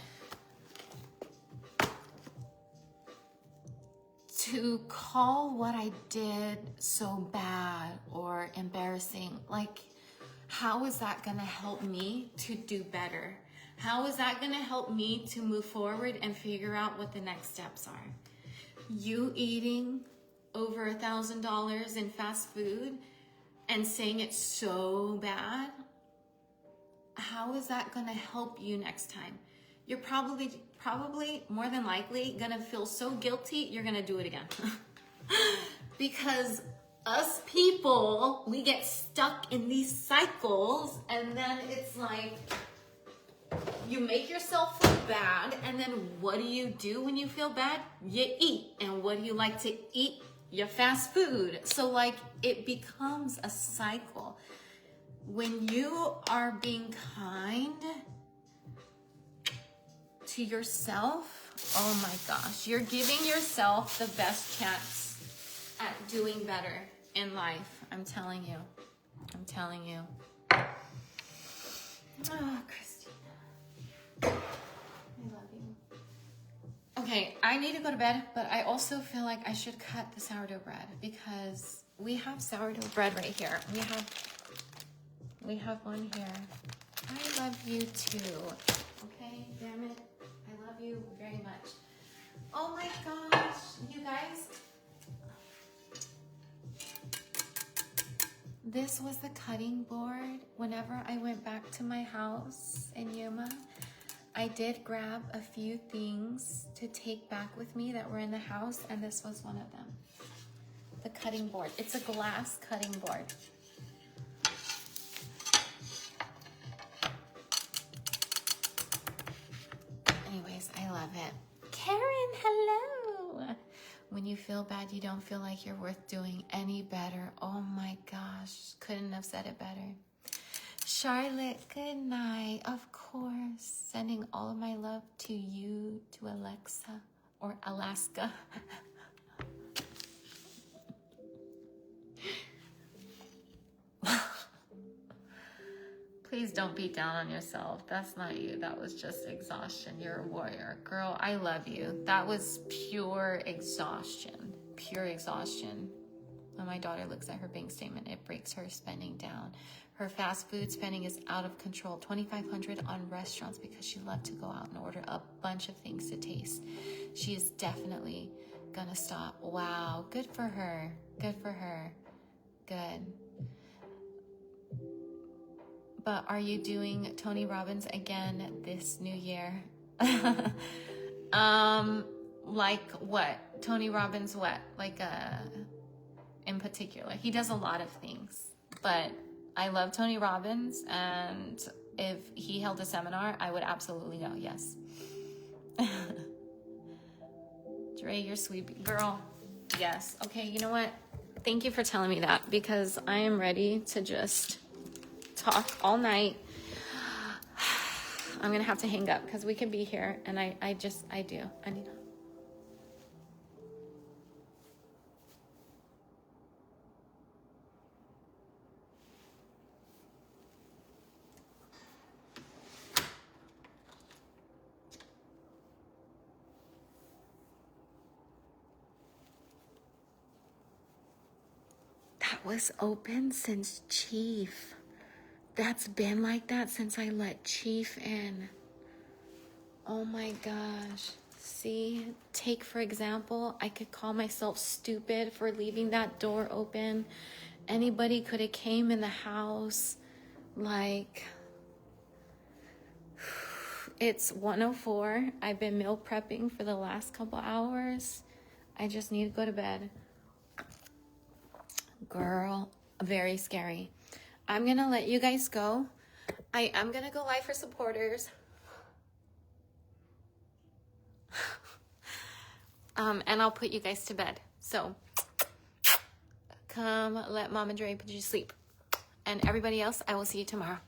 to call what I did so bad or embarrassing, like, how is that going to help me to do better? How is that going to help me to move forward and figure out what the next steps are? You eating over $1,000 in fast food and saying it's so bad, how is that going to help you next time? You're probably more than likely going to feel so guilty, you're going to do it again. Because us people, we get stuck in these cycles, and then it's like, you make yourself feel bad, and then what do you do when you feel bad? You eat. And what do you like to eat? Your fast food. So, like, it becomes a cycle. When you are being kind to yourself, oh my gosh, you're giving yourself the best chance at doing better in life. I'm telling you. I'm telling you. Oh, Christina. I love you. Okay, I need to go to bed, but I also feel like I should cut the sourdough bread because we have sourdough bread right here. We have one here. I love you too. Okay, damn it. I love you very much. Oh my gosh, you guys. This was the cutting board. Whenever I went back to my house in Yuma, I did grab a few things to take back with me that were in the house, and this was one of them. The cutting board. It's a glass cutting board. Anyways, I love it. Karen, hello. When you feel bad, you don't feel like you're worth doing any better. Oh my gosh, couldn't have said it better. Charlotte, good night. Of course, sending all of my love to you, to Alexa or Alaska. Please don't beat down on yourself. That's not you. That was just exhaustion. You're a warrior. Girl, I love you. That was pure exhaustion. Pure exhaustion. When my daughter looks at her bank statement, it breaks her spending down. Her fast food spending is out of control. $2,500 on restaurants because she loved to go out and order a bunch of things to taste. She is definitely gonna stop. Wow, good for her. Good for her. Good. But are you doing Tony Robbins again this new year? Like what? Tony Robbins what? Like in particular. He does a lot of things. But I love Tony Robbins, and if he held a seminar, I would absolutely go, yes. Dre, you're sweet girl. Yes. Okay, you know what? Thank you for telling me that, because I am ready to just talk all night. I'm gonna have to hang up because we can be here, and I need. That was open since Chief. That's been like that since I let Chief in. Oh my gosh. See, take for example, I could call myself stupid for leaving that door open. Anybody could have came in the house. Like, it's 1:04. I've been meal prepping for the last couple hours. I just need to go to bed. Girl, very scary. I'm gonna let you guys go. I'm gonna go live for supporters. And I'll put you guys to bed. So come let Mama Dre put you to sleep. And everybody else, I will see you tomorrow.